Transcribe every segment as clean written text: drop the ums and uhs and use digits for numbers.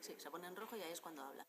Sí, se pone en rojo y ahí es cuando habla.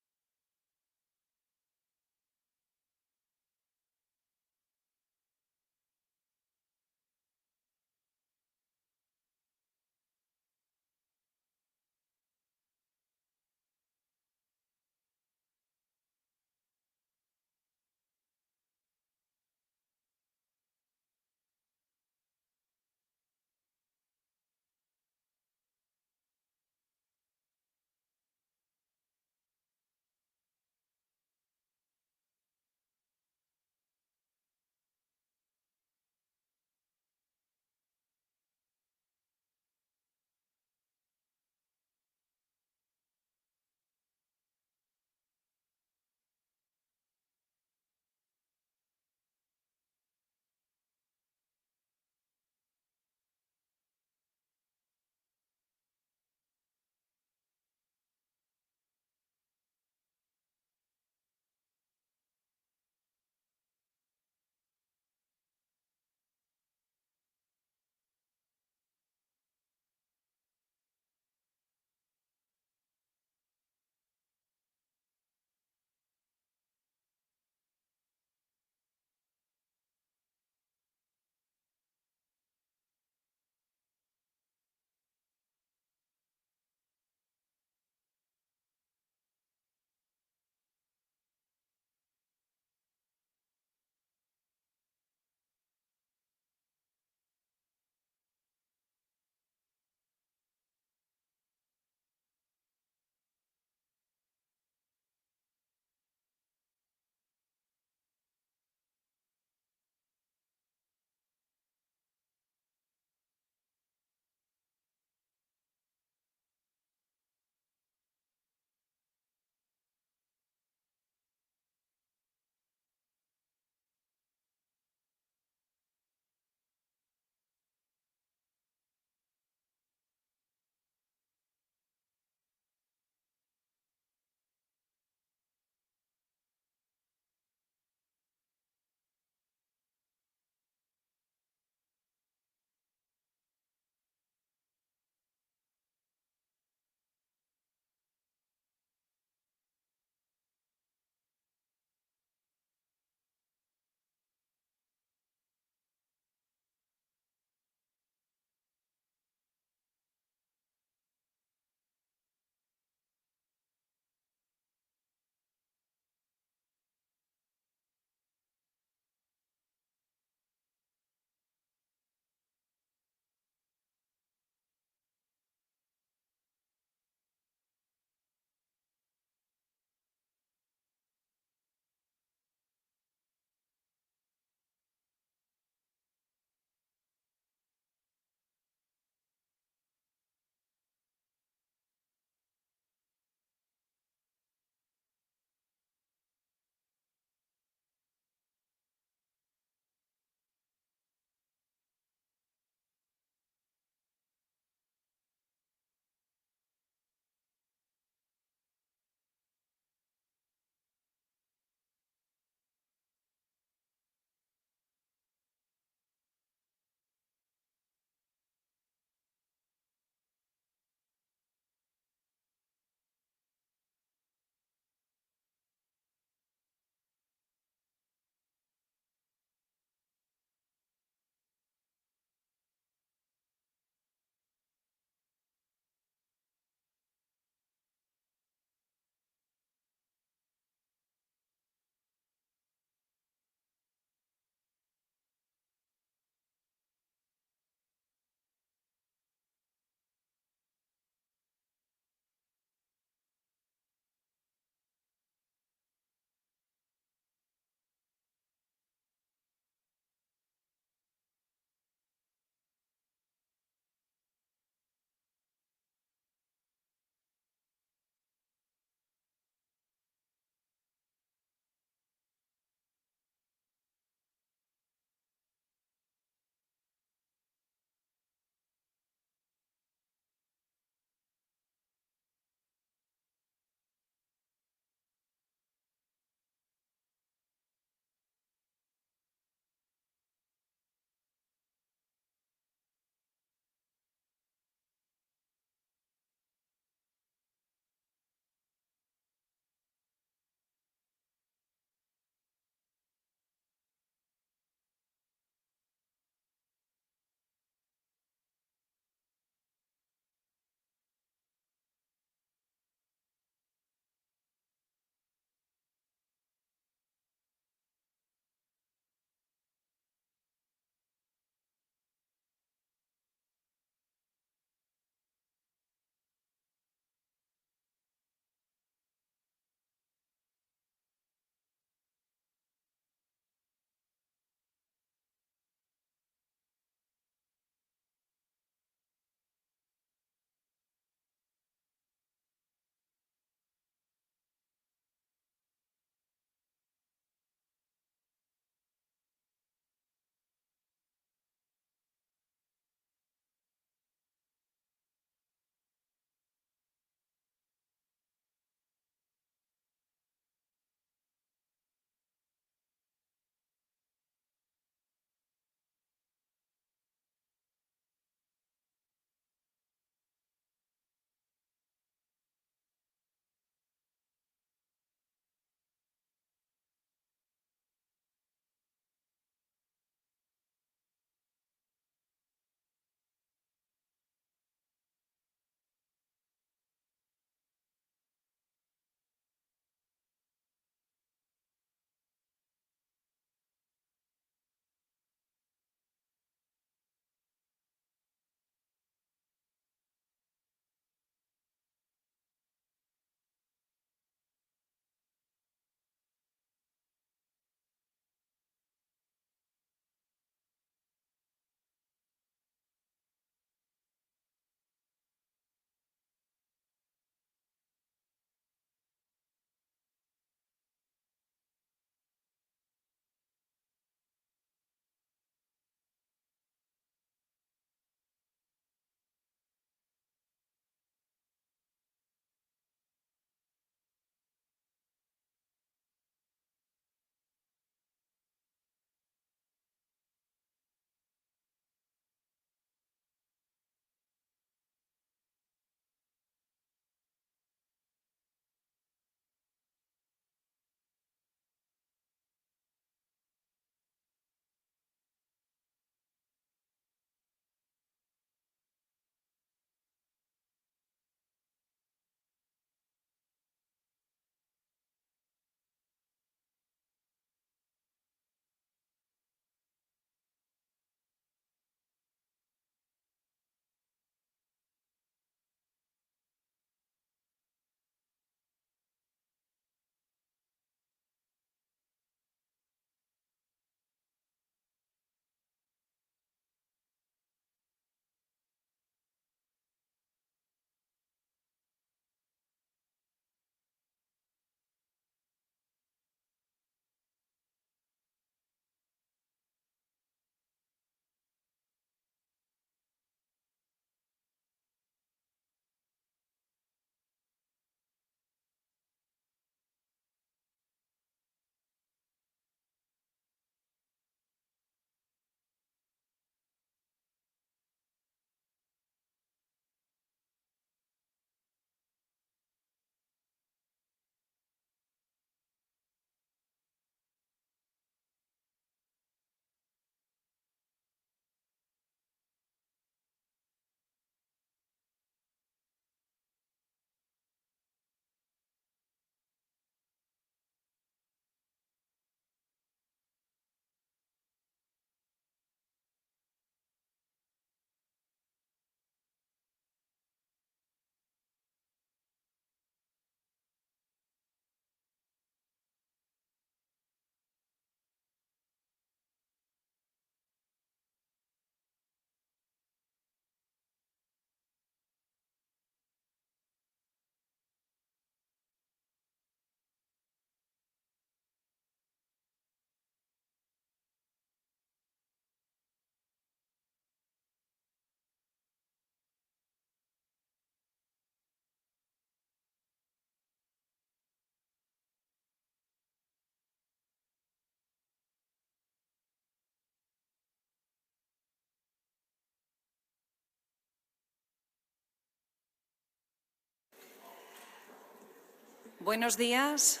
Buenos días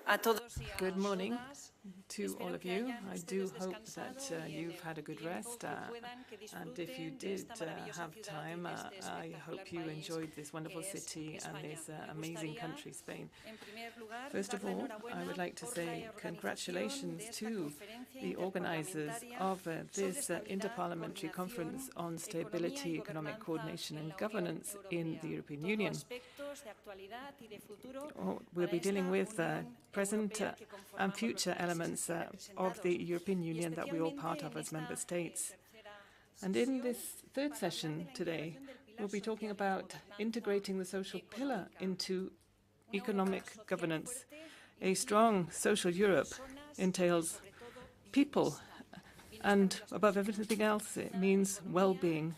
a todos y a Good morning todas. to all of you. I do hope that you've had a good rest, and if you did have time, I hope you enjoyed this wonderful city and this amazing country, Spain. First of all, I would like to say congratulations to the organizers of this Inter-parliamentary Conference on Stability, Economic Coordination and Governance in the European Union. We'll be dealing with present and future elements of the European Union that we're all part of as member states. And in this third session today, we'll be talking about integrating the social pillar into economic governance. A strong social Europe entails people, and above everything else, it means well-being.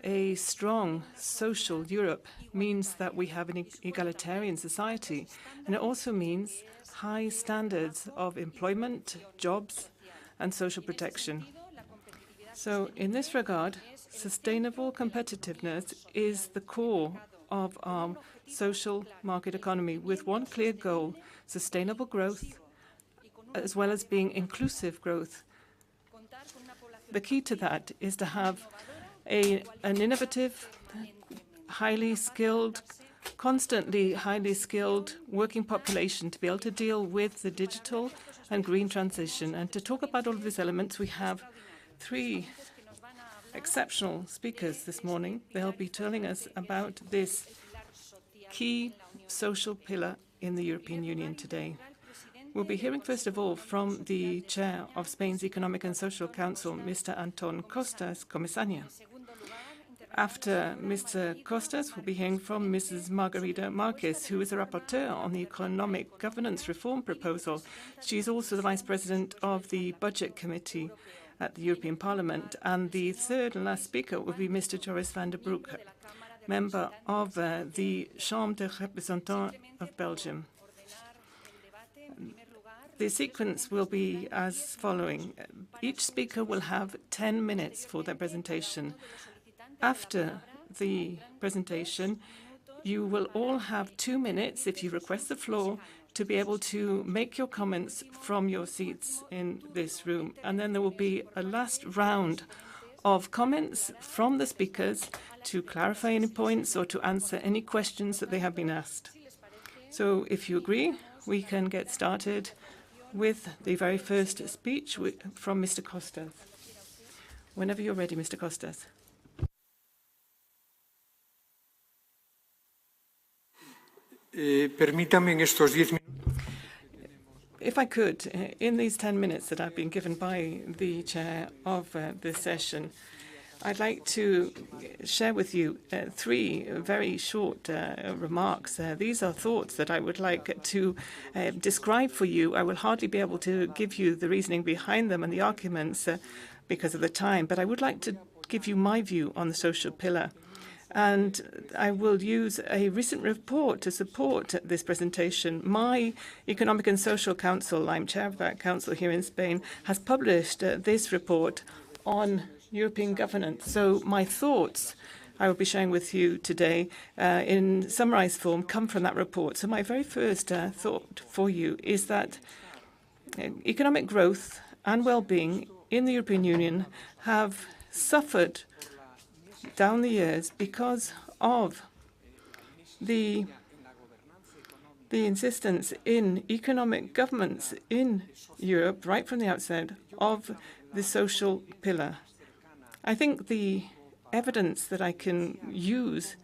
A strong social Europe means that we have an egalitarian society, and it also means high standards of employment, jobs, and social protection. So in this regard, sustainable competitiveness is the core of our social market economy, with one clear goal: sustainable growth, as well as being inclusive growth. The key to that is to have an innovative, highly skilled, constantly highly skilled working population to be able to deal with the digital and green transition. And to talk about all of these elements, we have three exceptional speakers this morning. They'll be telling us about this key social pillar in the European Union today. We'll be hearing, first of all, from the chair of Spain's Economic and Social Council, Mr. Antón Costas Comesaña. After Mr. Costas, we'll be hearing from Mrs. Margarida Marquez, who is a rapporteur on the economic governance reform proposal. She is also the vice president of the Budget Committee at the European Parliament. And the third and last speaker will be Mr. Joris van der Broek, member of the Chambre des Représentants of Belgium. The sequence will be as following. Each speaker will have 10 minutes for their presentation. After the presentation, you will all have 2 minutes, if you request the floor, to be able to make your comments from your seats in this room. And then there will be a last round of comments from the speakers to clarify any points or to answer any questions that they have been asked. So if you agree, we can get started with the very first speech from Mr. Costas. Whenever you're ready, Mr. Costas. Permítame en estos 10 minutos. If I could, in these 10 minutes that I've been given by the chair of this session, I'd like to share with you three very short remarks. These are thoughts that I would like to describe for you. I will hardly be able to give you the reasoning behind them and the arguments because of the time, but I would like to give you my view on the social pillar. And I will use a recent report to support this presentation. My Economic and Social Council, I'm chair of that council here in Spain, has published this report on European governance. So my thoughts I will be sharing with you today in summarized form come from that report. So my very first thought for you is that economic growth and well-being in the European Union have suffered down the years because of the insistence in economic governments in Europe right from the outset of the social pillar. I think the evidence that I can use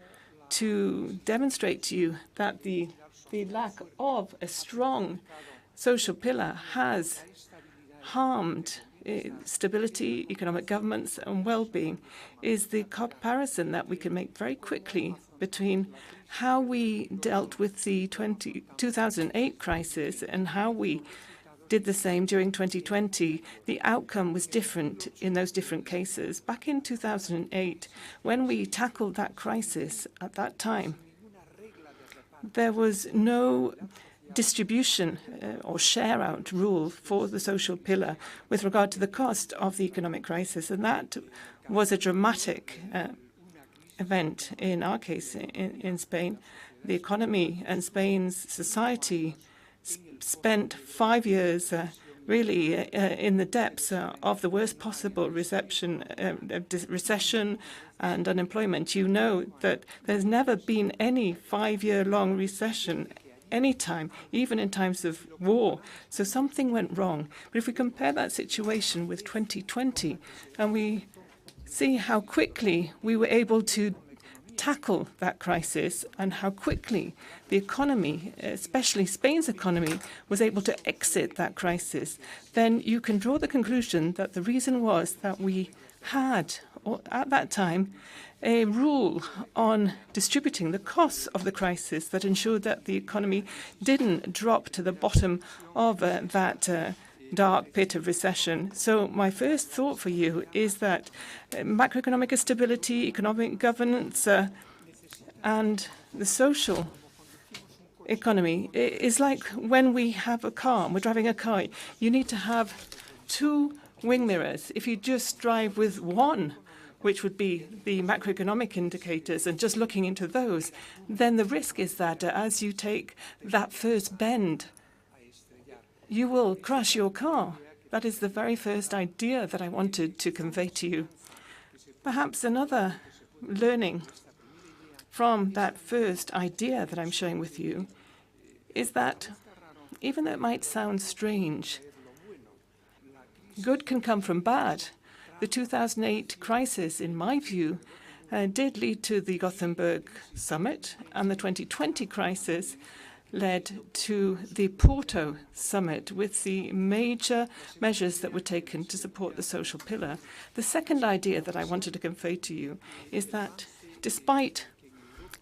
to demonstrate to you that the lack of a strong social pillar has harmed stability, economic governance and well-being is the comparison that we can make very quickly between how we dealt with the 2008 crisis and how we did the same during 2020. The outcome was different in those different cases. Back in 2008, when we tackled that crisis at that time, there was no distribution or share-out rule for the social pillar with regard to the cost of the economic crisis. And that was a dramatic event in our case in Spain the economy and Spain's society spent 5 years really in the depths of the worst possible recession and unemployment. You know that there's never been any 5-year-long recession any time, even in times of war. So something went wrong. But if we compare that situation with 2020 and we see how quickly we were able to tackle that crisis and how quickly the economy, especially Spain's economy, was able to exit that crisis, then you can draw the conclusion that the reason was that we had, at that time, a rule on distributing the costs of the crisis that ensured that the economy didn't drop to the bottom of that dark pit of recession. So my first thought for you is that macroeconomic stability, economic governance, and the social economy is like when we have a car and we're driving a car. You need to have 2 wing mirrors. If you just drive with one, which would be the macroeconomic indicators, and just looking into those, then the risk is that as you take that first bend, you will crash your car. That is the very first idea that I wanted to convey to you. Perhaps another learning from that first idea that I'm sharing with you is that, even though it might sound strange, good can come from bad. The 2008 crisis, in my view, did lead to the Gothenburg summit, and the 2020 crisis led to the Porto summit with the major measures that were taken to support the social pillar. The second idea that I wanted to convey to you is that despite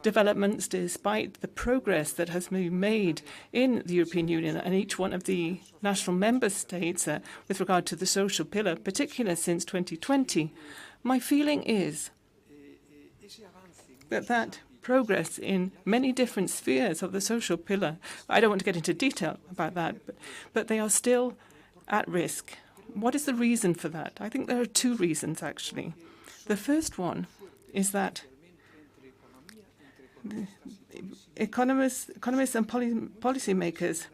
developments, despite the progress that has been made in the European Union and each one of the national member states with regard to the social pillar, particularly since 2020, my feeling is that progress in many different spheres of the social pillar, I don't want to get into detail about that, but they are still at risk. What is the reason for that? I think there are 2 reasons, actually. The first one is that economists and policymakers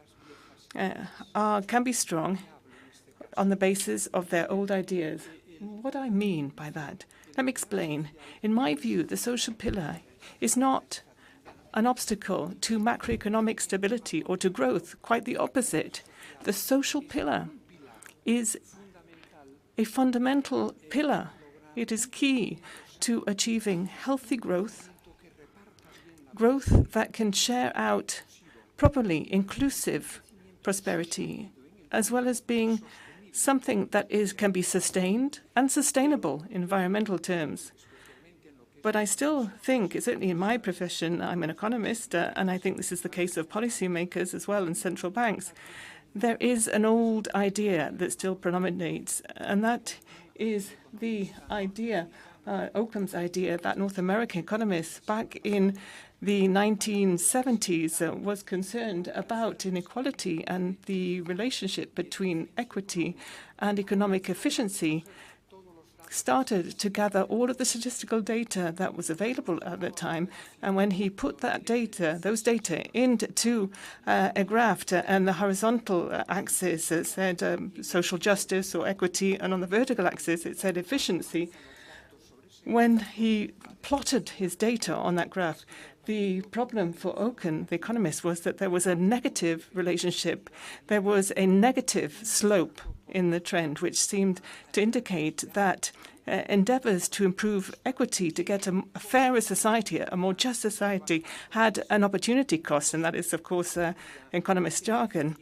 can be strong on the basis of their old ideas. What do I mean by that? Let me explain. In my view, the social pillar is not an obstacle to macroeconomic stability or to growth. Quite the opposite. The social pillar is a fundamental pillar. It is key to achieving healthy growth that can share out properly inclusive prosperity, as well as being something that can be sustained and sustainable in environmental terms. But I still think, certainly in my profession, I'm an economist, and I think this is the case of policymakers as well and central banks, there is an old idea that still predominates, and that is the idea, Occam's idea, that North American economists back in the 1970s was concerned about inequality and the relationship between equity and economic efficiency, started to gather all of the statistical data that was available at the time. And when he put those data into a graph, and the horizontal axis said social justice or equity, and on the vertical axis it said efficiency, when he plotted his data on that graph, the problem for Oken, the economist, was that there was a negative relationship. There was a negative slope in the trend, which seemed to indicate that endeavors to improve equity, to get a fairer society, a more just society, had an opportunity cost, and that is, of course, economist jargon.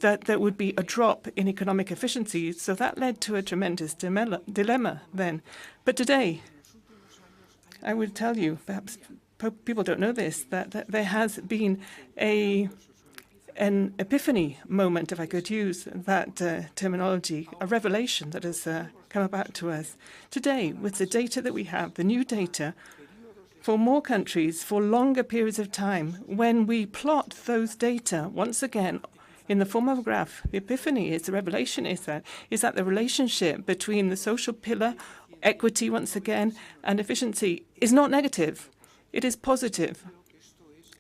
That there would be a drop in economic efficiency, so that led to a tremendous dilemma then. But today, I would tell you, perhaps people don't know this, that there has been an epiphany moment, if I could use that terminology, a revelation that has come about to us. Today, with the data that we have, the new data, for more countries, for longer periods of time, when we plot those data, once again, in the form of a graph, the epiphany is, the revelation is that the relationship between the social pillar equity once again, and efficiency is not negative. It is positive.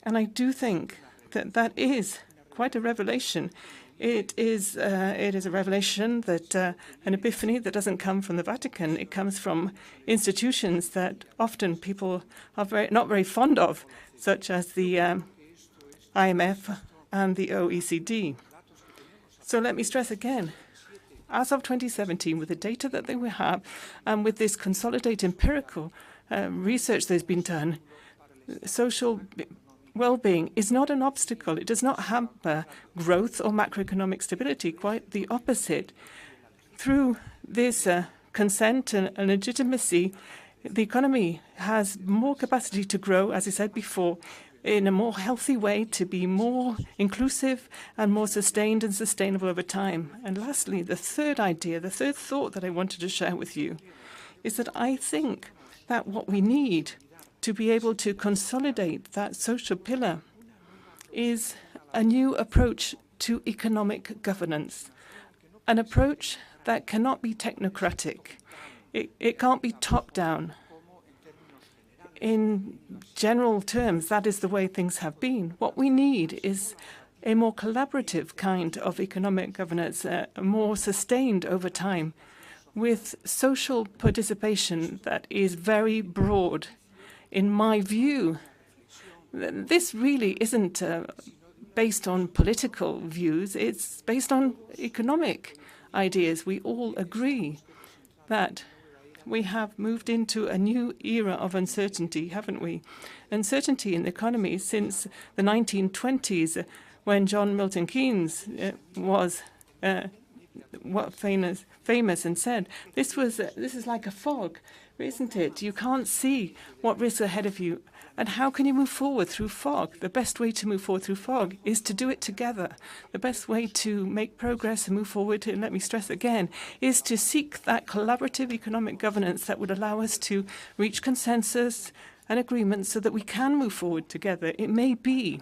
And I do think that that is quite a revelation. It is a revelation that an epiphany that doesn't come from the Vatican. It comes from institutions that often people are not very fond of, such as the IMF and the OECD. So let me stress again, as of 2017, with the data that we have, and with this consolidated empirical research that's been done, social well-being is not an obstacle. It does not hamper growth or macroeconomic stability. Quite the opposite. Through this consent and legitimacy, the economy has more capacity to grow, as I said before, in a more healthy way, to be more inclusive and more sustained and sustainable over time. And lastly, the third idea, the third thought that I wanted to share with you is that I think that what we need to be able to consolidate that social pillar is a new approach to economic governance, an approach that cannot be technocratic. It can't be top-down. In general terms, that is the way things have been. What we need is a more collaborative kind of economic governance, more sustained over time, with social participation that is very broad. In my view, this really isn't based on political views. It's based on economic ideas. We all agree that we have moved into a new era of uncertainty, haven't we? Uncertainty in the economy since the 1920s, when John Milton Keynes was famous and said, this is like a fog, isn't it? You can't see what risks are ahead of you. And how can you move forward through fog? The best way to move forward through fog is to do it together. The best way to make progress and move forward, and let me stress again, is to seek that collaborative economic governance that would allow us to reach consensus and agreement so that we can move forward together. It may be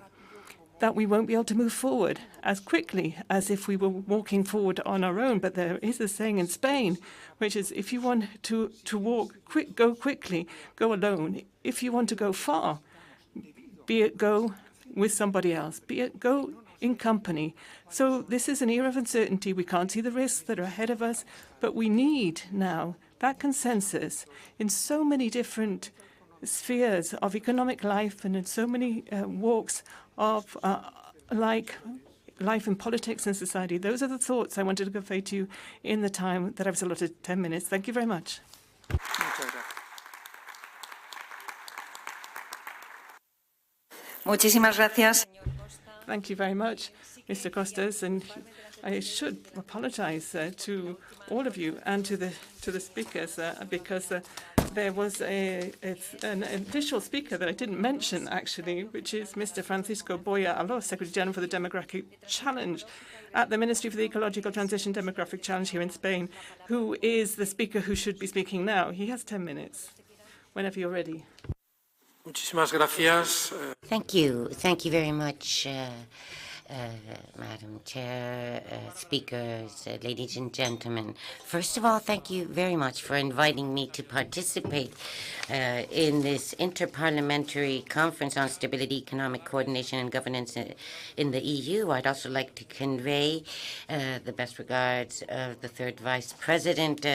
that we won't be able to move forward as quickly as if we were walking forward on our own. But there is a saying in Spain, which is, if you want to go quickly, go alone. If you want to go far, be it go with somebody else, be it go in company. So this is an era of uncertainty. We can't see the risks that are ahead of us, but we need now that consensus in so many different spheres of economic life and in so many walks of like life in politics and society. Those are the thoughts I wanted to convey to you in the time that I was allotted, 10 minutes. Thank you very much. Muchísimas gracias. Thank you very much, Mr. Costas, and I should apologize to all of you and to the speakers because there was an additional speaker that I didn't mention, actually, which is Mr. Francisco Boya Alós, Secretary General for the Demographic Challenge at the Ministry for the Ecological Transition Demographic Challenge here in Spain, who is the speaker who should be speaking now. He has 10 minutes, whenever you're ready. Muchísimas gracias. Thank you. Thank you very much, Madam Chair, speakers, ladies and gentlemen. First of all, thank you very much for inviting me to participate in this Inter-parliamentary Conference on Stability, Economic Coordination and Governance in the EU. I'd also like to convey the best regards of the third Vice President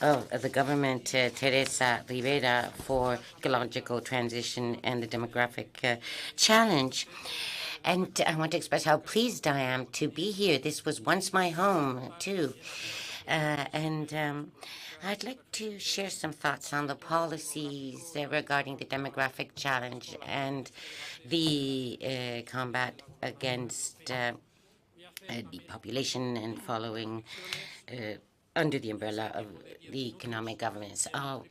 of the government, Teresa Rivera, for ecological transition and the demographic challenge. And I want to express how pleased I am to be here. This was once my home, too. I'd like to share some thoughts on the policies regarding the demographic challenge and the combat against depopulation and following under the umbrella of the economic governance. I'll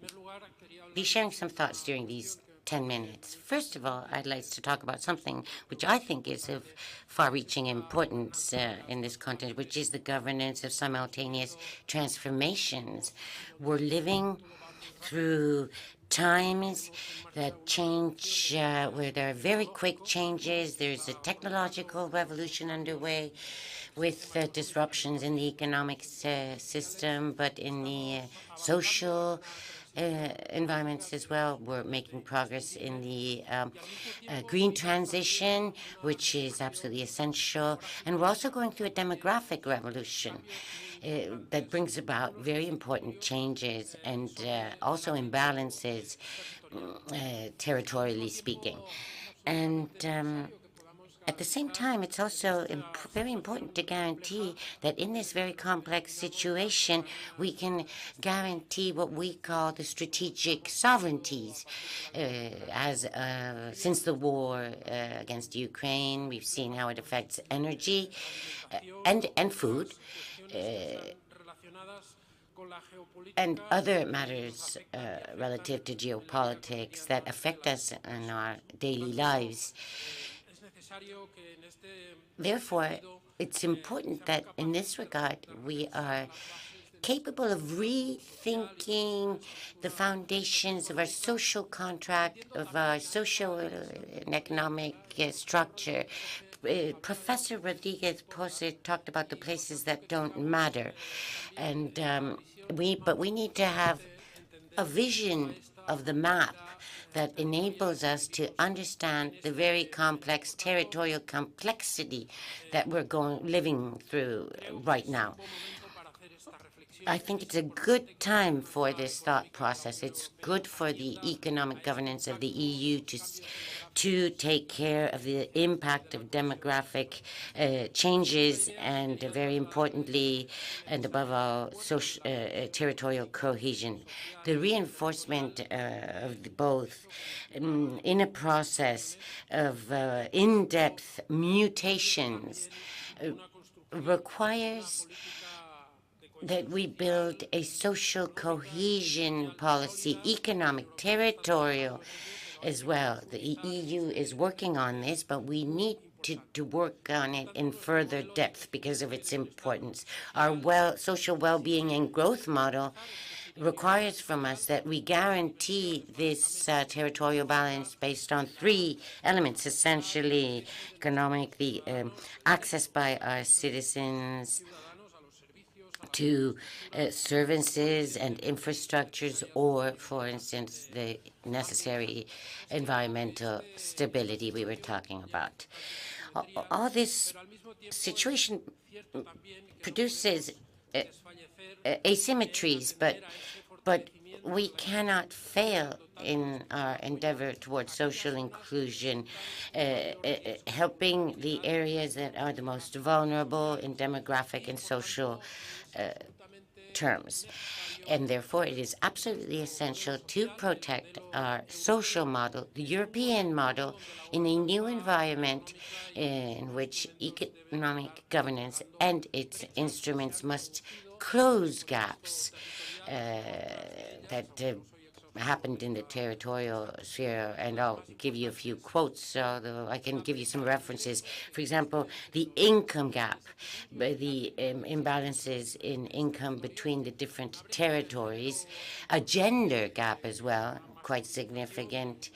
be sharing some thoughts during these 10 minutes. First of all, I'd like to talk about something which I think is of far-reaching importance in this context, which is the governance of simultaneous transformations. We're living through times that change, where there are very quick changes. There's a technological revolution underway with disruptions in the economic system, but in the social environments as well. We're making progress in the green transition, which is absolutely essential. And we're also going through a demographic revolution that brings about very important changes and also imbalances, territorially speaking. And at the same time, it's also very important to guarantee that in this very complex situation, we can guarantee what we call the strategic sovereignties. Since the war against Ukraine, we've seen how it affects energy and food. And other matters relative to geopolitics that affect us in our daily lives. Therefore, it's important that in this regard we are capable of rethinking the foundations of our social contract, of our social and economic structure. Professor Rodriguez Pose talked about the places that don't matter, and but we need to have a vision of the map that enables us to understand the very complex territorial complexity that we're living through right now. I think it's a good time for this thought process. It's good for the economic governance of the EU to take care of the impact of demographic changes and, very importantly, and above all, territorial cohesion. The reinforcement of both in a process of in-depth mutations requires that we build a social cohesion policy, economic, territorial as well. The EU is working on this, but we need to work on it in further depth because of its importance. Our social well-being and growth model requires from us that we guarantee this territorial balance based on three elements, essentially economic, the access by our citizens to services and infrastructures, or, for instance, the necessary environmental stability we were talking about. All this situation produces asymmetries, but we cannot fail in our endeavor towards social inclusion, helping the areas that are the most vulnerable in demographic and social terms. And therefore, it is absolutely essential to protect our social model, the European model, in a new environment in which economic governance and its instruments must close gaps that happened in the territorial sphere. And I'll give you a few quotes, although I can give you some references. For example, the income gap, the imbalances in income between the different territories, a gender gap as well, quite significant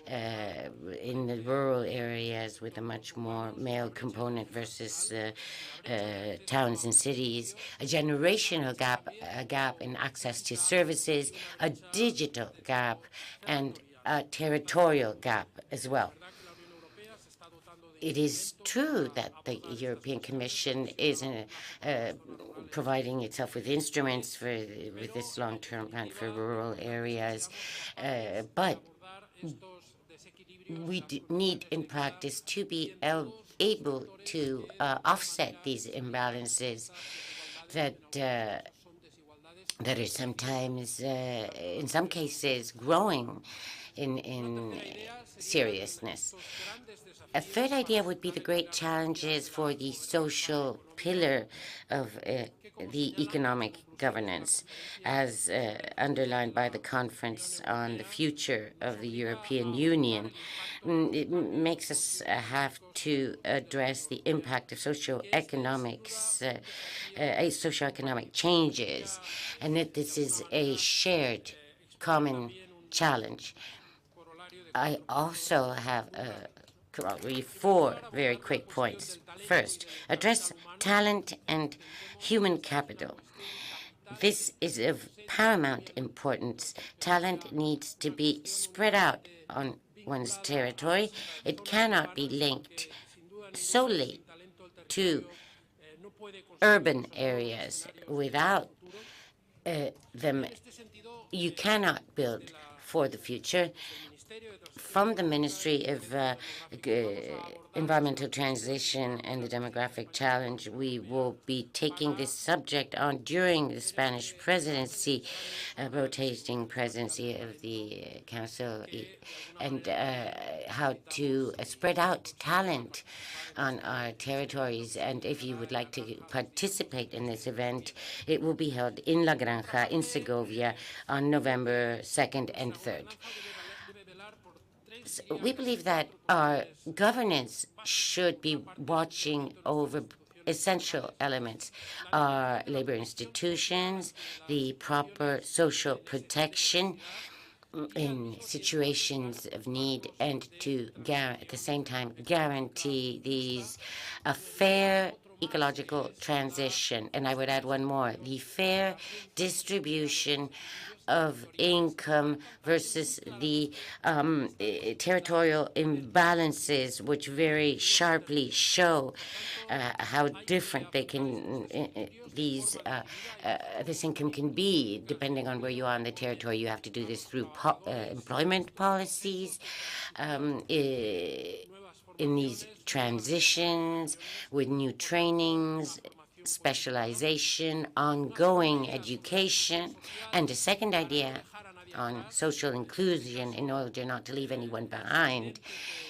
in the rural areas with a much more male component versus towns and cities, a generational gap, a gap in access to services, a digital gap, and a territorial gap as well. It is true that the European Commission is providing itself with instruments with this long-term plan for rural areas, but we need in practice to be able to offset these imbalances that are sometimes, in some cases, growing in seriousness. A third idea would be the great challenges for the social pillar of the economic governance, as underlined by the Conference on the Future of the European Union. It makes us have to address the impact of socioeconomic changes, and that this is a shared common challenge. I also have probably 4 very quick points. First, address talent and human capital. This is of paramount importance. Talent needs to be spread out on one's territory. It cannot be linked solely to urban areas. Without them, you cannot build for the future. From the Ministry of Environmental Transition and the Demographic Challenge, we will be taking this subject on during the Spanish Presidency, rotating presidency of the Council, and how to spread out talent on our territories. And if you would like to participate in this event, it will be held in La Granja in Segovia on November 2nd and 3rd. We believe that our governance should be watching over essential elements: our labor institutions, the proper social protection in situations of need, and to at the same time guarantee these a fair ecological transition. And I would add one more: the fair distribution of income versus the territorial imbalances, which very sharply show how different they can this income can be depending on where you are on the territory. You have to do this through employment policies in these transitions, with new trainings, specialization, ongoing education. And a second idea on social inclusion, in order not to leave anyone behind.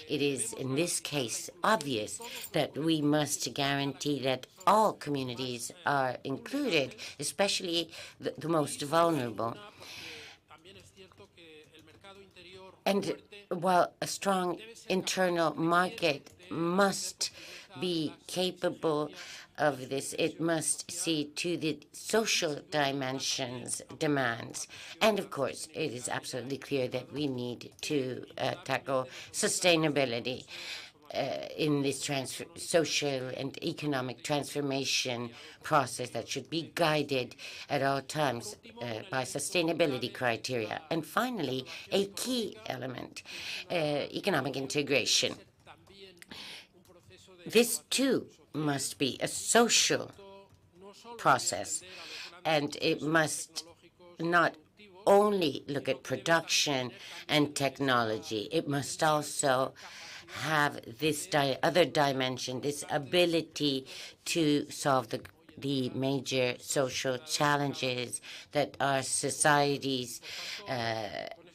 It is, in this case, obvious that we must guarantee that all communities are included, especially the most vulnerable. And while a strong internal market must be capable of this, it must see to the social dimensions demands. And of course, it is absolutely clear that we need to tackle sustainability in this social and economic transformation process that should be guided at all times by sustainability criteria. And finally, a key element, economic integration. This too must be a social process, and it must not only look at production and technology. It must also have this other dimension, this ability to solve the major social challenges that our societies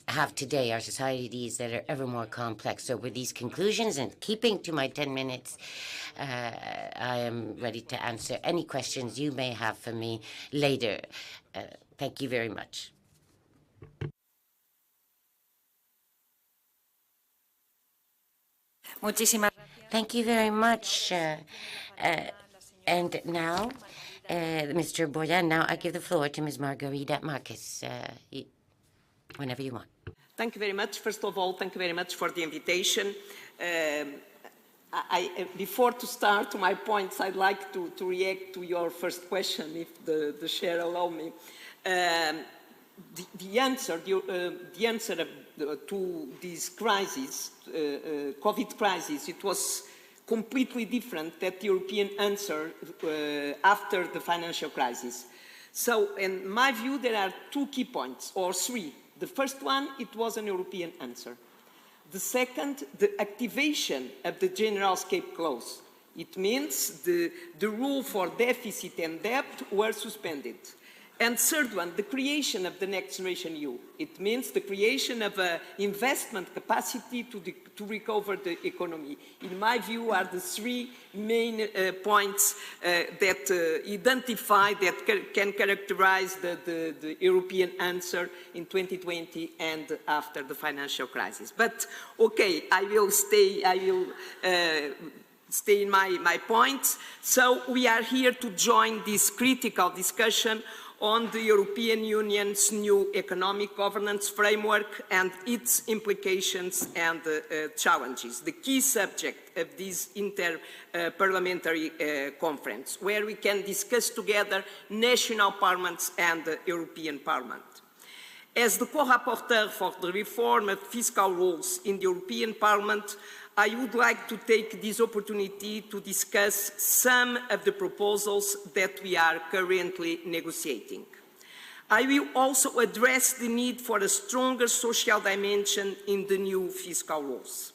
have today, our societies that are ever more complex. So with these conclusions, and keeping to my 10 minutes, I am ready to answer any questions you may have for me later. Thank you very much. Thank you very much. And now, Mr. Boya, now I give the floor to Ms. Margarita Marquez, whenever you want. Thank you very much. First of all, thank you very much for the invitation. Before to start my points, I'd like to react to your first question, if the chair allow me. The answer to this crisis, COVID crisis, it was completely different than the European answer after the financial crisis. So, in my view, there are 2 key points, or 3. The first one, it was an European answer. The second, the activation of the general escape clause. It means the rule for deficit and debt were suspended. And third one, the creation of the Next Generation EU. It means the creation of an investment capacity to recover the economy. In my view, are the 3 main points that identify, that can characterize the European answer in 2020 and after the financial crisis. But okay, I will stay in my points. So we are here to join this critical discussion on the European Union's new economic governance framework and its implications and challenges, the key subject of this Inter-parliamentary Conference, where we can discuss together national parliaments and the European Parliament. As the co-rapporteur for the reform of fiscal rules in the European Parliament, I would like to take this opportunity to discuss some of the proposals that we are currently negotiating. I will also address the need for a stronger social dimension in the new fiscal rules.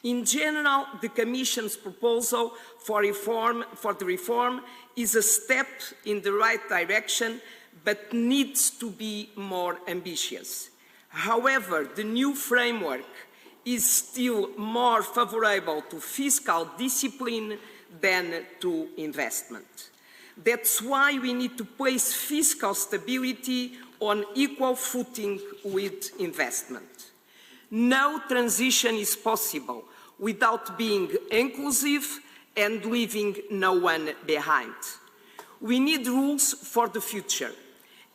In general, the Commission's proposal for the reform is a step in the right direction, but needs to be more ambitious. However, the new framework is still more favorable to fiscal discipline than to investment. That's why we need to place fiscal stability on equal footing with investment. No transition is possible without being inclusive and leaving no one behind. We need rules for the future,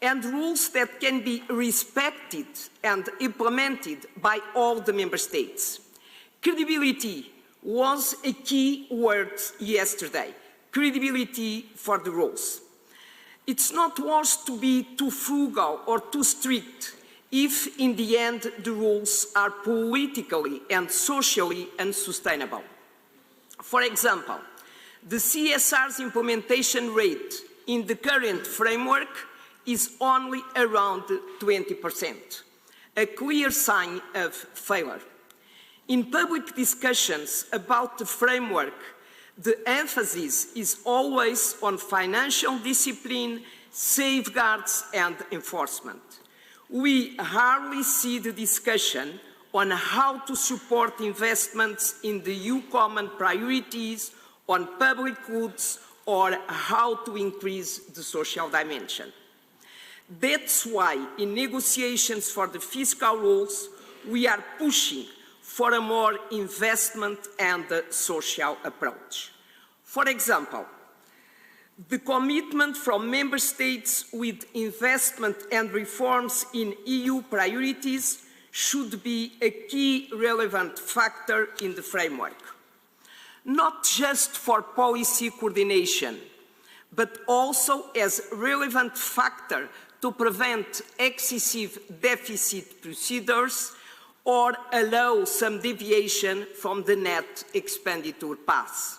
and rules that can be respected and implemented by all the member states. Credibility was a key word yesterday. Credibility for the rules. It's not worth to be too frugal or too strict if in the end the rules are politically and socially unsustainable. For example, the CSR's implementation rate in the current framework is only around 20%, a clear sign of failure. In public discussions about the framework, the emphasis is always on financial discipline, safeguards and enforcement. We hardly see the discussion on how to support investments in the EU common priorities, on public goods, or how to increase the social dimension. That's why, in negotiations for the fiscal rules, we are pushing for a more investment and social approach. For example, the commitment from member states with investment and reforms in EU priorities should be a key relevant factor in the framework. Not just for policy coordination, but also as a relevant factor to prevent excessive deficit procedures or allow some deviation from the net expenditure path.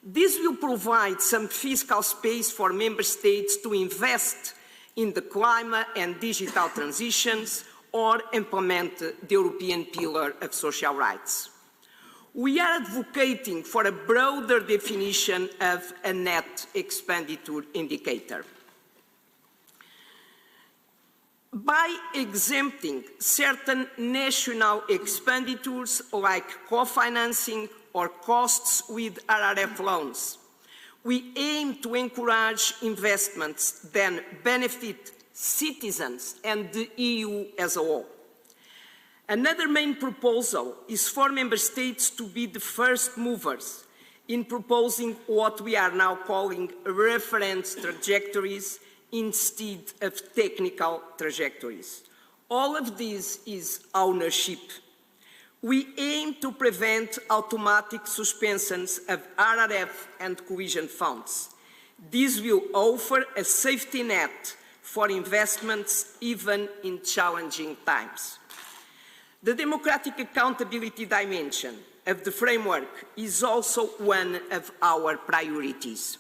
This will provide some fiscal space for member states to invest in the climate and digital transitions or implement the European Pillar of Social Rights. We are advocating for a broader definition of a net expenditure indicator. By exempting certain national expenditures like co-financing or costs with RRF loans, we aim to encourage investments that benefit citizens and the EU as a whole. Another main proposal is for member states to be the first movers in proposing what we are now calling reference trajectories instead of technical trajectories. All of this is ownership. We aim to prevent automatic suspensions of RRF and cohesion funds. This will offer a safety net for investments even in challenging times. The democratic accountability dimension of the framework is also one of our priorities.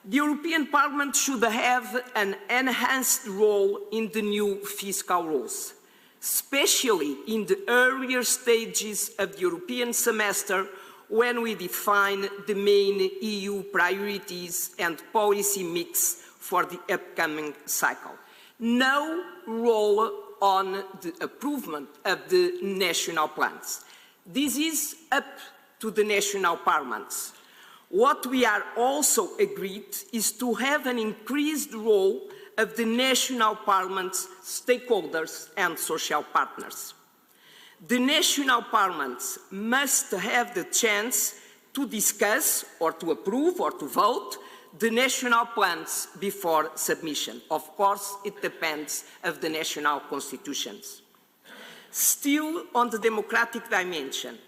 The European Parliament should have an enhanced role in the new fiscal rules, especially in the earlier stages of the European semester when we define the main EU priorities and policy mix for the upcoming cycle. No role on the approval of the national plans. This is up to the national parliaments. What we are also agreed is to have an increased role of the national parliaments, stakeholders and social partners. The national parliaments must have the chance to discuss or to approve or to vote the national plans before submission. Of course, it depends on the national constitutions. Still on the democratic dimension,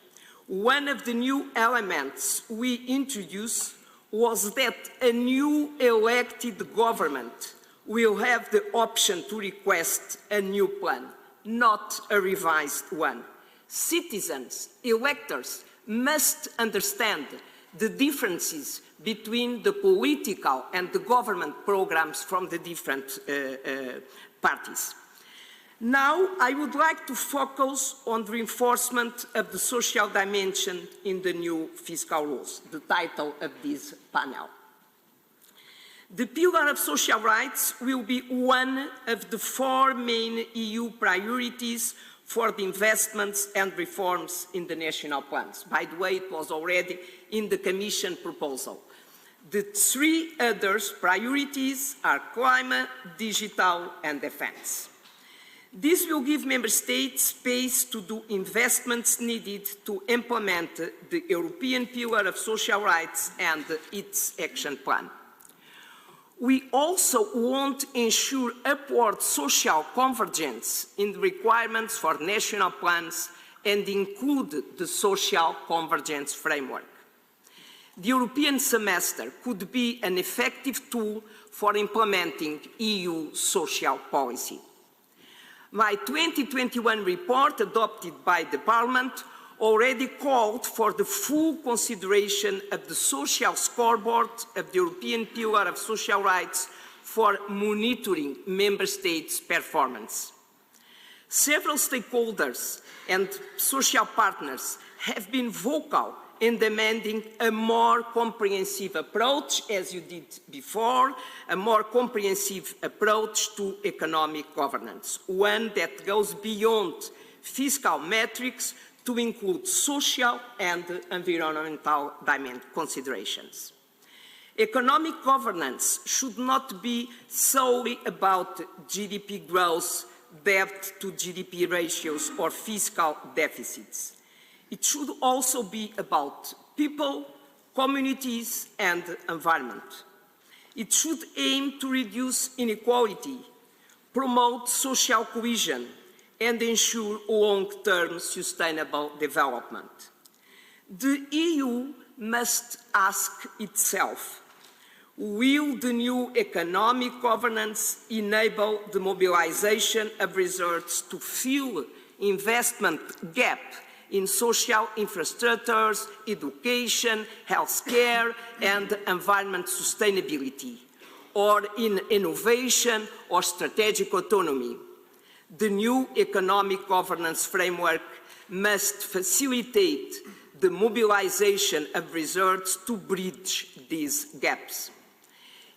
one of the new elements we introduced was that a new elected government will have the option to request a new plan, not a revised one. Citizens, electors, must understand the differences between the political and the government programs from the different parties. Now, I would like to focus on the reinforcement of the social dimension in the new fiscal rules, the title of this panel. The pillar of social rights will be one of the 4 main EU priorities for the investments and reforms in the national plans. By the way, it was already in the Commission proposal. The 3 other priorities are climate, digital, and defence. This will give Member States space to do investments needed to implement the European Pillar of Social Rights and its action plan. We also want to ensure upward social convergence in the requirements for national plans and include the social convergence framework. The European semester could be an effective tool for implementing EU social policy. My 2021 report, adopted by the Parliament, already called for the full consideration of the social scoreboard of the European Pillar of Social Rights for monitoring Member States' performance. Several stakeholders and social partners have been vocal in demanding a more comprehensive approach, as you did before, a more comprehensive approach to economic governance, one that goes beyond fiscal metrics to include social and environmental considerations. Economic governance should not be solely about GDP growth, debt to GDP ratios, or fiscal deficits. It should also be about people, communities, and environment. It should aim to reduce inequality, promote social cohesion, and ensure long-term sustainable development. The EU must ask itself, will the new economic governance enable the mobilization of resources to fill investment gap in social infrastructures, education, healthcare, and environment sustainability, or in innovation or strategic autonomy? The new economic governance framework must facilitate the mobilization of resources to bridge these gaps.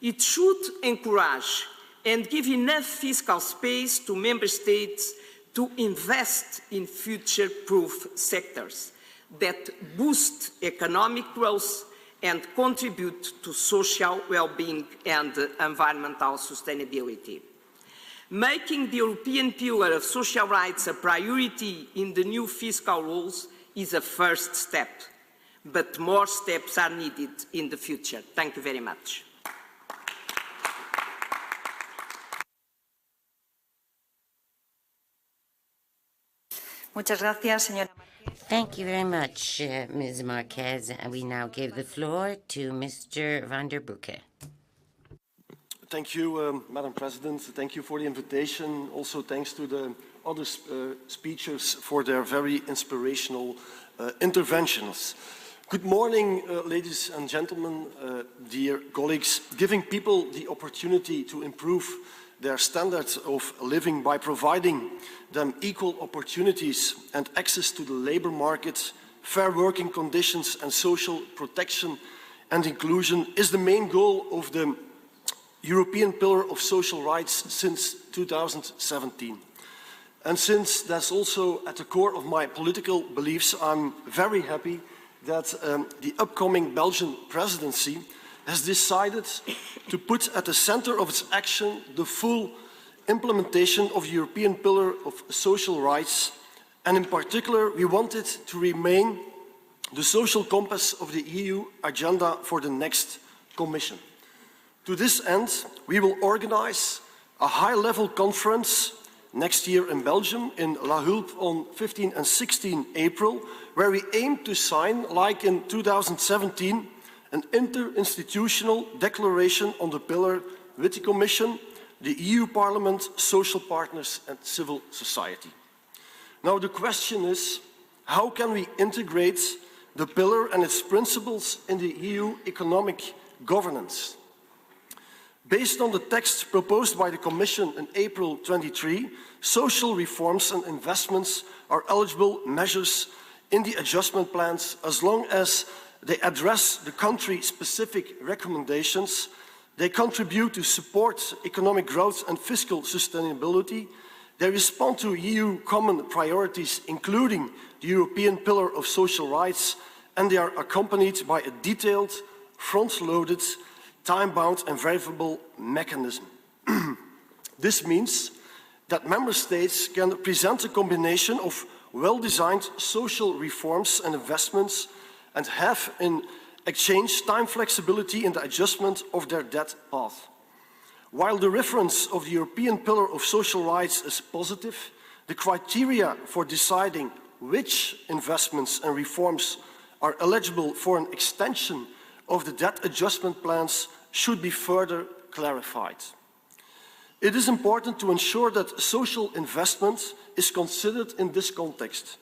It should encourage and give enough fiscal space to Member States to invest in future-proof sectors that boost economic growth and contribute to social well-being and environmental sustainability. Making the European Pillar of Social Rights a priority in the new fiscal rules is a first step, but more steps are needed in the future. Thank you very much. Muchas gracias, señora. Thank you very much, Ms. Marquez. We now give the floor to Mr. van der Broeke. Thank you, Madam President. Thank you for the invitation. Also, thanks to the other speakers for their very inspirational interventions. Good morning, ladies and gentlemen, dear colleagues. Giving people the opportunity to improve their standards of living by providing them equal opportunities and access to the labour market, fair working conditions and social protection and inclusion is the main goal of the European Pillar of Social Rights since 2017. And since that's also at the core of my political beliefs, I'm very happy that the upcoming Belgian presidency has decided to put at the center of its action the full implementation of the European Pillar of Social Rights, and in particular we want it to remain the social compass of the EU agenda for the next Commission. To this end, we will organize a high-level conference next year in Belgium, in La Hulpe, on 15 and 16 April, where we aim to sign, like in 2017, an interinstitutional declaration on the pillar with the Commission, the EU Parliament, social partners and civil society. Now the question is, how can we integrate the pillar and its principles in the EU economic governance? Based on the text proposed by the Commission in April 23, social reforms and investments are eligible measures in the adjustment plans as long as they address the country-specific recommendations, they contribute to support economic growth and fiscal sustainability, they respond to EU common priorities, including the European Pillar of Social Rights, and they are accompanied by a detailed, front-loaded, time-bound and verifiable mechanism. This means that member states can present a combination of well-designed social reforms and investments and have in exchange time flexibility in the adjustment of their debt path. While the reference of the European Pillar of Social Rights is positive, the criteria for deciding which investments and reforms are eligible for an extension of the debt adjustment plans should be further clarified. It is important to ensure that social investment is considered in this context,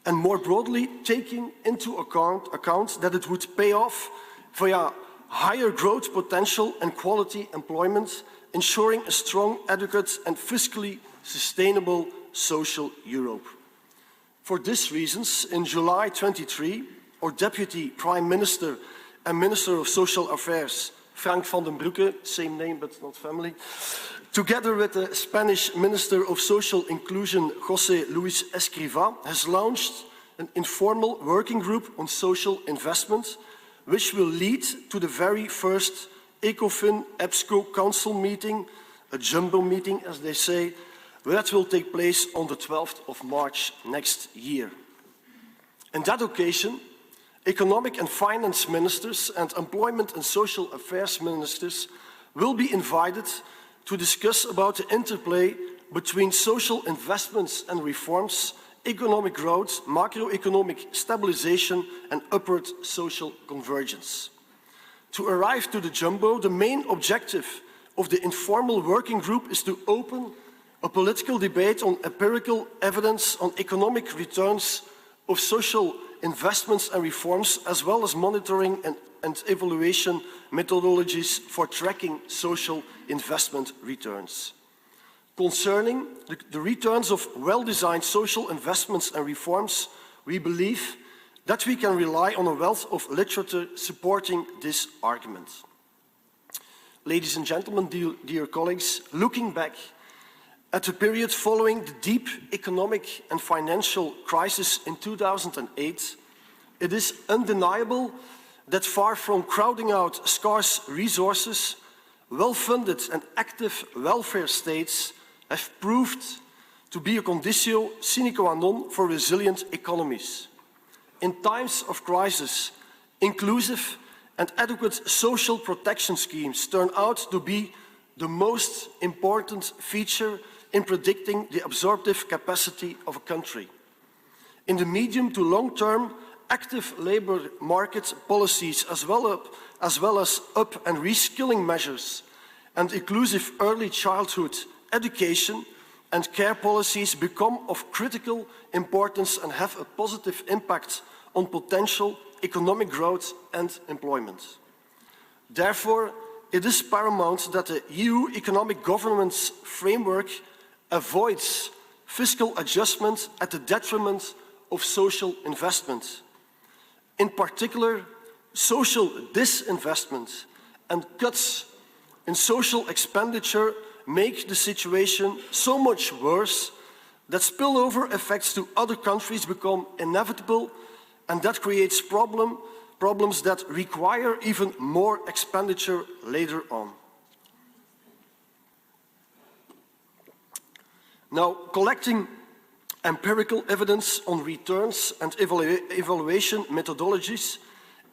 and more broadly, taking into account that it would pay off via higher growth potential and quality employment, ensuring a strong, adequate and fiscally sustainable social Europe. For these reasons, in July 23, our Deputy Prime Minister and Minister of Social Affairs, Frank van den Broeke, same name but not family, together with the Spanish Minister of Social Inclusion, José Luis Escrivá, has launched an informal working group on social investment, which will lead to the very first ECOFIN EPSCO Council meeting, a jumbo meeting as they say, that will take place on the 12th of March next year. On that occasion, economic and finance ministers and employment and social affairs ministers will be invited to discuss about the interplay between social investments and reforms, economic growth, macroeconomic stabilization and upward social convergence. To arrive to the jumbo, the main objective of the informal working group is to open a political debate on empirical evidence on economic returns of social investments and reforms, as well as monitoring and evaluation methodologies for tracking social investment returns. Concerning the returns of well-designed social investments and reforms, we believe that we can rely on a wealth of literature supporting this argument. Ladies and gentlemen, dear colleagues, looking back at the period following the deep economic and financial crisis in 2008, it is undeniable that far from crowding out scarce resources, well-funded and active welfare states have proved to be a conditio sine qua non for resilient economies. In times of crisis, inclusive and adequate social protection schemes turn out to be the most important feature in predicting the absorptive capacity of a country. In the medium to long term, active labour market policies as well as up and reskilling measures and inclusive early childhood education and care policies become of critical importance and have a positive impact on potential economic growth and employment. Therefore, it is paramount that the EU economic governance framework avoids fiscal adjustment at the detriment of social investment. In particular, social disinvestment and cuts in social expenditure make the situation so much worse that spillover effects to other countries become inevitable, and that creates problems that require even more expenditure later on. Now, collecting empirical evidence on returns and evaluation methodologies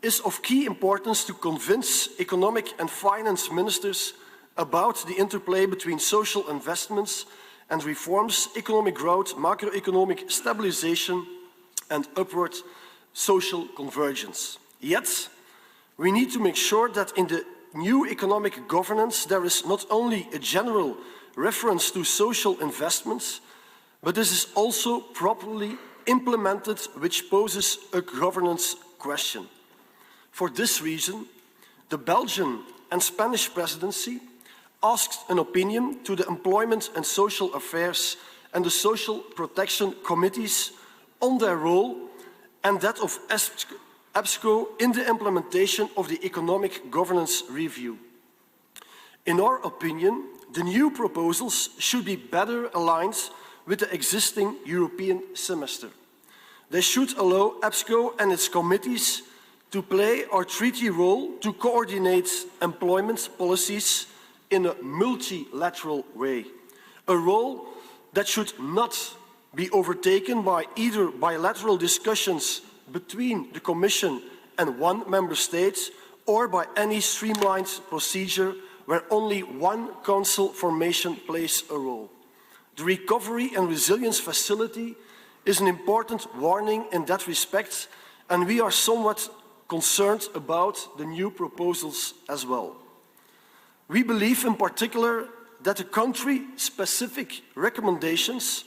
is of key importance to convince economic and finance ministers about the interplay between social investments and reforms, economic growth, macroeconomic stabilization, and upward social convergence. Yet, we need to make sure that in the new economic governance there is not only a general reference to social investments, but this is also properly implemented, which poses a governance question. For this reason, the Belgian and Spanish Presidency asked an opinion to the Employment and Social Affairs and the Social Protection Committees on their role and that of EPSCO in the implementation of the Economic Governance Review. In our opinion, the new proposals should be better aligned with the existing European semester. They should allow EPSCO and its committees to play our treaty role to coordinate employment policies in a multilateral way, a role that should not be overtaken by either bilateral discussions between the Commission and one member state or by any streamlined procedure where only one council formation plays a role. The Recovery and Resilience Facility is an important warning in that respect, and we are somewhat concerned about the new proposals as well. We believe in particular that the country-specific recommendations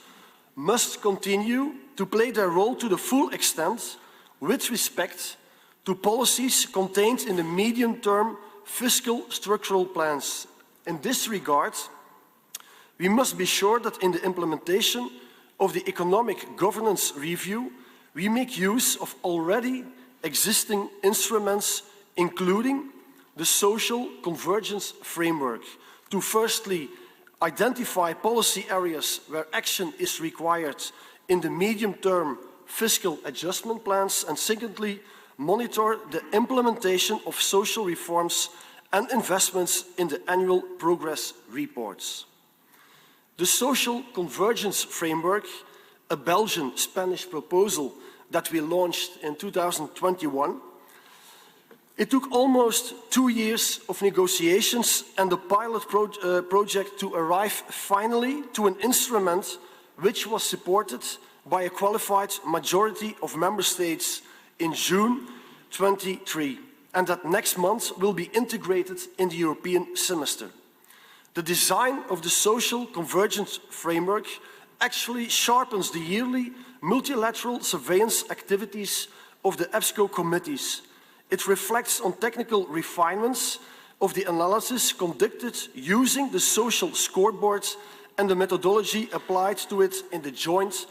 must continue to play their role to the full extent with respect to policies contained in the medium-term fiscal structural plans. In this regard, we must be sure that in the implementation of the Economic Governance Review, we make use of already existing instruments, including the Social Convergence Framework, to firstly identify policy areas where action is required in the medium-term fiscal adjustment plans, and secondly, monitor the implementation of social reforms and investments in the annual progress reports. The Social Convergence Framework, a Belgian-Spanish proposal that we launched in 2021, it took almost 2 years of negotiations and the pilot project to arrive finally to an instrument which was supported by a qualified majority of member states in June 2023, and that next month will be integrated in the European semester. The design of the Social Convergence Framework actually sharpens the yearly multilateral surveillance activities of the EPSCO committees. It reflects on technical refinements of the analysis conducted using the social scoreboard and the methodology applied to it in the joint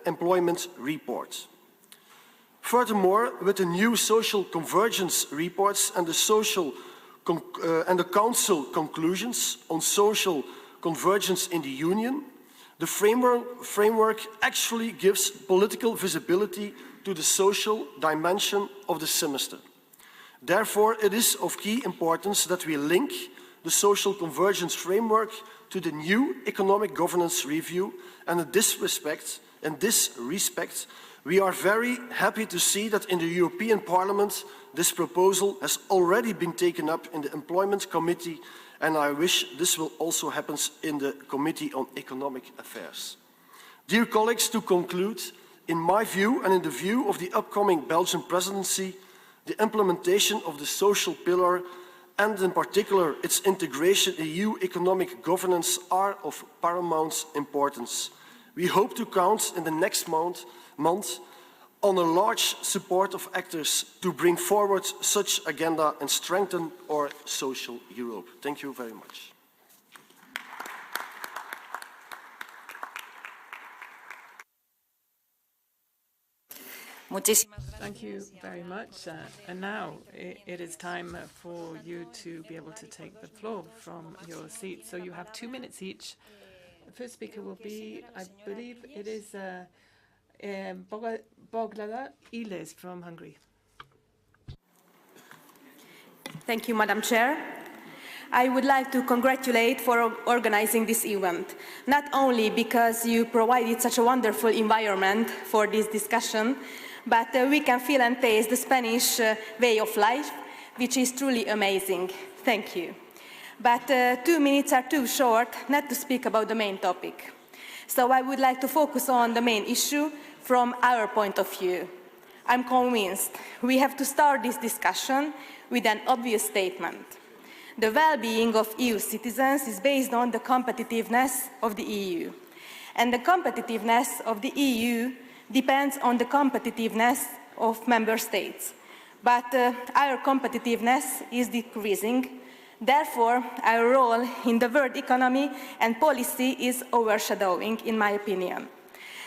employment report. Furthermore, with the new social convergence reports and the Council conclusions on social convergence in the Union, the framework actually gives political visibility to the social dimension of the semester. Therefore, it is of key importance that we link the social convergence framework to the new economic governance review, and in this respect, we are very happy to see that in the European Parliament this proposal has already been taken up in the Employment Committee, and I wish this will also happen in the Committee on Economic Affairs. Dear colleagues, to conclude, in my view and in the view of the upcoming Belgian presidency, the implementation of the social pillar and in particular its integration in EU economic governance are of paramount importance. We hope to count in the next month on a large support of actors to bring forward such agenda and strengthen our social Europe. Thank you very much. Thank you very much. And now it is time for you to be able to take the floor from your seat. So you have 2 minutes each. The first speaker will be, I believe it is Boglada Iles from Hungary. Thank you, Madam Chair. I would like to congratulate for organizing this event, not only because you provided such a wonderful environment for this discussion, but we can feel and taste the Spanish way of life, which is truly amazing. Thank you. But 2 minutes are too short not to speak about the main topic. So I would like to focus on the main issue from our point of view. I'm convinced we have to start this discussion with an obvious statement. The well-being of EU citizens is based on the competitiveness of the EU. And the competitiveness of the EU depends on the competitiveness of member states. But our competitiveness is decreasing. Therefore, our role in the world economy and policy is overshadowing, in my opinion.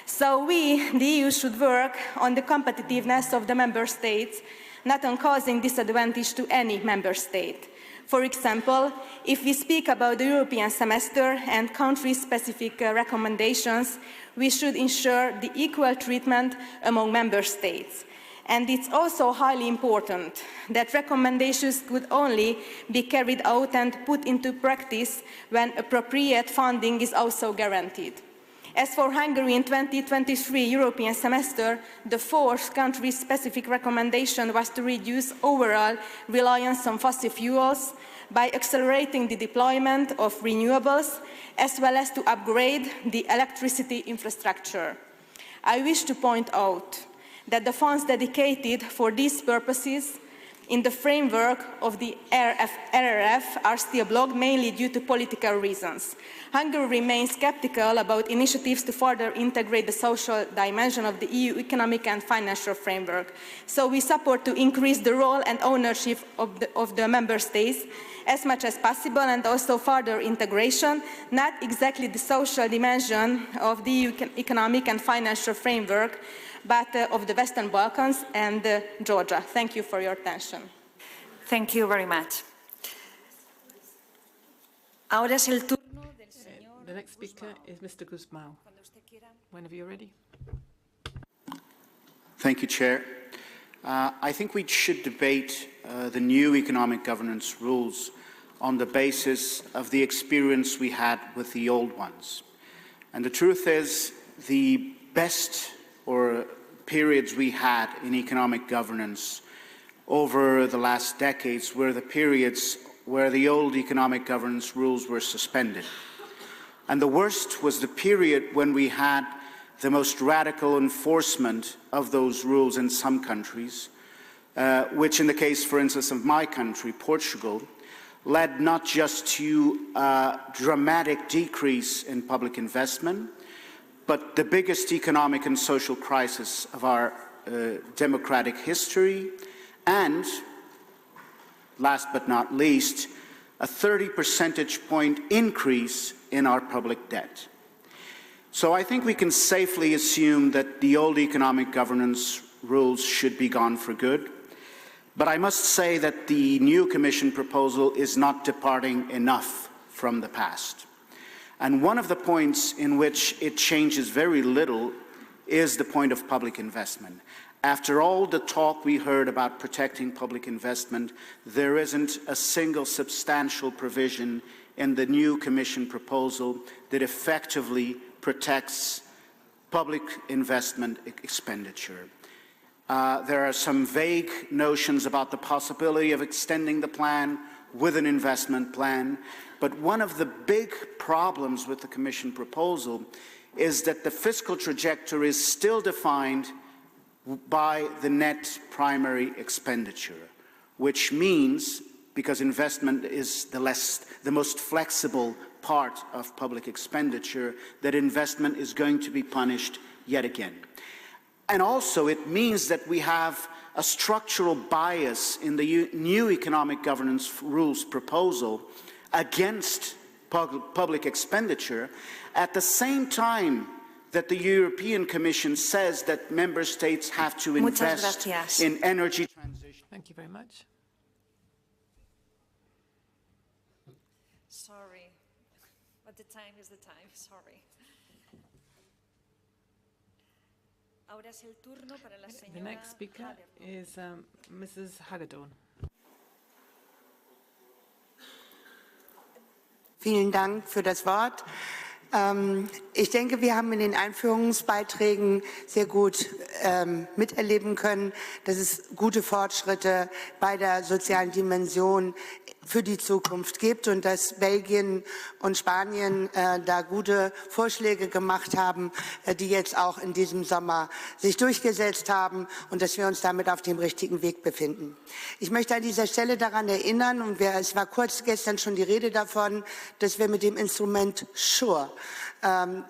So we, the EU, should work on the competitiveness of the member states, not on causing disadvantage to any member state. For example, if we speak about the European semester and country-specific recommendations, we should ensure the equal treatment among member states. And it's also highly important that recommendations could only be carried out and put into practice when appropriate funding is also guaranteed. As for Hungary in 2023 European semester, the fourth country-specific recommendation was to reduce overall reliance on fossil fuels by accelerating the deployment of renewables, as well as to upgrade the electricity infrastructure. I wish to point out that the funds dedicated for these purposes in the framework of the RRF are still blocked, mainly due to political reasons. Hungary remains sceptical about initiatives to further integrate the social dimension of the EU economic and financial framework. So we support to increase the role and ownership of the member states as much as possible, and also further integration, not exactly the social dimension of the EU economic and financial framework, but of the Western Balkans and Georgia. Thank you for your attention. Thank you very much. Ahora es el turno del señor. The next speaker is Mr. Guzmão. Whenever you're ready. Thank you, Chair. I think we should debate the new economic governance rules on the basis of the experience we had with the old ones. And the truth is, the best or periods we had in economic governance over the last decades were the periods where the old economic governance rules were suspended. And the worst was the period when we had the most radical enforcement of those rules in some countries, which in the case, for instance, of my country, Portugal, led not just to a dramatic decrease in public investment, but the biggest economic and social crisis of our democratic history, and, last but not least, a 30 percentage point increase in our public debt. So I think we can safely assume that the old economic governance rules should be gone for good. But I must say that the new Commission proposal is not departing enough from the past. And one of the points in which it changes very little is the point of public investment. After all the talk we heard about protecting public investment, there isn't a single substantial provision in the new Commission proposal that effectively protects public investment expenditure. There are some vague notions about the possibility of extending the plan with an investment plan, but one of the big problems with the Commission proposal is that the fiscal trajectory is still defined by the net primary expenditure, which means, because investment is the most flexible part of public expenditure, that investment is going to be punished yet again. And also it means that we have a structural bias in the new economic governance rules proposal against public expenditure at the same time that the European Commission says that member states have to invest in energy transition. Thank you very much. Sorry, but the time is the time, sorry. The next speaker is Mrs. Hagedorn. Vielen Dank für das Wort. Ich denke, wir haben in den Einführungsbeiträgen sehr gut miterleben können, dass es gute Fortschritte bei der sozialen Dimension für die Zukunft gibt und dass Belgien und Spanien da gute Vorschläge gemacht haben, die jetzt auch in diesem Sommer sich durchgesetzt haben und dass wir uns damit auf dem richtigen Weg befinden. Ich möchte an dieser Stelle daran erinnern, und es war kurz gestern schon die Rede davon, dass wir mit dem Instrument SURE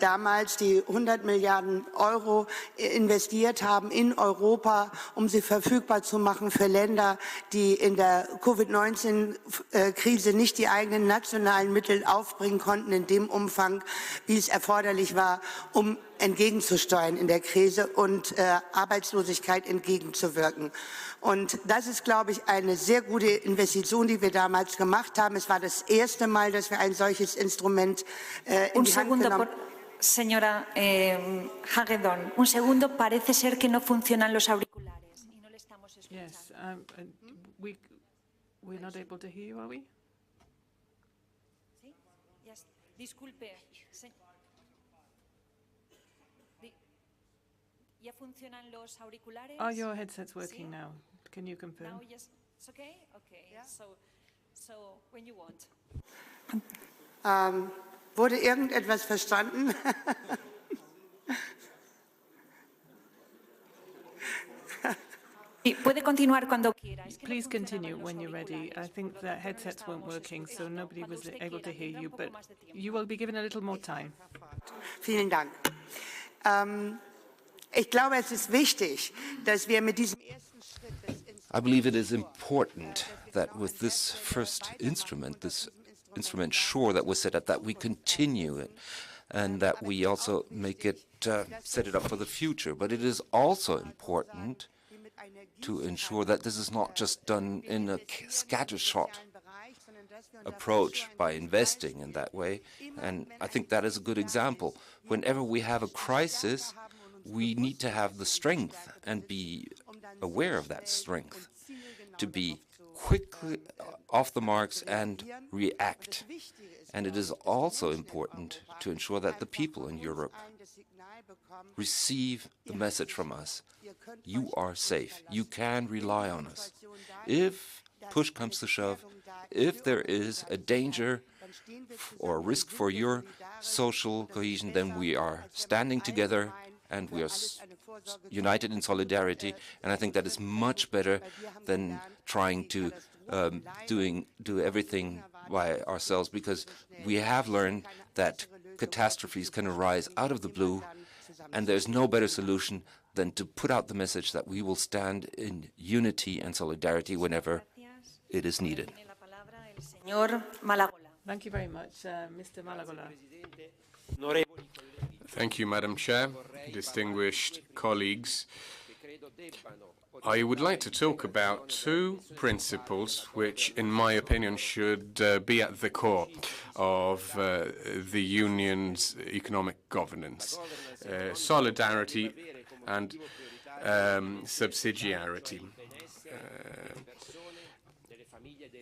damals die 100 Milliarden Euro investiert haben in Europa, um sie verfügbar zu machen für Länder, die in der Covid-19-Krise nicht die eigenen nationalen Mittel aufbringen konnten in dem Umfang, wie es erforderlich war, um entgegenzusteuern in der Krise und Arbeitslosigkeit entgegenzuwirken. Und das ist, glaube ich, eine sehr gute Investition, die wir damals gemacht haben. Es war das erste Mal, dass wir ein solches Instrument in die Hand genommen haben. Señora Hagedorn, un segundo, parece ser que no funcionan los auriculares y no le estamos escuchando. Yes, we're not able to hear you, are we? ¿Sí? Yes. Disculpe. ¿Ya funcionan los auriculares? Are your headsets working now? Can you confirm? Now, yes. It's okay? Okay. Yeah. So when you want. Wurde irgendetwas verstanden? Puede continuar cuando quiera. Please continue when you're ready. I think the headsets weren't working, so nobody was able to hear you, but you will be given a little more time. Vielen Dank. Ich glaube, es ist wichtig, dass wir mit diesem ersten Schritt des I believe it is important that with this first instrument, this instrument SURE that was set up, that we continue it and that we also make it, set it up for the future. But it is also important to ensure that this is not just done in a scattershot approach by investing in that way. And I think that is a good example. Whenever we have a crisis, we need to have the strength and be aware of that strength to be quickly off the marks and react. And it is also important to ensure that the people in Europe receive the message from us. You are safe. You can rely on us. If push comes to shove, if there is a danger or a risk for your social cohesion, then we are standing together and we are united in solidarity. And I think that is much better than trying to do everything by ourselves, because we have learned that catastrophes can arise out of the blue, and there's no better solution than to put out the message that we will stand in unity and solidarity whenever it is needed. Thank you very much, Mr. Malagola. Thank you, Madam Chair, distinguished colleagues. I would like to talk about two principles which, in my opinion, should be at the core of the Union's economic governance: solidarity and subsidiarity.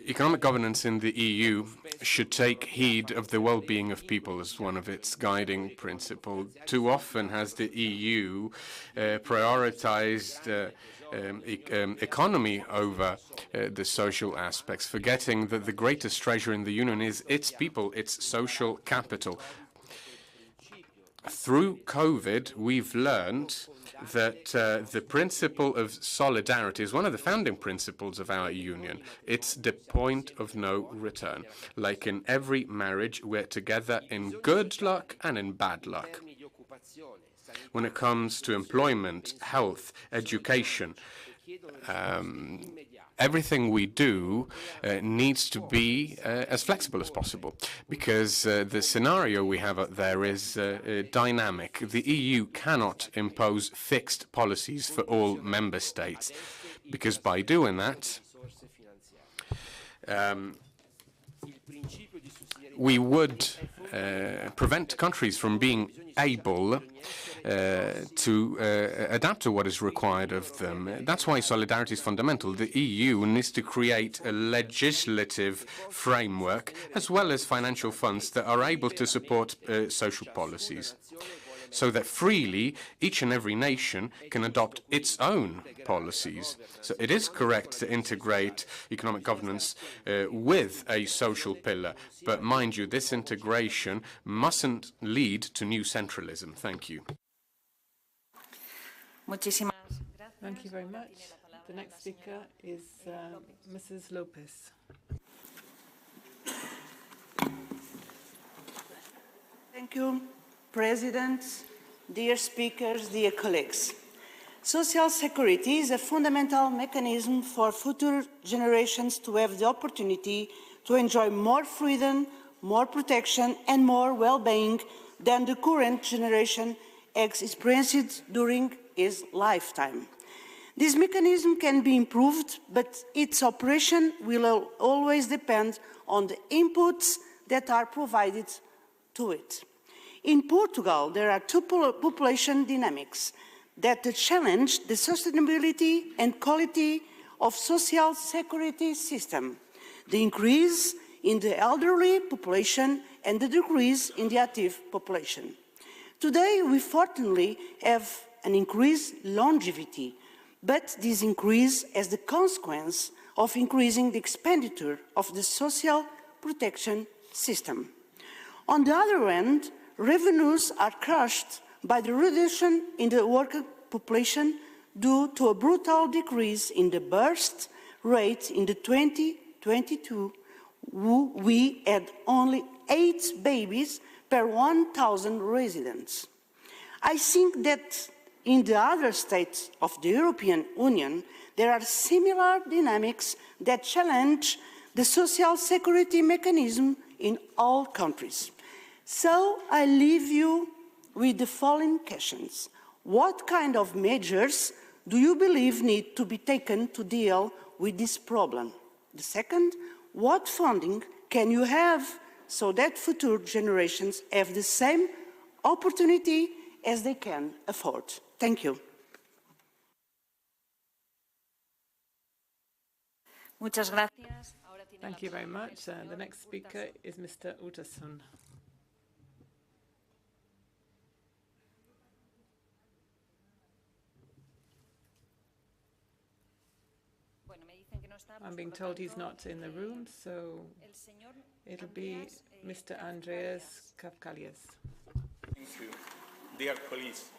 Economic governance in the EU should take heed of the well-being of people as one of its guiding principles. Too often has the EU prioritized economy over the social aspects, forgetting that the greatest treasure in the Union is its people, its social capital. Through COVID, we've learned that the principle of solidarity is one of the founding principles of our union. It's the point of no return. Like in every marriage, we're together in good luck and in bad luck. When it comes to employment, health, education, everything we do needs to be as flexible as possible, because the scenario we have out there is dynamic. The EU cannot impose fixed policies for all member states, because by doing that, we would prevent countries from being able to adapt to what is required of them. That's why solidarity is fundamental. The EU needs to create a legislative framework as well as financial funds that are able to support social policies, so that freely each and every nation can adopt its own policies. So it is correct to integrate economic governance with a social pillar, but mind you, this integration mustn't lead to new centralism. Thank you. Thank you very much. The next speaker is Mrs. Lopez. Thank you, President, dear speakers, dear colleagues. Social security is a fundamental mechanism for future generations to have the opportunity to enjoy more freedom, more protection and more well-being than the current generation has experienced during its lifetime. This mechanism can be improved, but its operation will always depend on the inputs that are provided to it. In Portugal, there are two population dynamics that challenge the sustainability and quality of social security system: the increase in the elderly population and the decrease in the active population. Today, we fortunately have an increased longevity, but this increase as the consequence of increasing the expenditure of the social protection system. On the other hand, revenues are crushed by the reduction in the working population due to a brutal decrease in the birth rate. In the 2022, we had only 8 babies per 1,000 residents. I think that in the other states of the European Union, there are similar dynamics that challenge the social security mechanism in all countries. So I leave you with the following questions. What kind of measures do you believe need to be taken to deal with this problem? The second, what funding can you have so that future generations have the same opportunity as they can afford? Thank you. Muchas gracias. Thank you very much. The next speaker is Mr. Utterson. I'm being told he's not in the room, so it'll be Mr. Andreas Kafkalias. Thank you. Dear colleagues,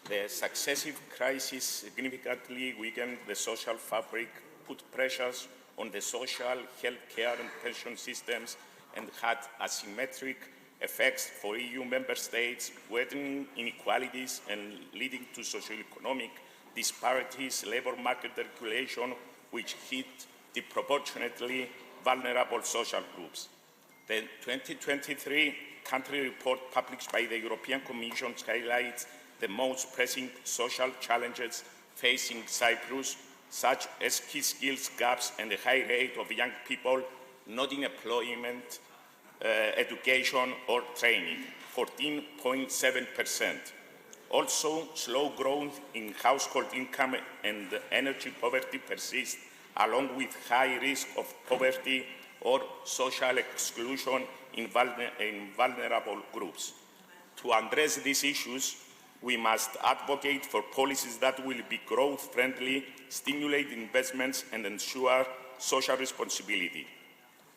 the successive crises significantly weakened the social fabric, put pressures on the social, healthcare and pension systems, and had asymmetric effects for EU member states, widening inequalities and leading to socio-economic disparities, labour market regulation, which hit disproportionately vulnerable social groups. The 2023 country report published by the European Commission highlights the most pressing social challenges facing Cyprus, such as key skills gaps and the high rate of young people not in employment, education or training, 14.7%. Also, slow growth in household income and energy poverty persists, along with high risk of poverty or social exclusion in vulnerable groups. To address these issues, we must advocate for policies that will be growth-friendly, stimulate investments, and ensure social responsibility.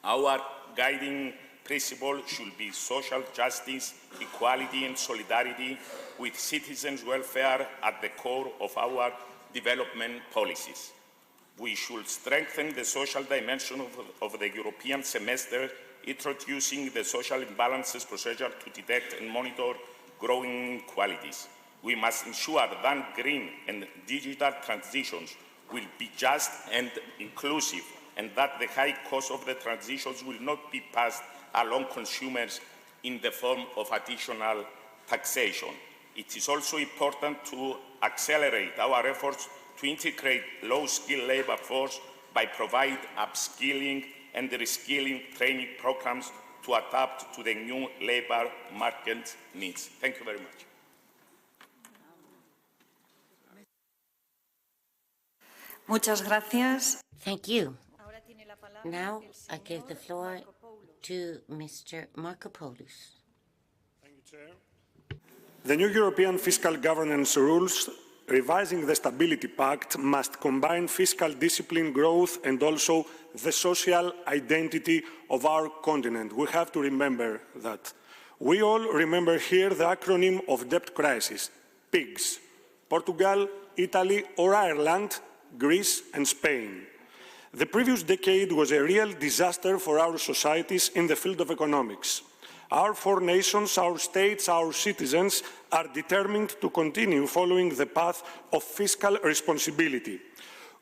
Our guiding principle should be social justice, equality, and solidarity, with citizens' welfare at the core of our development policies. We should strengthen the social dimension of the European semester, introducing the social imbalances procedure to detect and monitor growing inequalities. We must ensure that green and digital transitions will be just and inclusive, and that the high cost of the transitions will not be passed along consumers in the form of additional taxation. It is also important to accelerate our efforts to integrate low-skilled labour force by providing upskilling and reskilling training programs to adapt to the new labour market needs. Thank you very much. Muchas gracias. Thank you. Now I give the floor to Mr. Markopoulos. Thank you, Chair. The new European fiscal governance rules revising the Stability Pact must combine fiscal discipline, growth, and also the social identity of our continent. We have to remember that. We all remember here the acronym of debt crisis, PIGS, Portugal, Italy, or Ireland, Greece, and Spain. The previous decade was a real disaster for our societies in the field of economics. Our four nations, our states, our citizens are determined to continue following the path of fiscal responsibility.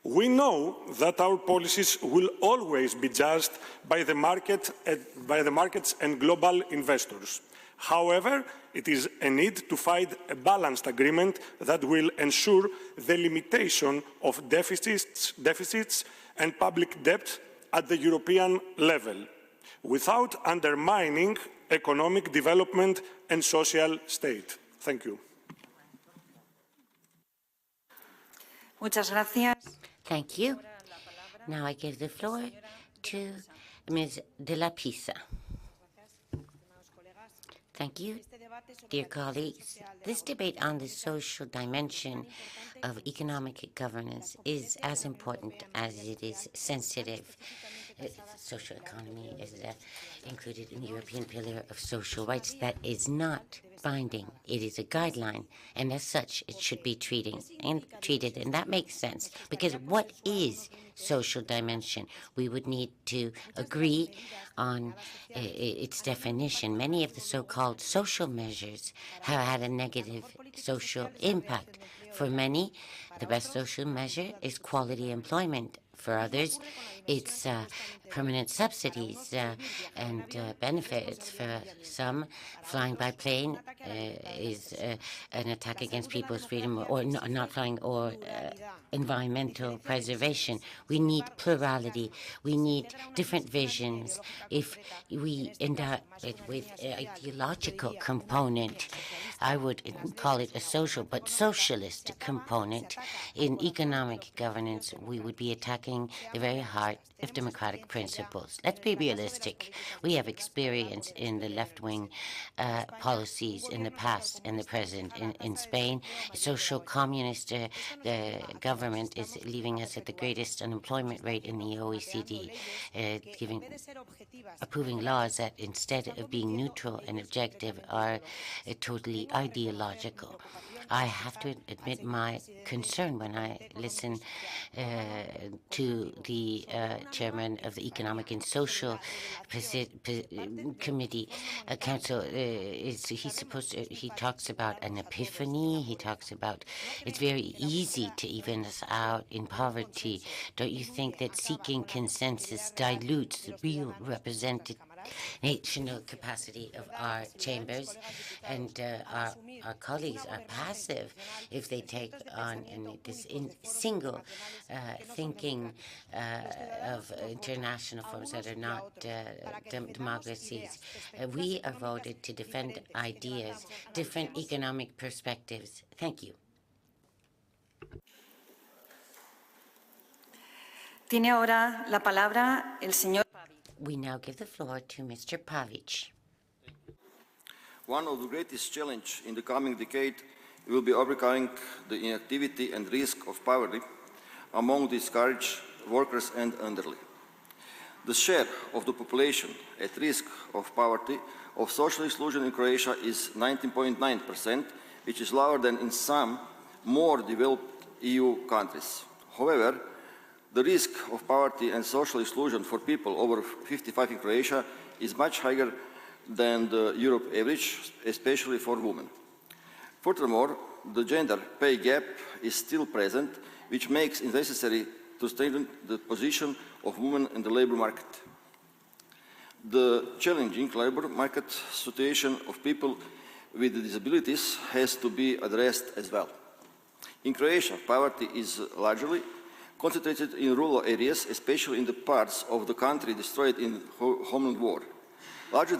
We know that our policies will always be judged by the markets and global investors. However, it is a need to find a balanced agreement that will ensure the limitation of deficits and public debt at the European level, without undermining economic development and social state. Thank you. Muchas gracias. Thank you. Now I give the floor to Ms. de la Pisa. Thank you, dear colleagues. This debate on the social dimension of economic governance is as important as it is sensitive. Social economy is included in the European Pillar of Social Rights. That is not binding. It is a guideline, and as such, it should be treated. And that makes sense, because what is social dimension? We would need to agree on its definition. Many of the so-called social measures have had a negative social impact. For many, the best social measure is quality employment. For others, it's permanent subsidies and benefits. For some, flying by plane is an attack against people's freedom, or not flying, or environmental preservation. We need plurality. We need different visions. If we endow it with an ideological component, I would call it a social, but socialist component in economic governance, we would be attacking the very heart of democratic principles. Let's be realistic. We have experience in the left-wing policies in the past and the present. In Spain, social communist government is leaving us at the greatest unemployment rate in the OECD, approving laws that, instead of being neutral and objective, are totally ideological. I have to admit my concern when I listen to the chairman of the Economic and Social Committee Council. He talks about an epiphany. He talks about it's very easy to even us out in poverty. Don't you think that seeking consensus dilutes the real representational capacity of our chambers, and our colleagues are passive if they take on this single thinking of international forms that are not democracies. We are voted to defend ideas, different economic perspectives. Thank you. Tiene ahora la palabra el señor. We now give the floor to Mr. Pavic. One of the greatest challenges in the coming decade will be overcoming the inactivity and risk of poverty among discouraged workers and elderly. The share of the population at risk of poverty of social exclusion in Croatia is 19.9%, which is lower than in some more developed EU countries. However, the risk of poverty and social exclusion for people over 55 in Croatia is much higher than the Europe average, especially for women. Furthermore, the gender pay gap is still present, which makes it necessary to strengthen the position of women in the labour market. The challenging labour market situation of people with disabilities has to be addressed as well. In Croatia, poverty is largely concentrated in rural areas, especially in the parts of the country destroyed in Homeland War. Larger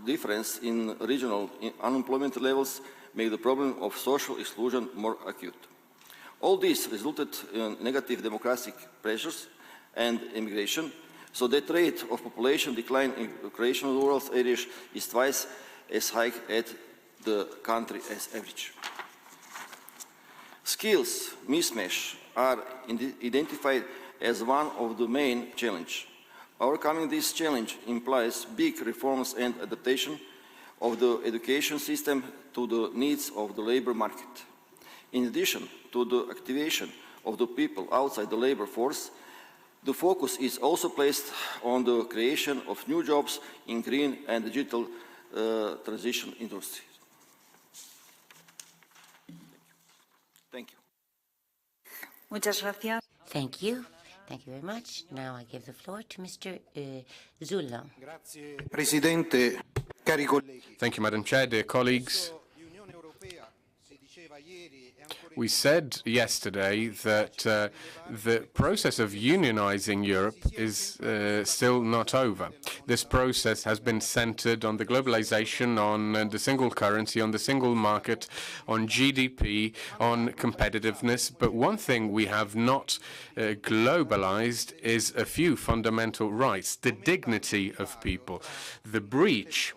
difference in regional unemployment levels make the problem of social exclusion more acute. All this resulted in negative demographic pressures and immigration, so the rate of population decline in Croatian rural areas is twice as high as the country as average. Skills mismatch are identified as one of the main challenges. Overcoming this challenge implies big reforms and adaptation of the education system to the needs of the labor market. In addition to the activation of the people outside the labor force, the focus is also placed on the creation of new jobs in green and digital transition industries. Thank you. Muchas gracias. Thank you. Thank you very much. Now I give the floor to Mr. Zullo. Thank you, Madam Chair. Dear colleagues, we said yesterday that the process of unionizing Europe is still not over. This process has been centered on the globalization, on the single currency, on the single market, on GDP, on competitiveness. But one thing we have not globalized is a few fundamental rights, the dignity of people. The breach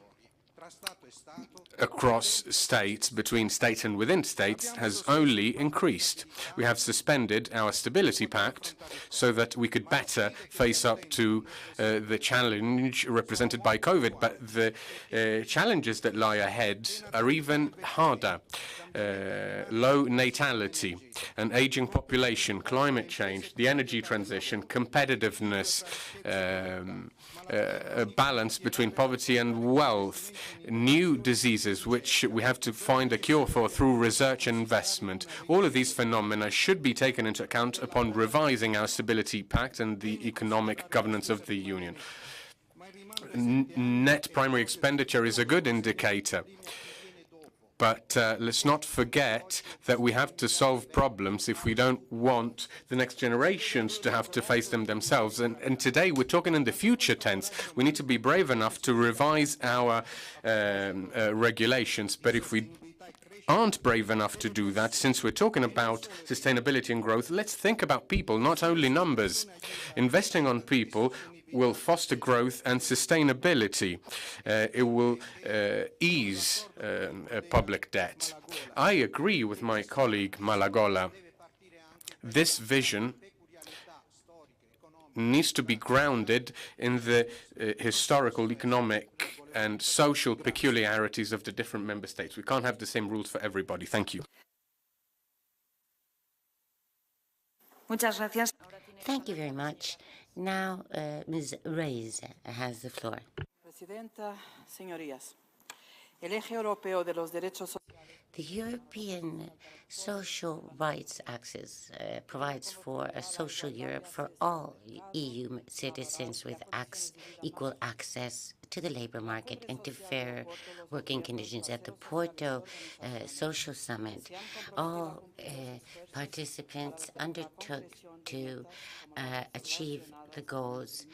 across states, between states and within states, has only increased. We have suspended our Stability Pact so that we could better face up to the challenge represented by COVID. But the challenges that lie ahead are even harder. Low natality, an aging population, climate change, the energy transition, competitiveness, a balance between poverty and wealth, new diseases which we have to find a cure for through research and investment. All of these phenomena should be taken into account upon revising our Stability Pact and the economic governance of the Union. Net primary expenditure is a good indicator. But let's not forget that we have to solve problems if we don't want the next generations to have to face them themselves. And today we're talking in the future tense. We need to be brave enough to revise our regulations. But if we aren't brave enough to do that, since we're talking about sustainability and growth, let's think about people, not only numbers. Investing on people will foster growth and sustainability. It will ease public debt. I agree with my colleague Malagola. This vision needs to be grounded in the historical, economic, and social peculiarities of the different member states. We can't have the same rules for everybody. Thank you. Muchas gracias. Thank you very much. Now, Ms. Reyes has the floor. Presidenta, señorías, el eje europeo de los derechos sociales. The European Social Rights Axis provides for a social Europe for all EU citizens with equal access to the labor market and to fair working conditions. At the Porto Social Summit, all participants undertook to achieve the goals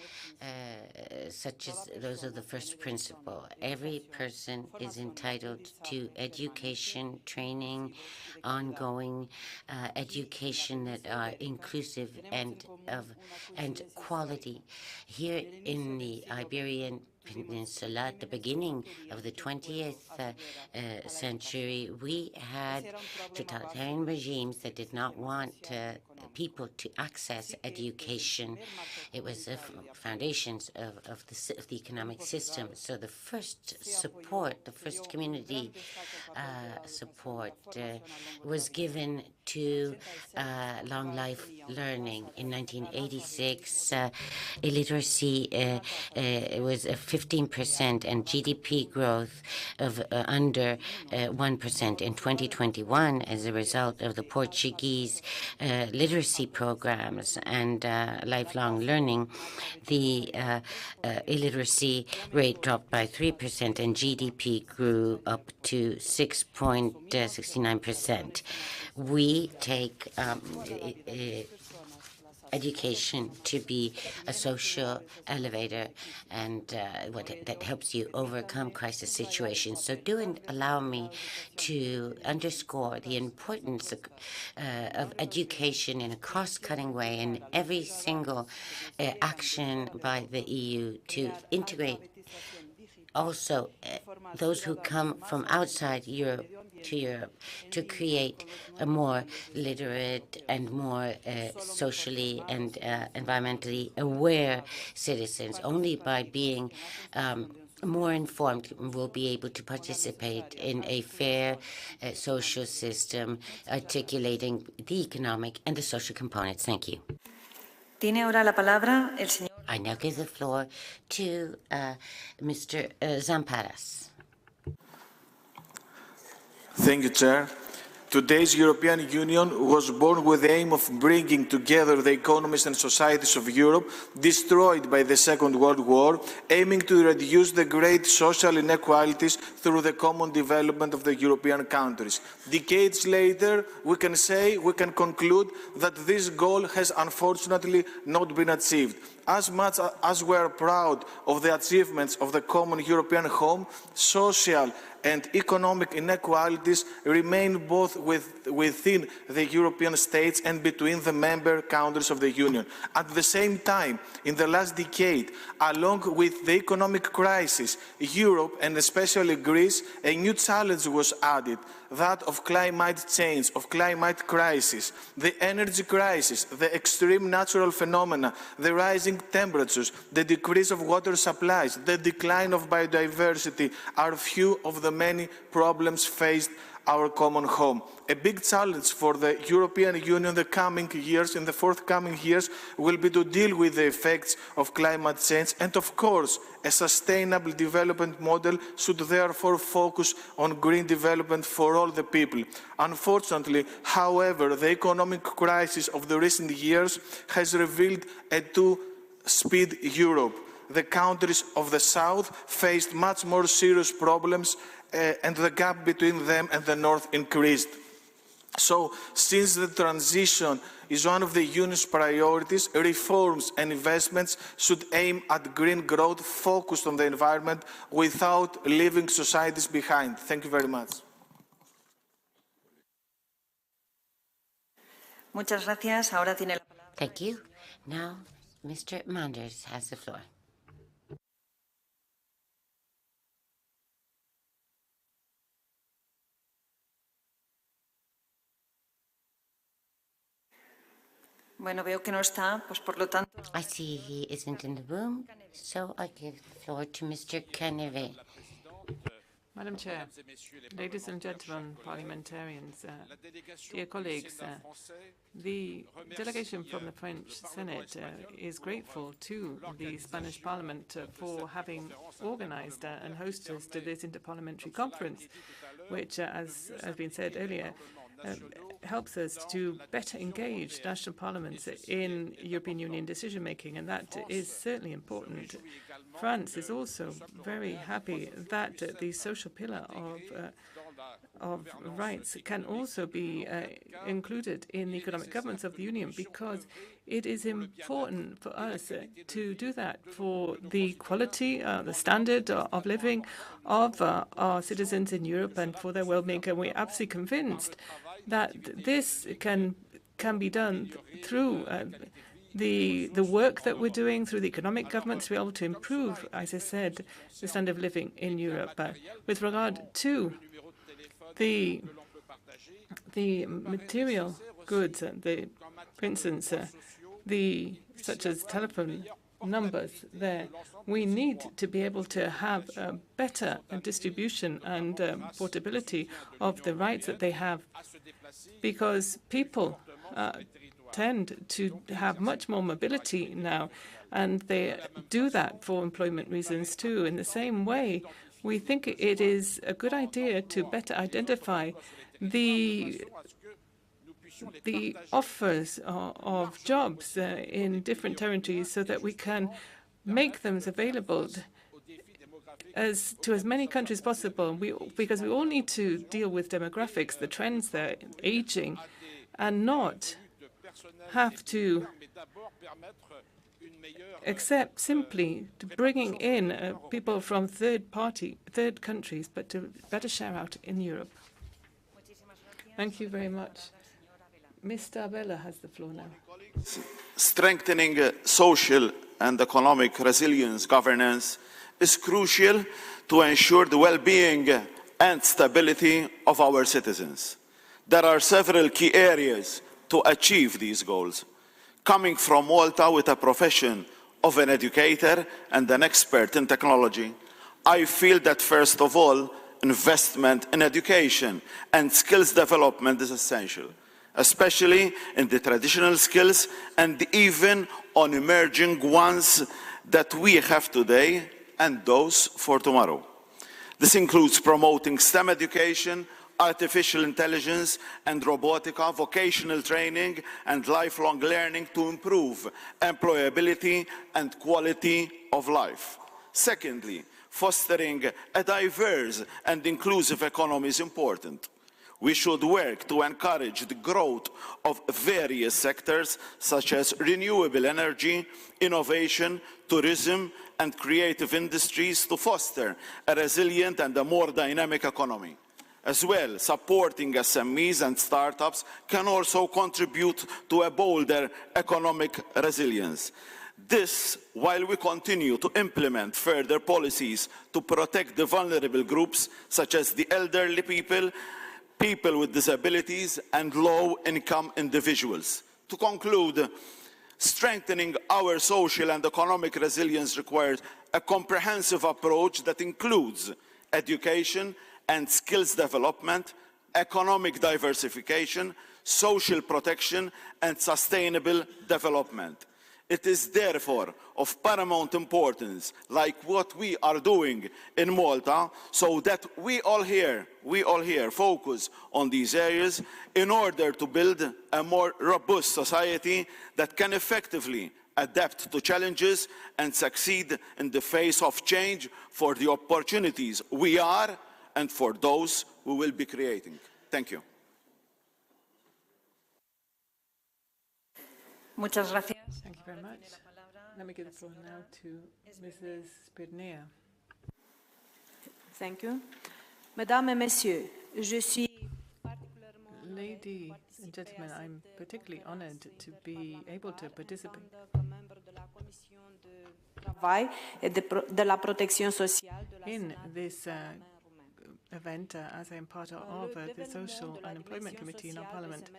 such as those of the first principle. Every person is entitled to education, training, ongoing education that are inclusive and quality. Here in the Iberian Peninsula, at the beginning of the 20th century, we had totalitarian regimes that did not want people to access education. It was the foundations of the economic system. So the first support, the first community support was given to long life learning. In 1986, illiteracy was 15% and GDP growth of under 1%. In 2021, as a result of the Portuguese literacy programs and lifelong learning, the illiteracy rate dropped by 3% and GDP grew up to 6.69%. We take education to be a social elevator and that helps you overcome crisis situations. So do allow me to underscore the importance of education in a cross-cutting way in every single action by the EU to integrate also those who come from outside Europe to create a more literate and more socially and environmentally aware citizens. Only by being more informed will be able to participate in a fair social system articulating the economic and the social components. Thank you. Tiene ahora la palabra el señor. I now give the floor to Mr. Zamparas. Thank you, Chair. Today's European Union was born with the aim of bringing together the economies and societies of Europe destroyed by the Second World War, aiming to reduce the great social inequalities through the common development of the European countries. Decades later, we can conclude that this goal has unfortunately not been achieved. As much as we are proud of the achievements of the common European home, social and economic inequalities remain both within the European states and between the member countries of the Union. At the same time, in the last decade, along with the economic crisis, Europe, and especially Greece, a new challenge was added, that of climate change, of climate crisis. The energy crisis, the extreme natural phenomena, the rising temperatures, the decrease of water supplies, the decline of biodiversity are few of the many problems faced our common home. A big challenge for the European Union in the forthcoming years will be to deal with the effects of climate change, and of course, a sustainable development model should therefore focus on green development for all the people. Unfortunately, however, the economic crisis of the recent years has revealed a two-speed Europe. The countries of the South faced much more serious problems and the gap between them and the North increased. So, since the transition is one of the Union's priorities, reforms and investments should aim at green growth focused on the environment without leaving societies behind. Thank you very much. Muchas gracias. Ahora tiene la palabra. Thank you. Now, Mr. Manders has the floor. Bueno, veo que no está, pues por lo tanto. I see he isn't in the room, so I give the floor to Mr. Caneve. Madam Chair, ladies and gentlemen, parliamentarians, dear colleagues, the delegation from the French Senate is grateful to the Spanish Parliament for having organized and hosted this Inter-parliamentary Conference, which, as has been said earlier, helps us to better engage national parliaments in European Union decision-making, and that is certainly important. France is also very happy that the social pillar of rights can also be included in the economic governance of the Union, because it is important for us to do that for the quality, the standard of living of our citizens in Europe and for their well-being. And we're absolutely convinced that this can be done through the work that we're doing through the economic government to be able to improve, as I said, the standard of living in Europe. With regard to the material goods, for instance, such as telephone numbers there, we need to be able to have a better distribution and portability of the rights that they have, because people tend to have much more mobility now, and they do that for employment reasons too. In the same way, we think it is a good idea to better identify the offers of jobs in different territories so that we can make them available to as many countries as possible, because we all need to deal with demographics, the trends there, aging, and not have to accept simply to bringing in people from third countries, but to better share out in Europe. Thank you very much. Mr. Abella has the floor now. Strengthening social and economic resilience governance is crucial to ensure the well-being and stability of our citizens. There are several key areas to achieve these goals. Coming from Malta with a profession of an educator and an expert in technology, I feel that first of all, investment in education and skills development is essential, especially in the traditional skills and even on emerging ones that we have today and those for tomorrow. This includes promoting STEM education, artificial intelligence and robotica, vocational training and lifelong learning to improve employability and quality of life. Secondly, fostering a diverse and inclusive economy is important. We should work to encourage the growth of various sectors such as renewable energy, innovation, tourism and creative industries to foster a resilient and a more dynamic economy. As well, supporting SMEs and startups can also contribute to a bolder economic resilience. This, while we continue to implement further policies to protect the vulnerable groups, such as the elderly people, people with disabilities, and low-income individuals. To conclude, strengthening our social and economic resilience requires a comprehensive approach that includes education and skills development, economic diversification, social protection, and sustainable development. It is therefore of paramount importance, like what we are doing in Malta, so that we all here focus on these areas in order to build a more robust society that can effectively adapt to challenges and succeed in the face of change for the opportunities we are and for those we will be creating. Thank you. Muchas gracias. Thank you very much. Let me give the floor now to Mrs. Spirnea. Thank you. Mesdames et messieurs, je suis Ladies and gentlemen, I'm particularly honored to be able to participate in this event as I am part of the Social and Employment Committee in our Parliament.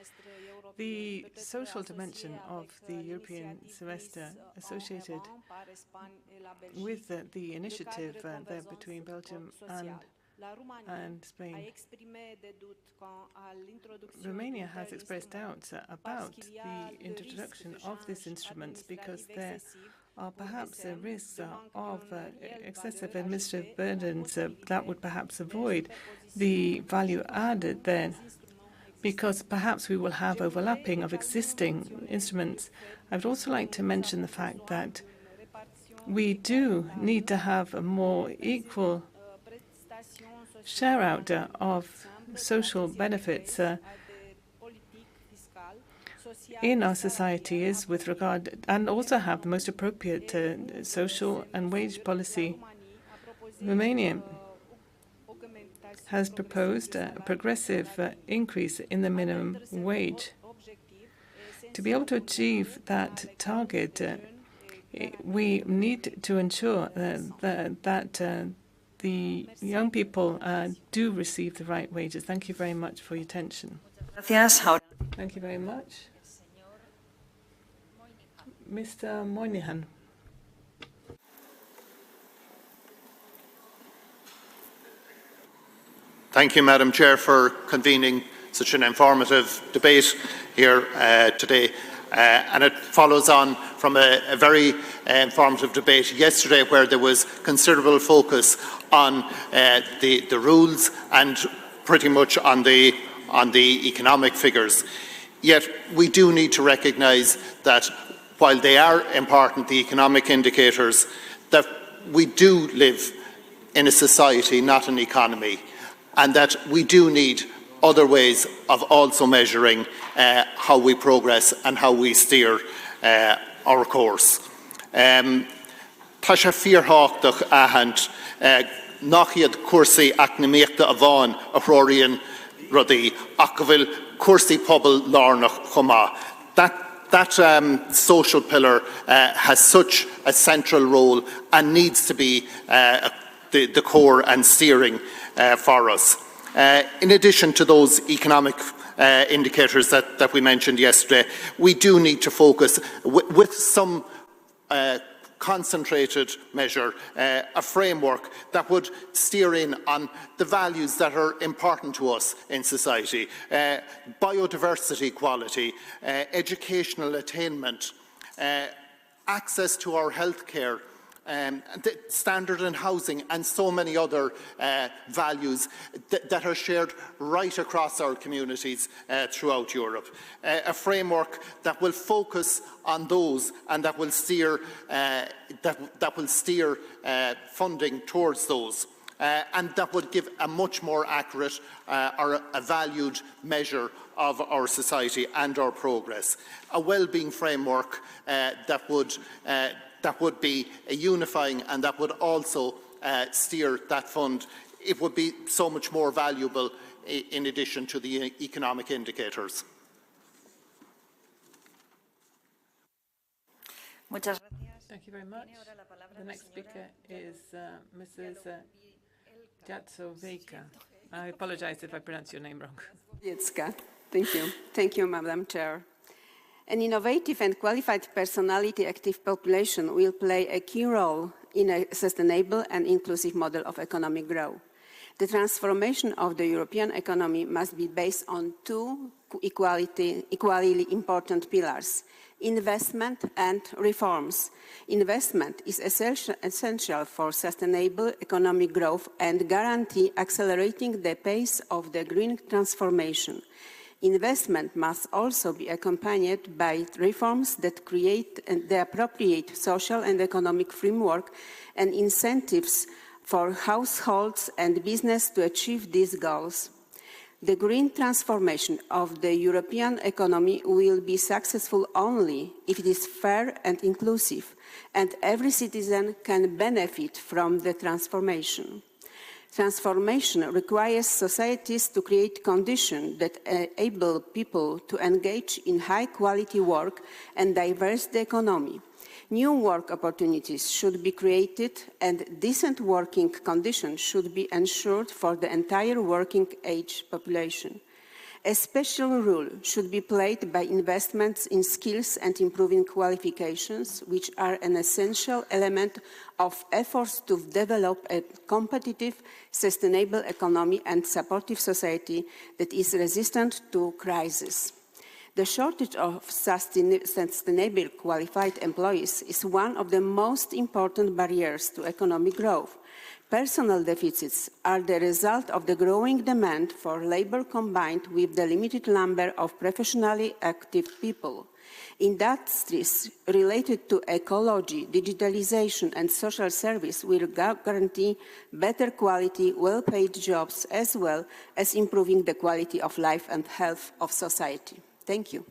The social dimension of the European semester associated with the initiative there between Belgium and Spain. Romania has expressed doubts about the introduction of this instrument because there are perhaps risks of excessive administrative burdens that would perhaps avoid the value added then, because perhaps we will have overlapping of existing instruments. I would also like to mention the fact that we do need to have a more equal share out of social benefits in our societies with regard, and also have the most appropriate social and wage policy. Romania has proposed a progressive increase in the minimum wage. To be able to achieve that target, we need to ensure that the young people do receive the right wages. Thank you very much for your attention. Thank you very much. Mr. Moynihan. Thank you, Madam Chair, for convening such an informative debate here today. And it follows on from a very informative debate yesterday where there was considerable focus on the rules and pretty much on the economic figures. Yet we do need to recognise that while they are important, the economic indicators, that we do live in a society, not an economy, and that we do need other ways of also measuring how we progress and how we steer our course. Tá sé fíorthachtaach ahant nach iad cuasaí eacnamaíochta a bhain a thróiríonn rudaí ach go bhfuil cuasaí pobl lárnach chomá. That social pillar has such a central role and needs to be the core and steering for us. In addition to those economic indicators that we mentioned yesterday, we do need to focus with some concentrated measure, a framework that would steer in on the values that are important to us in society. Biodiversity quality, educational attainment, access to our health care, standard in housing and so many other values that are shared right across our communities throughout Europe. A framework that will focus on those and that will steer funding towards those. And that would give a much more accurate or a valued measure of our society and our progress. A well-being framework that would be unifying and that would also steer that fund. It would be so much more valuable in addition to the economic indicators. Muchas gracias. Thank you very much. The next speaker is Mrs. Jatsoveika. I apologize if I pronounce your name wrong. Thank you. Thank you, Madam Chair. An innovative and qualified personality-active population will play a key role in a sustainable and inclusive model of economic growth. The transformation of the European economy must be based on two equally important pillars: investment and reforms. Investment is essential for sustainable economic growth and guarantee accelerating the pace of the green transformation. Investment must also be accompanied by reforms that create the appropriate social and economic framework and incentives for households and business to achieve these goals. The green transformation of the European economy will be successful only if it is fair and inclusive, and every citizen can benefit from the transformation. Transformation requires societies to create conditions that enable people to engage in high-quality work and diverse the economy. New work opportunities should be created and decent working conditions should be ensured for the entire working-age population. A special role should be played by investments in skills and improving qualifications, which are an essential element of efforts to develop a competitive, sustainable economy and supportive society that is resistant to crisis. The shortage of sustainable qualified employees is one of the most important barriers to economic growth. Personnel deficits are the result of the growing demand for labor combined with the limited number of professionally active people. Industries related to ecology, digitalization and social service will guarantee better quality, well-paid jobs as well as improving the quality of life and health of society. Thank you.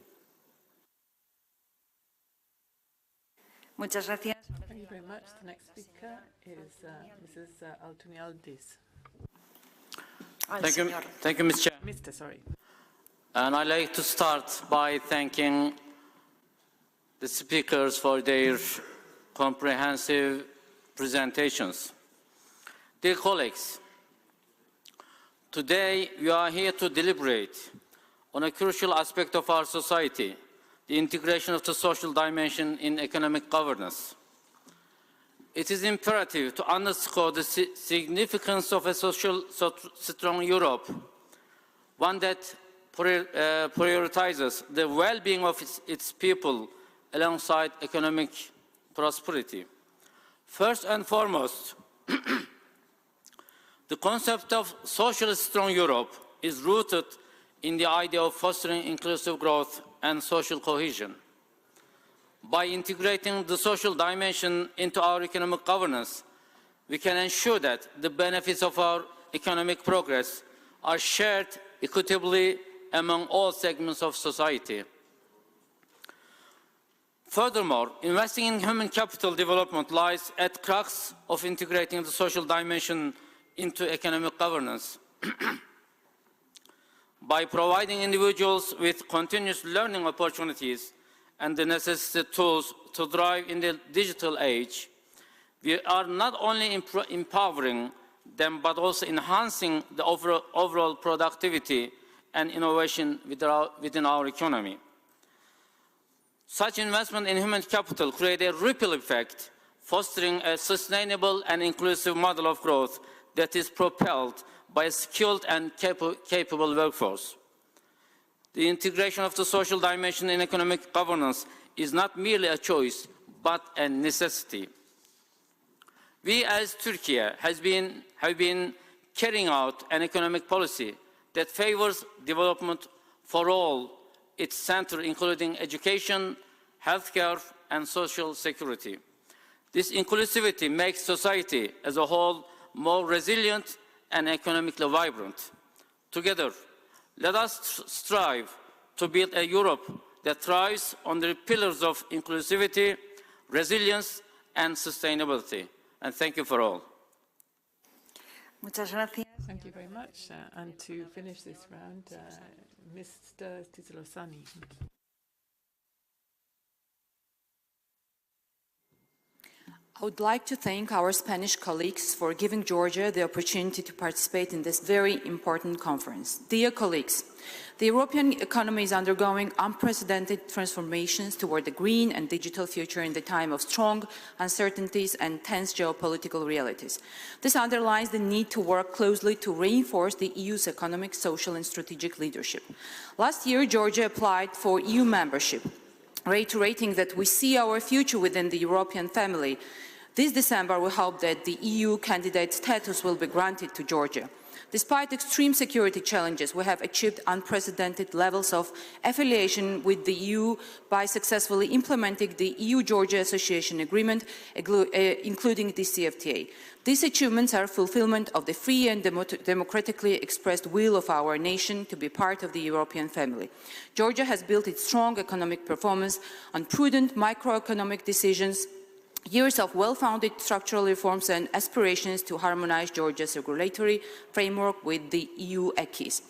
Muchas gracias. Thank you very much. The next speaker is Mrs. Altunialdis. Thank you, Ms. Chair. Mr. Sorry. And I'd like to start by thanking the speakers for their comprehensive presentations. Dear colleagues, today we are here to deliberate on a crucial aspect of our society, the integration of the social dimension in economic governance. It is imperative to underscore the significance of a strong Europe, one that prioritizes the well-being of its people alongside economic prosperity. First and foremost, the concept of socially strong Europe is rooted in the idea of fostering inclusive growth and social cohesion. By integrating the social dimension into our economic governance, we can ensure that the benefits of our economic progress are shared equitably among all segments of society. Furthermore, investing in human capital development lies at the crux of integrating the social dimension into economic governance. By providing individuals with continuous learning opportunities and the necessary tools to thrive in the digital age, we are not only empowering them, but also enhancing the overall productivity and innovation within our economy. Such investment in human capital creates a ripple effect, fostering a sustainable and inclusive model of growth that is propelled by a skilled and capable workforce. The integration of the social dimension in economic governance is not merely a choice, but a necessity. We as Turkey have been carrying out an economic policy that favors development for all its centers, including education, healthcare, and social security. This inclusivity makes society as a whole more resilient and economically vibrant. Together, let us strive to build a Europe that thrives on the pillars of inclusivity, resilience, and sustainability. And thank you for all. Muchas gracias. Thank you very much. And to finish this round, Mr. Titlosani. I would like to thank our Spanish colleagues for giving Georgia the opportunity to participate in this very important conference. Dear colleagues, the European economy is undergoing unprecedented transformations toward the green and digital future in the time of strong uncertainties and tense geopolitical realities. This underlines the need to work closely to reinforce the EU's economic, social and strategic leadership. Last year, Georgia applied for EU membership, reiterating that we see our future within the European family. This December, we hope that the EU candidate status will be granted to Georgia. Despite extreme security challenges, we have achieved unprecedented levels of affiliation with the EU by successfully implementing the EU-Georgia Association Agreement, including the CFTA. These achievements are fulfillment of the free and democratically expressed will of our nation to be part of the European family. Georgia has built its strong economic performance on prudent macroeconomic decisions, years of well-founded structural reforms and aspirations to harmonize Georgia's regulatory framework with the EU acquis.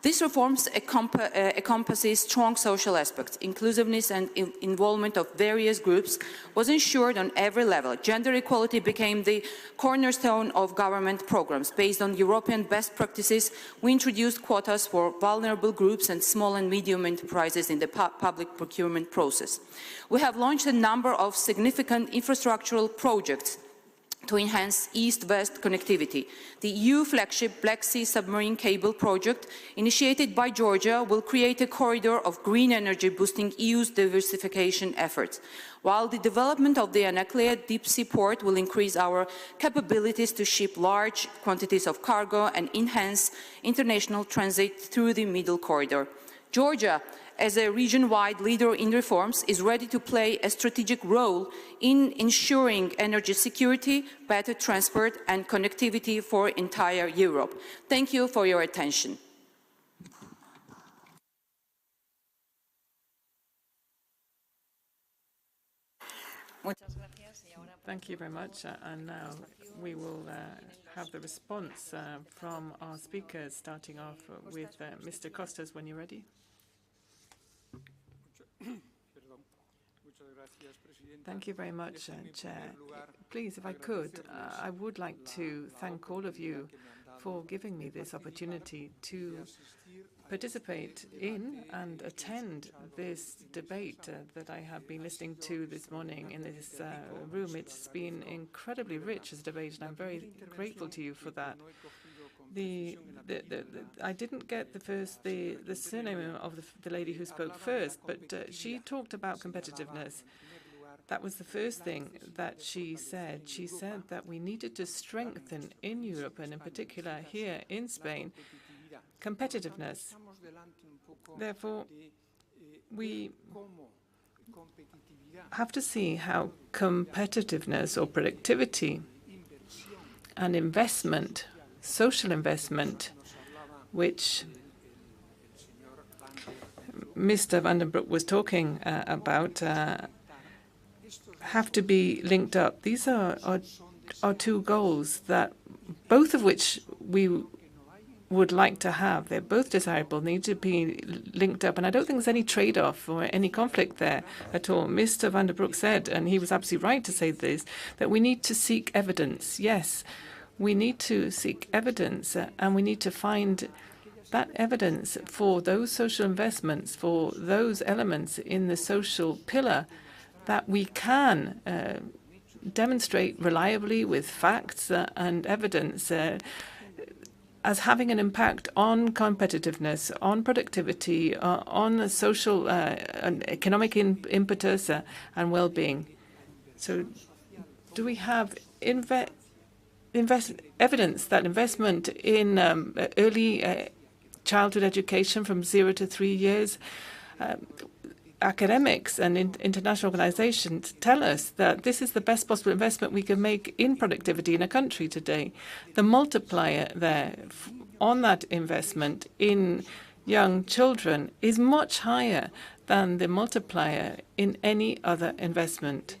These reforms encompasses strong social aspects. Inclusiveness and involvement of various groups was ensured on every level. Gender equality became the cornerstone of government programs. Based on European best practices, we introduced quotas for vulnerable groups and small and medium enterprises in the public procurement process. We have launched a number of significant infrastructural projects to enhance east-west connectivity. The EU flagship Black Sea submarine cable project, initiated by Georgia, will create a corridor of green energy, boosting EU's diversification efforts, while the development of the Anaklia deep-sea port will increase our capabilities to ship large quantities of cargo and enhance international transit through the Middle Corridor. Georgia, as a region-wide leader in reforms, is ready to play a strategic role in ensuring energy security, better transport and connectivity for entire Europe. Thank you for your attention. Thank you very much. And now we will have the response from our speakers, starting off with Mr. Costas, when you're ready. Thank you very much, Chair. Please, if I could, I would like to thank all of you for giving me this opportunity to participate in and attend this debate that I have been listening to this morning in this room. It's been incredibly rich as a debate, and I'm very grateful to you for that. I didn't get the surname of the lady who spoke first, but she talked about competitiveness. That was the first thing that she said. She said that we needed to strengthen in Europe, and in particular here in Spain, competitiveness. Therefore, we have to see how competitiveness or productivity and investment, social investment, which Mr. Van den Broek was talking about have to be linked up. These are two goals that both of which we would like to have. They're both desirable, need to be linked up. And I don't think there's any trade-off or any conflict there at all. Mr. Van den Broek said, and he was absolutely right to say this, that we need to seek evidence. Yes, we need to seek evidence, and we need to find that evidence for those social investments, for those elements in the social pillar that we can demonstrate reliably with facts and evidence as having an impact on competitiveness, on productivity, on social and economic impetus and well-being. So do we have evidence that investment in early childhood education from 0 to 3 years, academics and international organizations tell us that this is the best possible investment we can make in productivity in a country today. The multiplier there on that investment in young children is much higher than the multiplier in any other investment.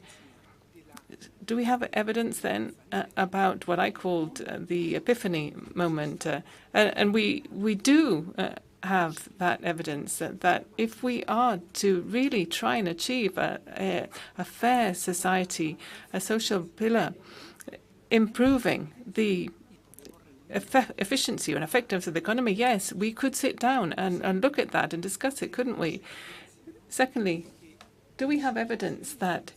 Do we have evidence then about what I called the epiphany moment? And we do have that evidence that if we are to really try and achieve a fair society, a social pillar, improving the efficiency and effectiveness of the economy, yes, we could sit down and look at that and discuss it, couldn't we? Secondly, do we have evidence that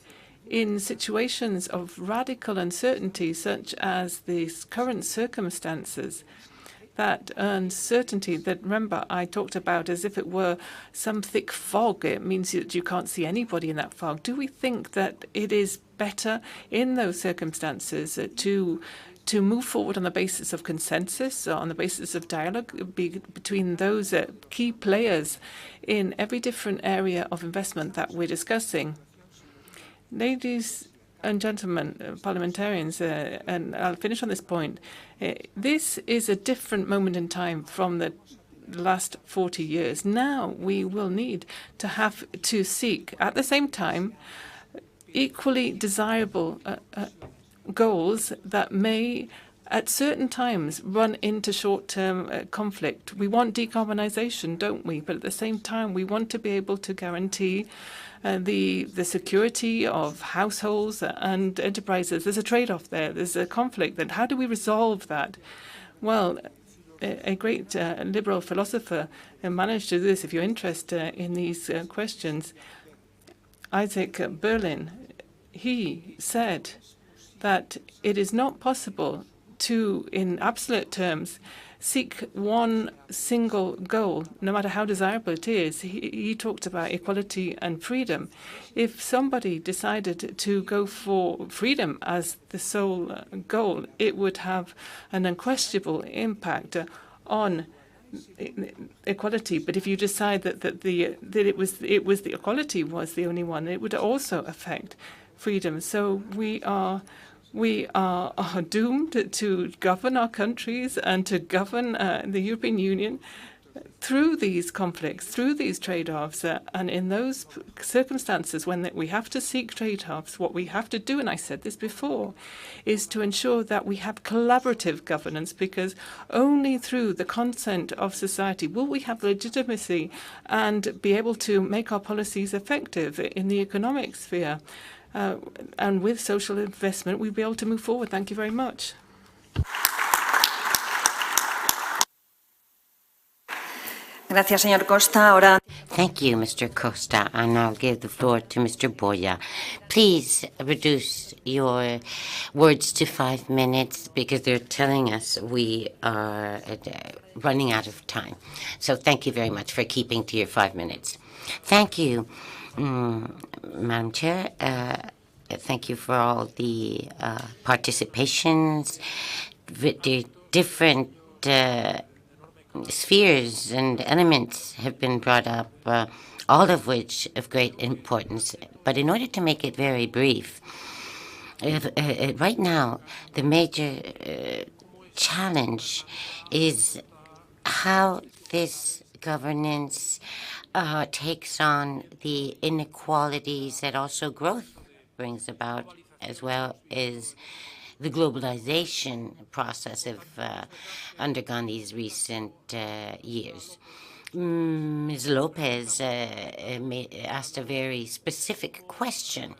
in situations of radical uncertainty, such as these current circumstances, that uncertainty that, remember, I talked about as if it were some thick fog. It means that you can't see anybody in that fog. Do we think that it is better in those circumstances to move forward on the basis of consensus, on the basis of dialogue between those key players in every different area of investment that we're discussing? Ladies and gentlemen, parliamentarians, and I'll finish on this point, this is a different moment in time from the last 40 years. Now we will need to have to seek, at the same time, equally desirable goals that may, at certain times, run into short-term conflict. We want decarbonization, don't we? But at the same time, we want to be able to guarantee the security of households and enterprises. There's a trade-off there. There's a conflict. Then how do we resolve that? Well, a great liberal philosopher managed to do this. If you're interested in these questions, Isaac Berlin, he said that it is not possible to, in absolute terms, seek one single goal, no matter how desirable it is. He talked about equality and freedom. If somebody decided to go for freedom as the sole goal, it would have an unquestionable impact on equality. But if you decide that it was the equality was the only one, it would also affect freedom. So we are doomed to govern our countries and to govern the European Union through these conflicts, through these trade-offs. And in those circumstances when we have to seek trade-offs, what we have to do, and I said this before, is to ensure that we have collaborative governance, because only through the consent of society will we have legitimacy and be able to make our policies effective in the economic sphere. And with social investment, we'll be able to move forward. Thank you very much. Gracias, señor Costa. Ahora... Thank you, Mr. Costa. I now give the floor to Mr. Boya. Please reduce your words to 5 minutes, because they're telling us we are running out of time. So thank you very much for keeping to your 5 minutes. Thank you, Madam Chair. Thank you for all the participations, the different spheres and elements have been brought up, all of which of great importance. But in order to make it very brief, right now the major challenge is how this governance takes on the inequalities that also growth brings about, as well as the globalization process have undergone these recent years. Ms. Lopez asked a very specific question.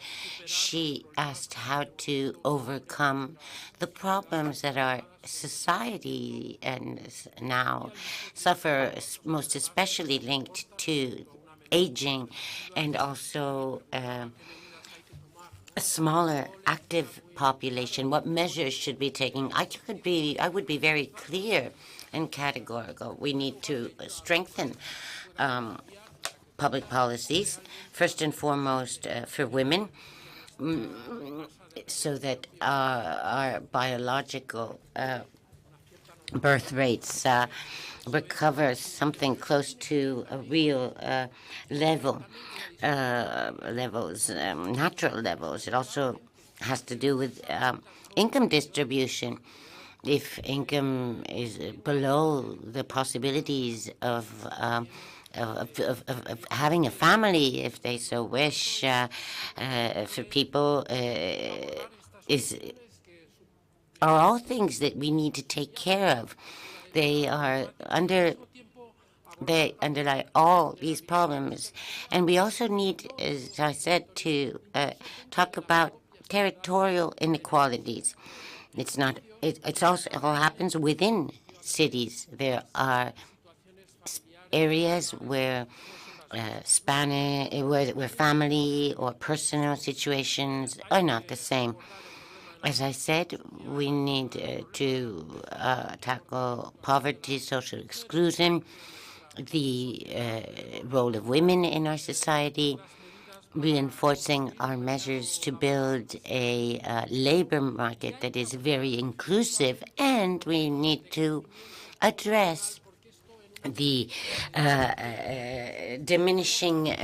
She asked how to overcome the problems that our society and now suffer, most especially linked to aging and also a smaller active population. What measures should be taken? I would be very clear and categorical. We need to strengthen public policies, first and foremost for women, so that our biological birth rates recover something close to a real natural levels. It also has to do with income distribution. If income is below the possibilities of having a family, if they so wish, for people, are all things that we need to take care of. They underlie all these problems, and we also need, as I said, to talk about territorial inequalities. It's also all happens within cities. There are areas where where family or personal situations are not the same. As I said, we need to tackle poverty, social exclusion, the role of women in our society, reinforcing our measures to build a labor market that is very inclusive, and we need to address the diminishing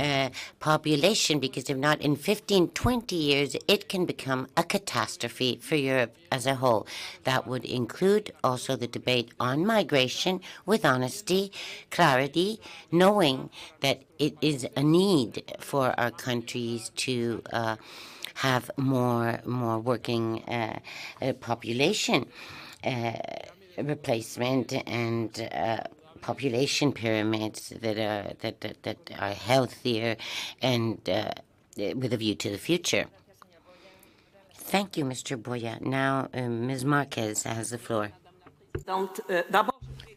population, because if not, in 15, 20 years, it can become a catastrophe for Europe as a whole. That would include also the debate on migration with honesty, clarity, knowing that it is a need for our countries to have more working population replacement and population pyramids that are healthier and with a view to the future. Thank you, Mr. Boya. Now, Ms. Marquez has the floor.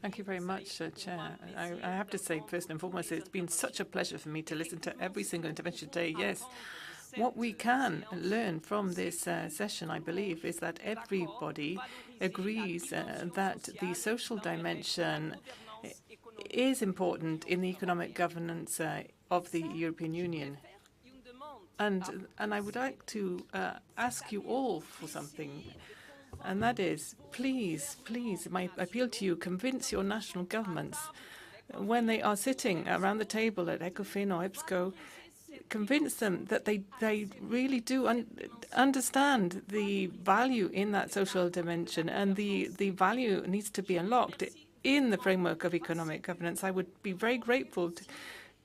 Thank you very much, Chair. I have to say, first and foremost, it's been such a pleasure for me to listen to every single intervention today. Yes, what we can learn from this session, I believe, is that everybody agrees that the social dimension is important in the economic governance of the European Union. And I would like to ask you all for something, and that is, please, my appeal to you, convince your national governments when they are sitting around the table at ECOFIN or EBSCO, convince them that they really do understand the value in that social dimension, and the value needs to be unlocked in the framework of economic governance. I would be very grateful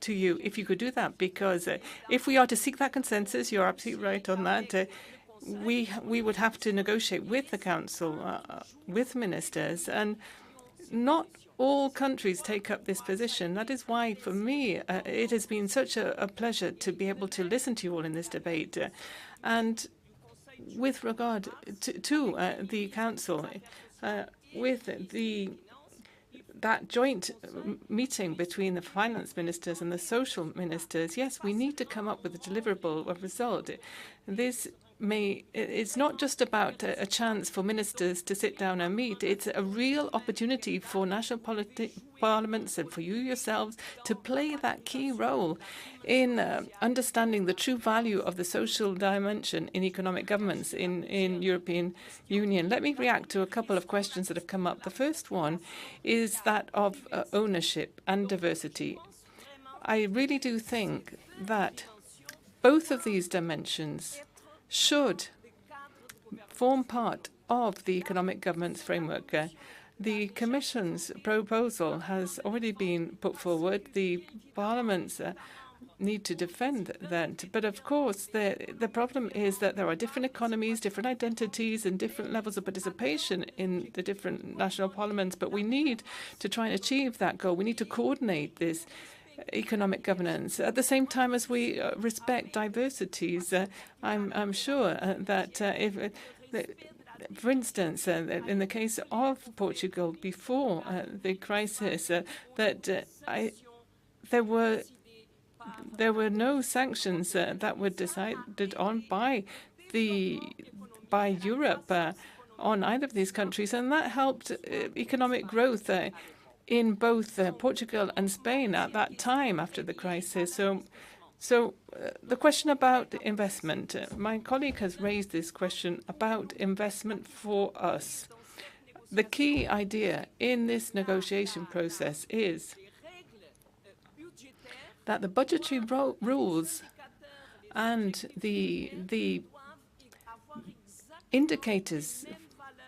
to you if you could do that, because if we are to seek that consensus, you're absolutely right on that, we would have to negotiate with the Council, with ministers, and not all countries take up this position. That is why, for me, it has been such a pleasure to be able to listen to you all in this debate. And with regard to the Council, with that joint meeting between the finance ministers and the social ministers, yes, we need to come up with a deliverable result. It's not just about a chance for ministers to sit down and meet. It's a real opportunity for national parliaments and for you yourselves to play that key role in understanding the true value of the social dimension in economic governance in European Union. Let me react to a couple of questions that have come up. The first one is that of ownership and diversity. I really do think that both of these dimensions should form part of the economic governance framework. The Commission's proposal has already been put forward. The Parliament's need to defend that. But of course, the problem is that there are different economies, different identities, and different levels of participation in the different national parliaments. But we need to try and achieve that goal. We need to coordinate this economic governance at the same time as we respect diversities. I'm sure that for instance, in the case of Portugal before the crisis, there were no sanctions that were decided on by Europe on either of these countries, and that helped economic growth in both Portugal and Spain at that time after the crisis. So the question about investment, my colleague has raised this question about investment for us. The key idea in this negotiation process is that the budgetary rules and the indicators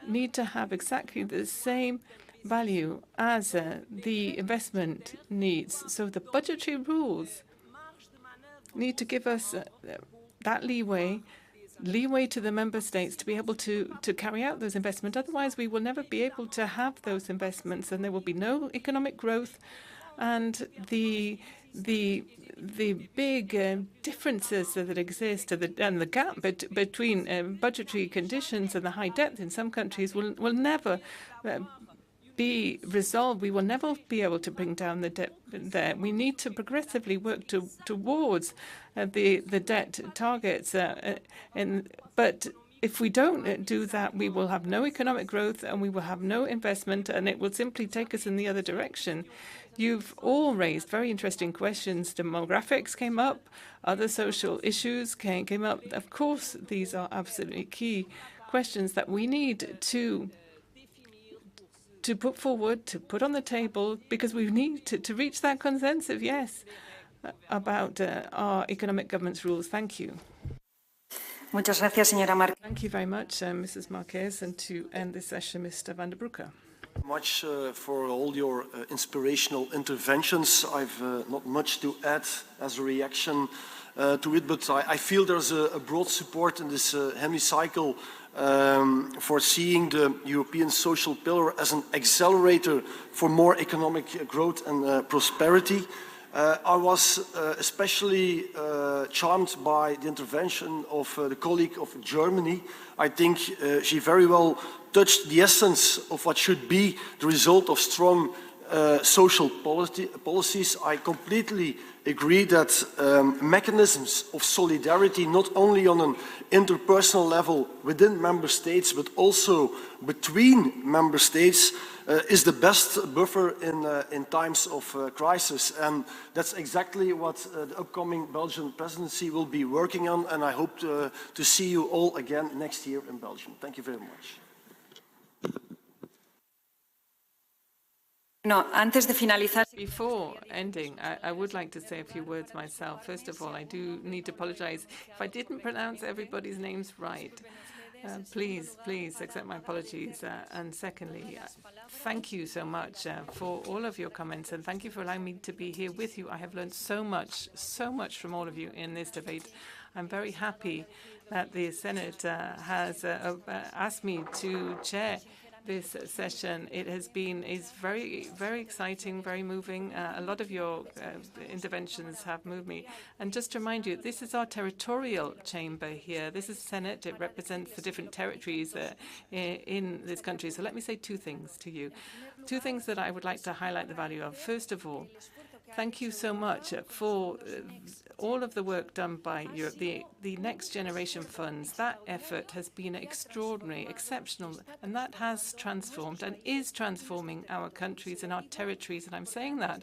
need to have exactly the same value as the investment needs. So the budgetary rules need to give us that leeway to the member states to be able to carry out those investments. Otherwise, we will never be able to have those investments, and there will be no economic growth. And the big differences that exist and the gap between budgetary conditions and the high debt in some countries will never be resolved. We will never be able to bring down the debt there. We need to progressively work towards the debt targets. But if we don't do that, we will have no economic growth and we will have no investment, and it will simply take us in the other direction. You've all raised very interesting questions. Demographics came up, other social issues came up. Of course, these are absolutely key questions that we need to put forward, to put on the table, because we need to reach that consensus, yes, about our economic governance rules. Thank you. Muchas gracias, señora Marquez. Thank you very much, Mrs. Marquez. And to end this session, Mr. van der Broeke. Much for all your inspirational interventions. I've not much to add as a reaction to it, but I feel there's a broad support in this hemicycle for seeing the European social pillar as an accelerator for more economic growth and prosperity. I was especially charmed by the intervention of the colleague of Germany. I think she very well touched the essence of what should be the result of strong social policies. I completely agree that mechanisms of solidarity, not only on an interpersonal level within member states, but also between member states, is the best buffer in times of crisis. And that's exactly what the upcoming Belgian presidency will be working on, and I hope to see you all again next year in Belgium. Thank you very much. No, antes de finalizar. Before ending, I would like to say a few words myself. First of all, I do need to apologize if I didn't pronounce everybody's names right. Please accept my apologies. And secondly, thank you so much for all of your comments, and thank you for allowing me to be here with you. I have learned so much from all of you in this debate. I'm very happy that the Senate has asked me to chair this session. It has been very exciting, very moving. A lot of your interventions have moved me. And just to remind you, this is our territorial chamber here. This is Senate. It represents the different territories in this country. So let me say two things to you. Two things that I would like to highlight the value of. First of all, thank you so much for all of the work done by Europe, the Next Generation funds. That effort has been extraordinary, exceptional, and that has transformed and is transforming our countries and our territories. And I'm saying that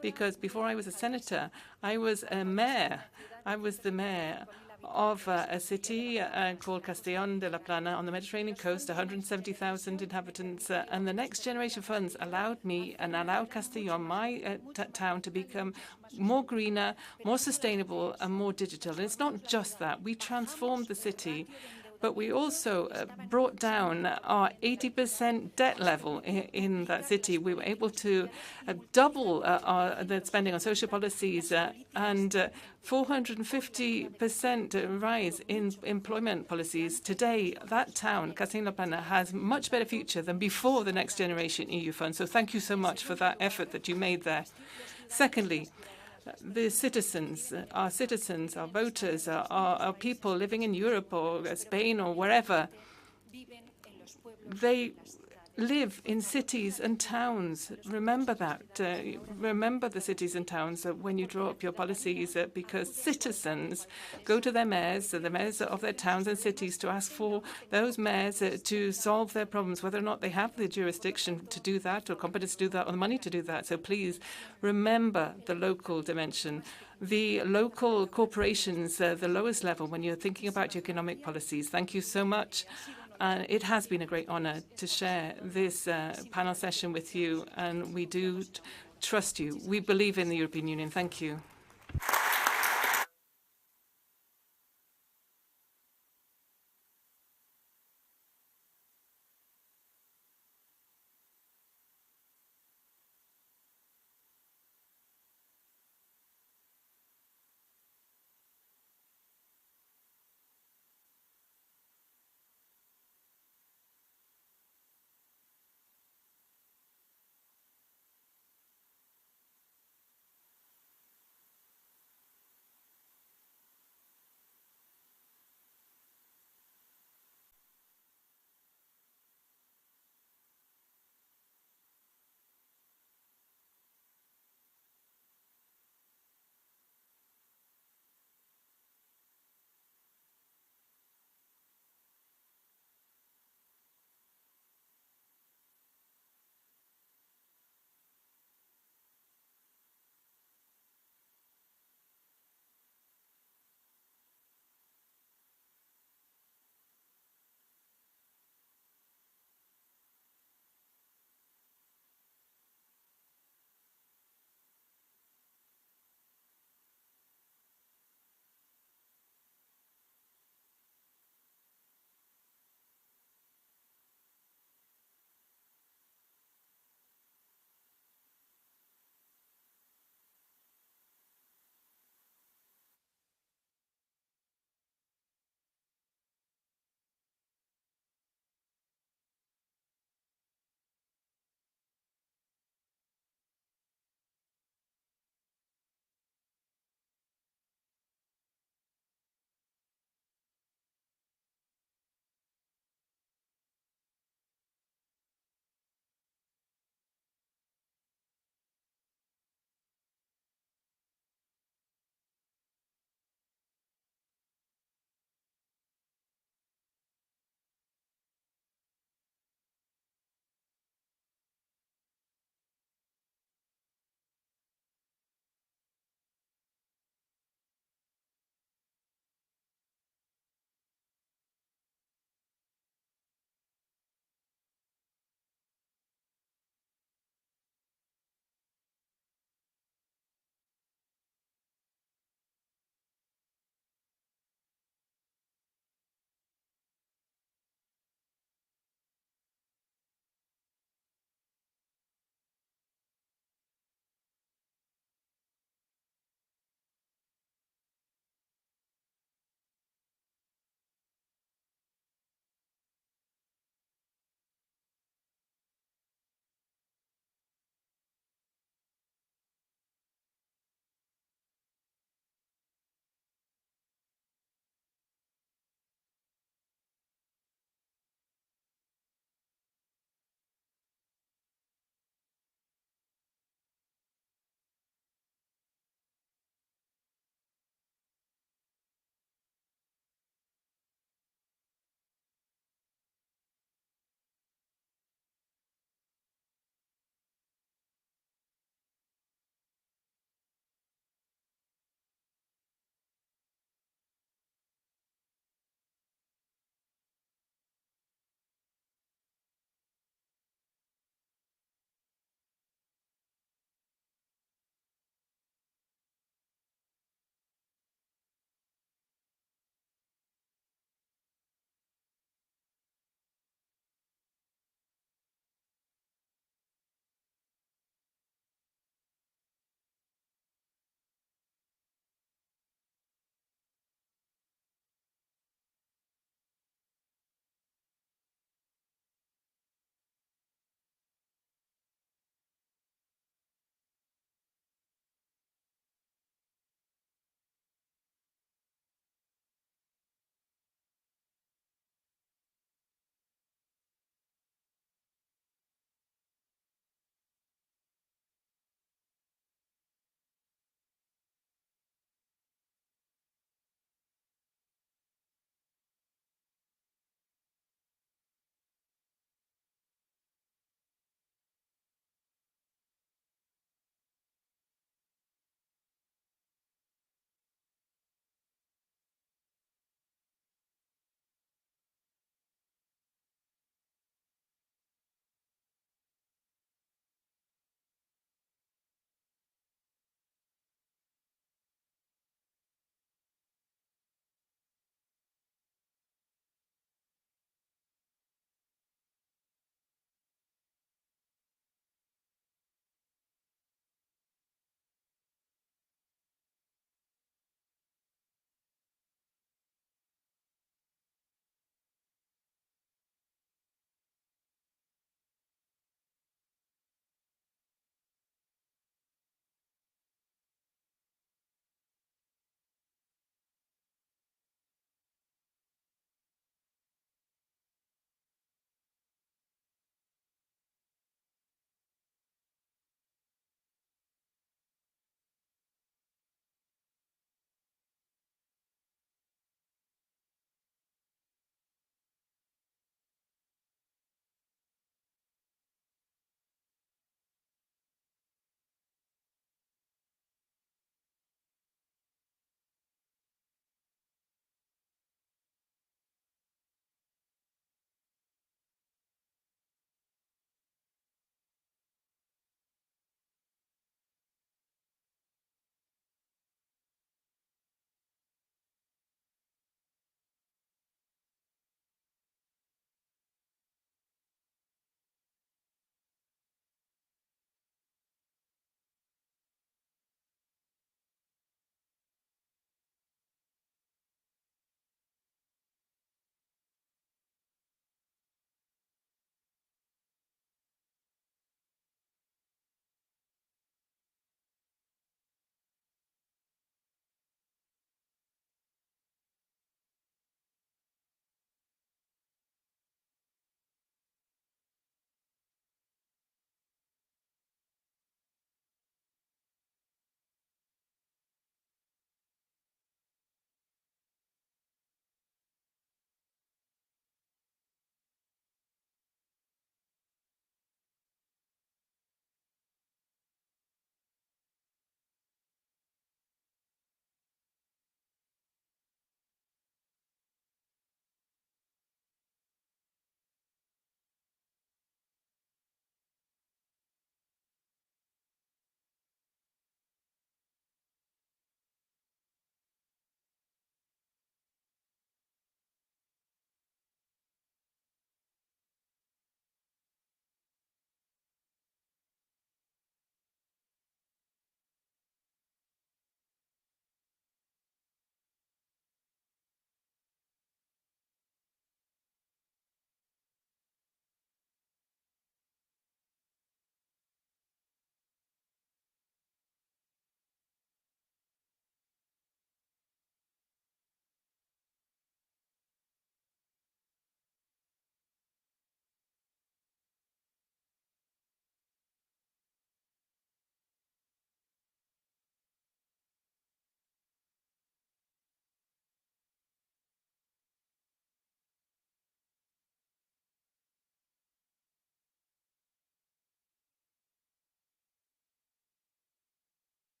because before I was a senator, I was a mayor. I was the mayor of a city called Castellón de la Plana on the Mediterranean coast, 170,000 inhabitants, and the Next Generation funds allowed me and allowed Castellón, my town, to become more greener, more sustainable, and more digital. And it's not just that. We transformed the city But we also brought down our 80% debt level in that city. We were able to double the spending on social policies and 450% rise in employment policies. Today, that town, Castilla-La has much better future than before the Next Generation EU fund. So thank you so much for that effort that you made there. Secondly, the citizens, our voters, our people living in Europe or Spain or wherever, they live in cities and towns. Remember that. Remember the cities and towns when you draw up your policies, because citizens go to their mayors, the mayors of their towns and cities, to ask for those mayors to solve their problems, whether or not they have the jurisdiction to do that or competence to do that or the money to do that. So please remember the local dimension. The local corporations, the lowest level when you're thinking about your economic policies. Thank you so much. It has been a great honor to share this panel session with you, and we do trust you. We believe in the European Union. Thank you.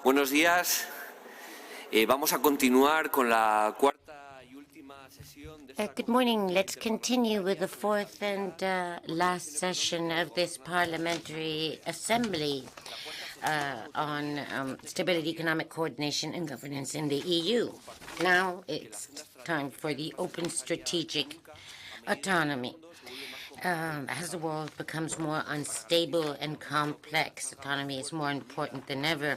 Buenos días. Vamos a continuar con la cuarta y última sesión de esta Good morning. Let's continue with the fourth and last session of this Parliamentary Assembly on stability, economic coordination and governance in the EU. Now it's time for the open strategic autonomy. As the world becomes more unstable and complex, autonomy is more important than ever.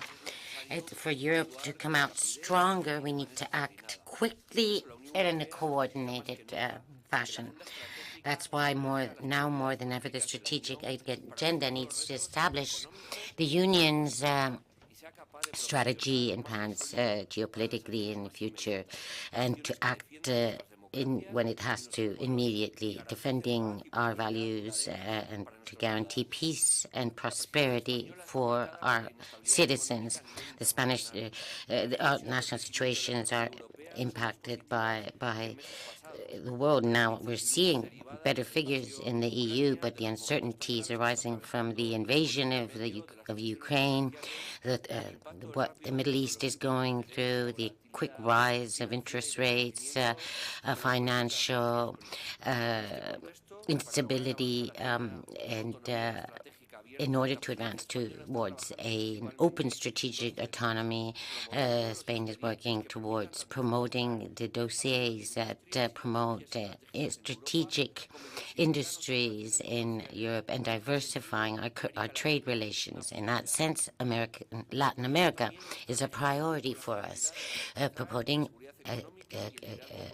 For Europe to come out stronger, we need to act quickly and in a coordinated fashion. That's why now more than ever, the strategic agenda needs to establish the Union's strategy and plans geopolitically in the future, and to act when it has to immediately, defending our values and to guarantee peace and prosperity for our citizens. The Spanish our national situations are impacted by the world now. We're seeing better figures in the EU, but the uncertainties arising from the invasion of Ukraine, what the Middle East is going through, the quick rise of interest rates, financial instability, and in order to advance towards an open strategic autonomy, Spain is working towards promoting the dossiers that promote strategic industries in Europe and diversifying our trade relations. In that sense, Latin America is a priority for us, promoting a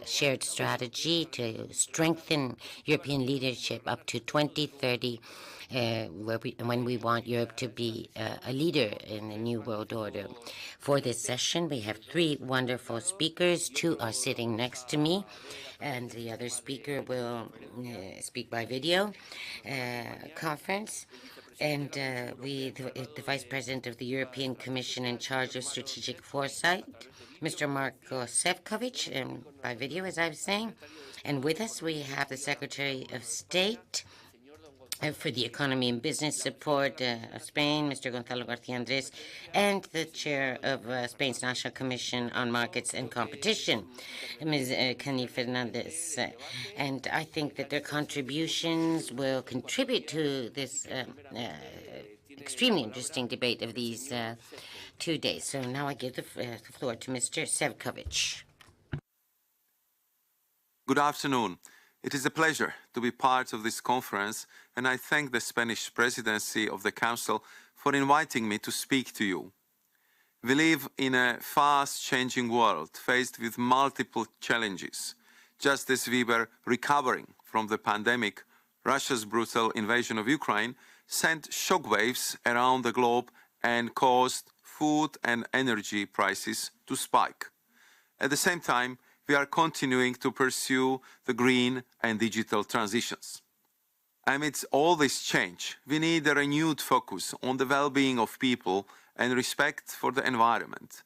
shared strategy to strengthen European leadership up to 2030, when we want Europe to be a leader in the new world order. For this session, we have three wonderful speakers. Two are sitting next to me, and the other speaker will speak by video conference. And the Vice President of the European Commission in charge of strategic foresight, Mr. Marko Šefčovič, by video, as I was saying. And with us, we have the Secretary of State for the Economy and Business Support of Spain, Mr. Gonzalo García Andrés, and the Chair of Spain's National Commission on Markets and Competition, Ms. Cani Fernandez. And I think that their contributions will contribute to this extremely interesting debate of these 2 days. So now I give the floor to Mr. Šefčovič. Good afternoon. It is a pleasure to be part of this conference, and I thank the Spanish Presidency of the Council for inviting me to speak to you. We live in a fast-changing world, faced with multiple challenges. Just as we were recovering from the pandemic, Russia's brutal invasion of Ukraine sent shockwaves around the globe and caused food and energy prices to spike. At the same time, we are continuing to pursue the green and digital transitions. Amidst all this change, we need a renewed focus on the well-being of people and respect for the environment.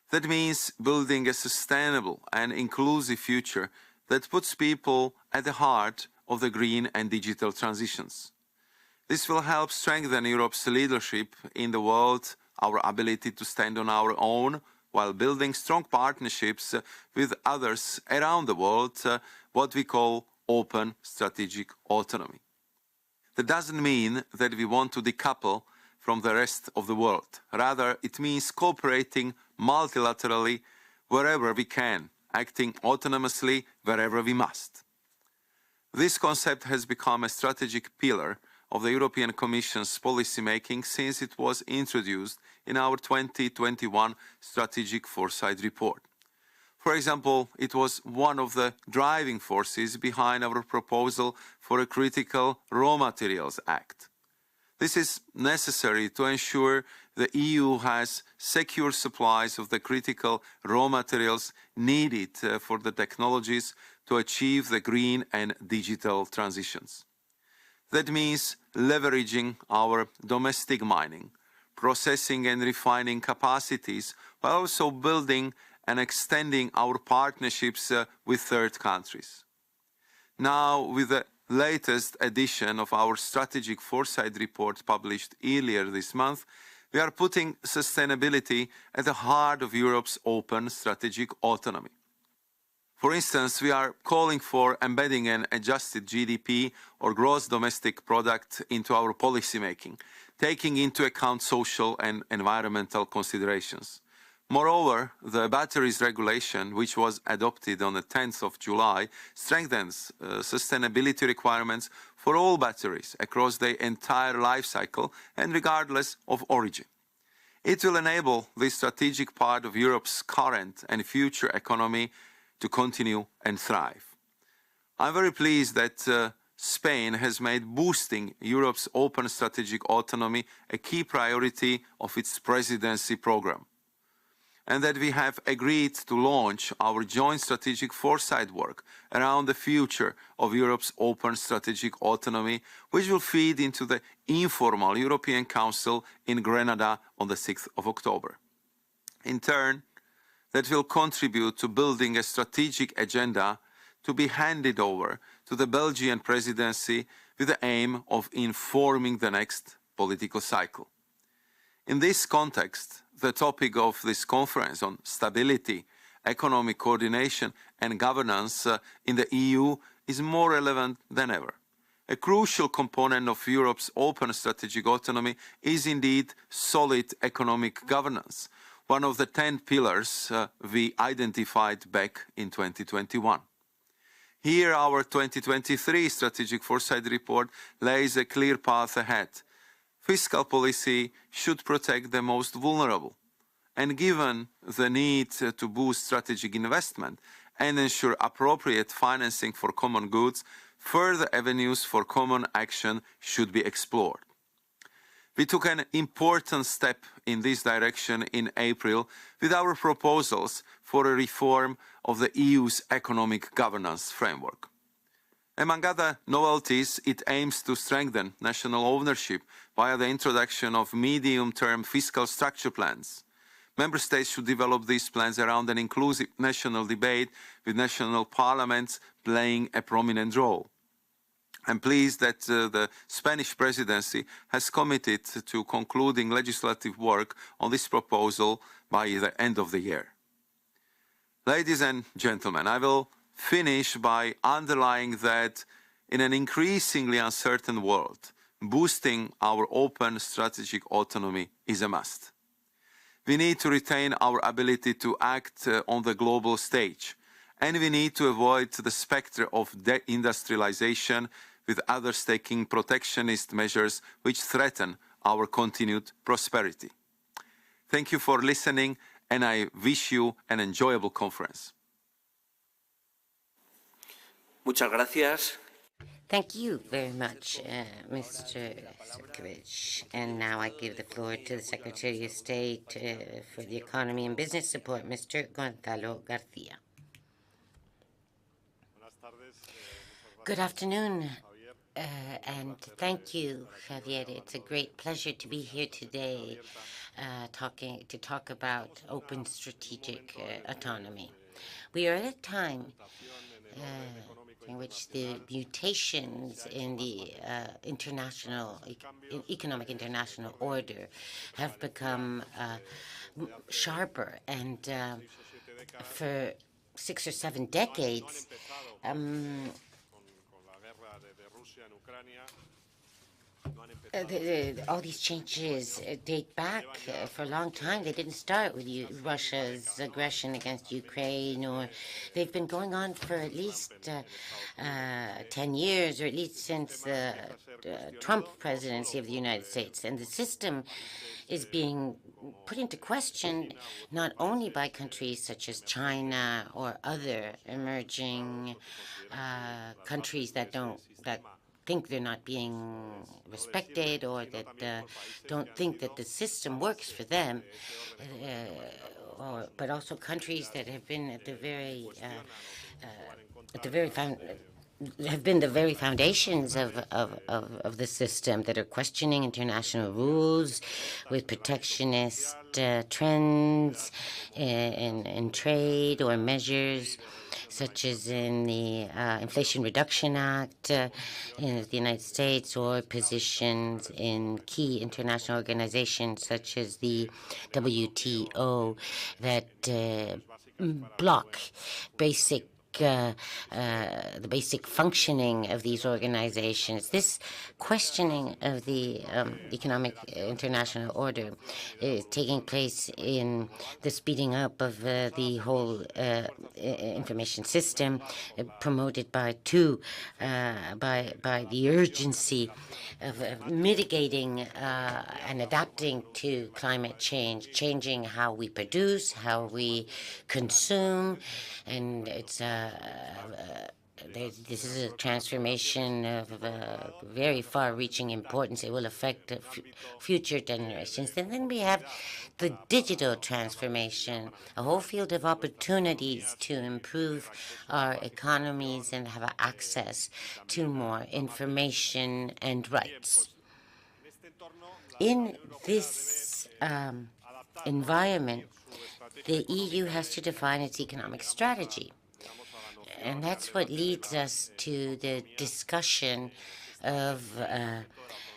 That means building a sustainable and inclusive future that puts people at the heart of the green and digital transitions. This will help strengthen Europe's leadership in the world, our ability to stand on our own, while building strong partnerships with others around the world, what we call open strategic autonomy. That doesn't mean that we want to decouple from the rest of the world. Rather, it means cooperating multilaterally wherever we can, acting autonomously wherever we must. This concept has become a strategic pillar of the European Commission's policy-making since it was introduced in our 2021 Strategic Foresight Report. For example, it was one of the driving forces behind our proposal for a Critical Raw Materials Act. This is necessary to ensure the EU has secure supplies of the critical raw materials needed for the technologies to achieve the green and digital transitions. That means leveraging our domestic mining, processing and refining capacities, while also building and extending our partnerships with third countries. Now, with the latest edition of our Strategic Foresight Report published earlier this month, We are putting sustainability at the heart of Europe's open strategic autonomy. For instance, we are calling for embedding an adjusted GDP or gross domestic product into our policymaking, taking into account social and environmental considerations. Moreover, the batteries regulation, which was adopted on the 10th of July, strengthens sustainability requirements for all batteries across the entire life cycle and regardless of origin. It will enable this strategic part of Europe's current and future economy to continue and thrive. I'm very pleased that Spain has made boosting Europe's open strategic autonomy a key priority of its presidency program, and that we have agreed to launch our joint strategic foresight work around the future of Europe's open strategic autonomy, which will feed into the informal European Council in Grenada on the 6th of October. In turn, that will contribute to building a strategic agenda to be handed over to the Belgian presidency with the aim of informing the next political cycle. In this context, the topic of this conference on stability, economic coordination and governance in the EU is more relevant than ever. A crucial component of Europe's open strategic autonomy is indeed solid economic governance, one of the 10 pillars we identified back in 2021. Here, our 2023 Strategic Foresight Report lays a clear path ahead. Fiscal policy should protect the most vulnerable, and given the need to boost strategic investment and ensure appropriate financing for common goods, further avenues for common action should be explored. We took an important step in this direction in April with our proposals for a reform of the EU's economic governance framework. Among other novelties, it aims to strengthen national ownership via the introduction of medium-term fiscal structure plans. Member States should develop these plans around an inclusive national debate, with national parliaments playing a prominent role. I'm pleased that the Spanish Presidency has committed to concluding legislative work on this proposal by the end of the year. Ladies and gentlemen, I will finish by underlining that in an increasingly uncertain world, boosting our open strategic autonomy is a must. We need to retain our ability to act on the global stage, and we need to avoid the spectre of deindustrialization, with others taking protectionist measures which threaten our continued prosperity. Thank you for listening, and I wish you an enjoyable conference. Muchas gracias. Thank you very much, Mr. Sefcovic. And now I give the floor to the Secretary of State for the Economy and Business Support, Mr. Gonzalo Garcia. Good afternoon, and thank you, Javier. It's a great pleasure to be here today to talk about open strategic autonomy. We are at a time in which the mutations in the economic international order have become sharper, and for 6 or 7 decades, all these changes date back for a long time. They didn't start with Russia's aggression against Ukraine, or they've been going on for at least 10 years, or at least since the Trump presidency of the United States. And the system is being put into question not only by countries such as China or other emerging countries that think they're not being respected, or that don't think that the system works for them, but also countries that have been at the very have been the very foundations of the system that are questioning international rules with protectionist trends in trade or measures such as in the Inflation Reduction Act in the United States, or positions in key international organizations such as the WTO that block basic the basic functioning of these organizations. This questioning of the economic international order is taking place in the speeding up of the whole information system, promoted by the urgency of mitigating and adapting to climate change, changing how we produce, how we consume, and it's this is a transformation of very far-reaching importance. It will affect future generations. And then we have the digital transformation, a whole field of opportunities to improve our economies and have access to more information and rights. In this environment, the EU has to define its economic strategy. And that's what leads us to the discussion of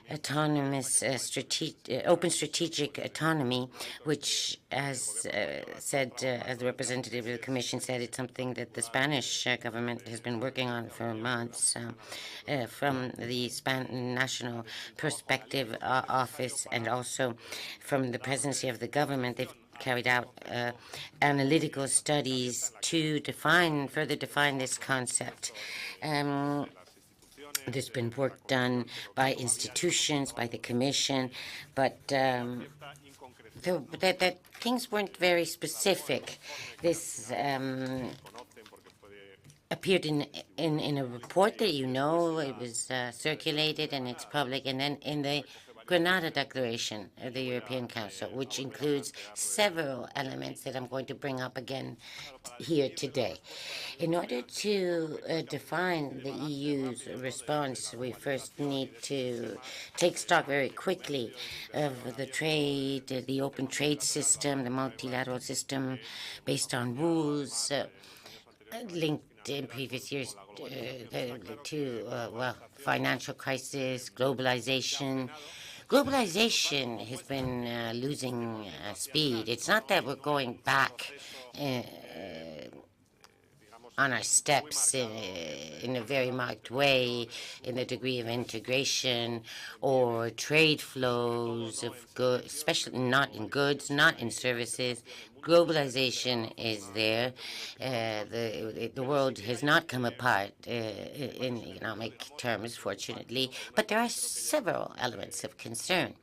autonomous open strategic autonomy, which, as as the representative of the Commission said, it's something that the Spanish government has been working on for months. From the National Perspective Office and also from the presidency of the government, they've carried out analytical studies to further define this concept. There's been work done by institutions, by the Commission, but that things weren't very specific. This appeared in a report that you know, it was circulated and it's public, and then in the Granada Declaration of the European Council, which includes several elements that I'm going to bring up again here today. In order to define the EU's response, we first need to take stock very quickly of the trade, the open trade system, the multilateral system based on rules linked in previous years to financial crisis, globalization. Globalization has been losing speed. It's not that we're going back on our steps in a very marked way in the degree of integration or trade flows of goods, especially not in goods, not in services. Globalization is there. The world has not come apart in economic terms, fortunately, but there are several elements of concern.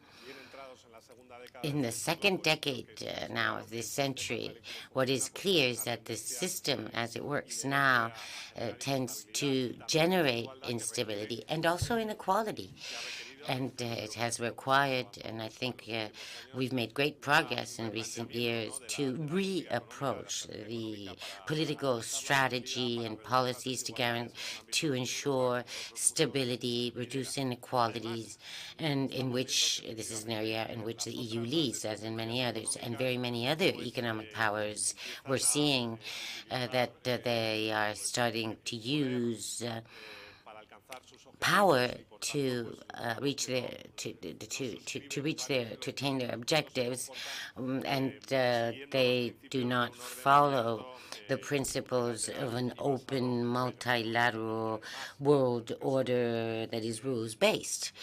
In the second decade now of this century, what is clear is that the system as it works now tends to generate instability and also inequality. And it has required, and I think we've made great progress in recent years, to reapproach the political strategy and policies to ensure stability, reduce inequalities, and in which this is an area in which the EU leads, as in many others, and very many other economic powers. We're seeing that they are starting to use power to attain their objectives, and they do not follow the principles of an open multilateral world order that is rules-based.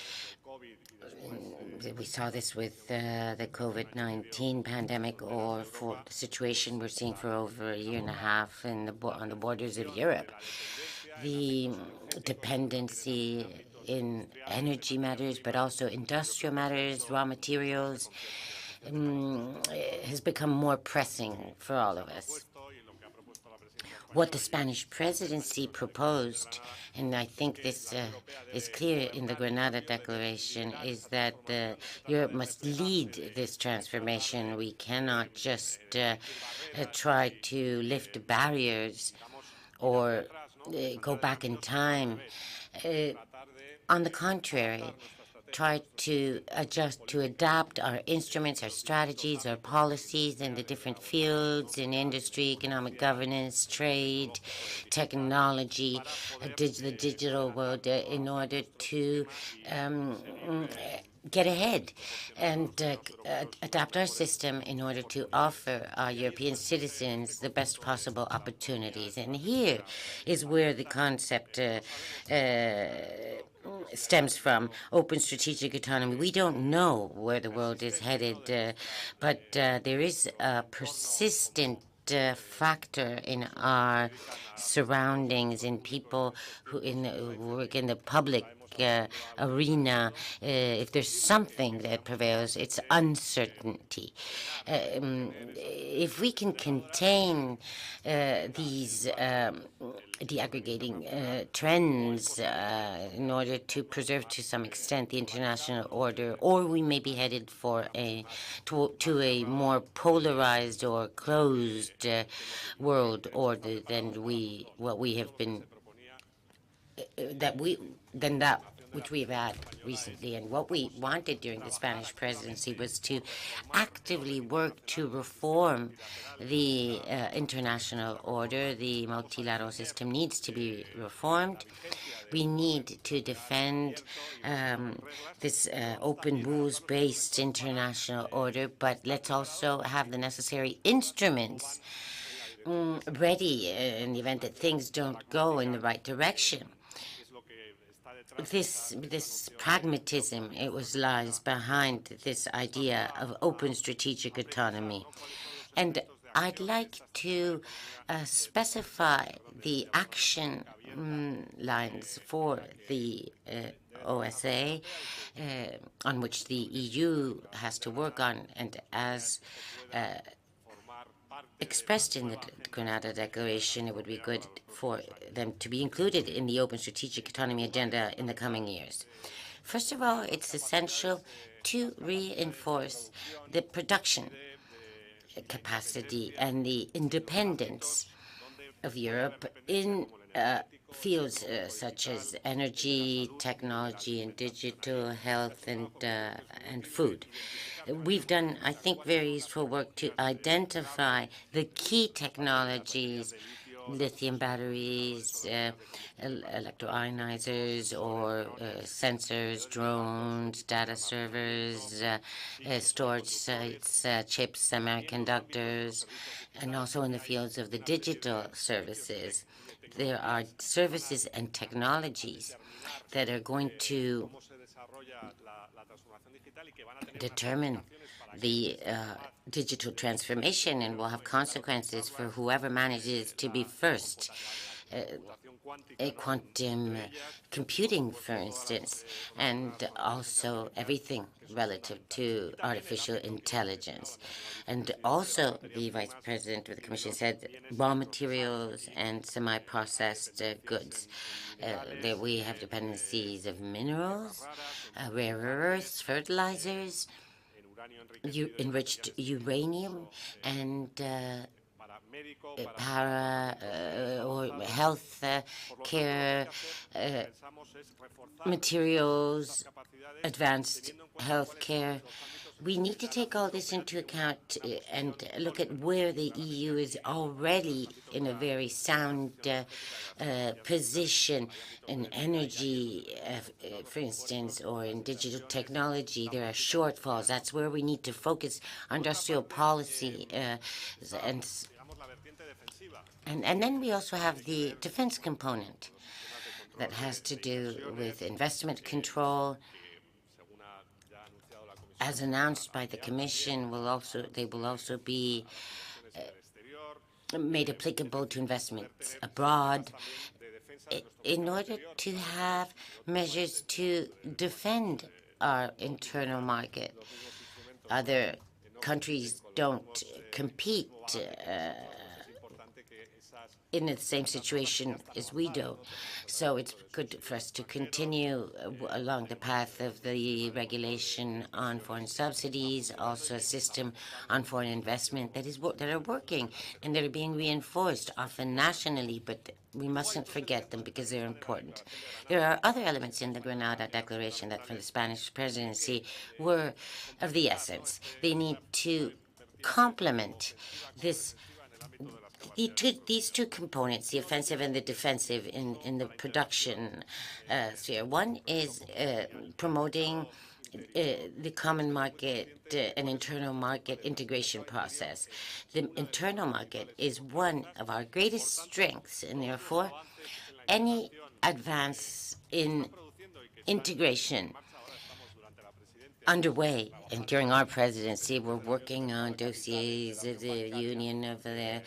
We saw this with the COVID-19 pandemic, or for the situation we're seeing for over a year and a half on the borders of Europe. The dependency in energy matters, but also industrial matters, raw materials, has become more pressing for all of us. What the Spanish presidency proposed, and I think this is clear in the Granada Declaration, is that Europe must lead this transformation. We cannot just try to lift barriers or go back in time. On the contrary, try to adjust, to adapt our instruments, our strategies, our policies in the different fields, in industry, economic governance, trade, technology, the digital world, in order to get ahead and adapt our system in order to offer our European citizens the best possible opportunities. And here is where the concept stems from: open strategic autonomy. We don't know where the world is headed, but there is a persistent factor in our surroundings, in people who work in the public arena. If there's something that prevails, it's uncertainty. If we can contain these deaggregating trends in order to preserve to some extent the international order, or we may be headed for to a more polarized or closed world order than what we have been that which we've had recently. And what we wanted during the Spanish presidency was to actively work to reform the international order. The multilateral system needs to be reformed. We need to defend this open rules-based international order, but let's also have the necessary instruments ready in the event that things don't go in the right direction. This pragmatism, it lies behind this idea of open strategic autonomy. And I'd like to specify the action lines for the OSA on which the EU has to work on, and as expressed in the Granada Declaration, it would be good for them to be included in the open strategic autonomy agenda in the coming years. First of all, it's essential to reinforce the production capacity and the independence of Europe in fields such as energy, technology, and digital, health, and food. We've done, I think, very useful work to identify the key technologies: lithium batteries, electroionizers, or sensors, drones, data servers, storage sites, chips, semiconductors, and also in the fields of the digital services. There are services and technologies that are going to determine the digital transformation and will have consequences for whoever manages to be first. Quantum computing, for instance, and also everything relative to artificial intelligence. And also, the Vice President of the Commission said raw materials and semi-processed goods. There we have dependencies of minerals, rare earths, fertilizers, enriched uranium, and or health care materials, advanced health care. We need to take all this into account and look at where the EU is already in a very sound position in energy, for instance, or in digital technology. There are shortfalls. That's where we need to focus industrial policy. And then we also have the defense component that has to do with investment control. As announced by the Commission, they will also be made applicable to investments abroad in order to have measures to defend our internal market. Other countries don't compete in the same situation as we do. So it's good for us to continue along the path of the regulation on foreign subsidies, also a system on foreign investment that are working and that are being reinforced, often nationally, but we mustn't forget them because they're important. There are other elements in the Granada Declaration that, for the Spanish presidency, were of the essence. They need to complement these two components, the offensive and the defensive, in the production sphere. One is promoting the common market and internal market integration process. The internal market is one of our greatest strengths, and therefore any advance in integration underway. And during our presidency, we're working on dossiers of the Union of the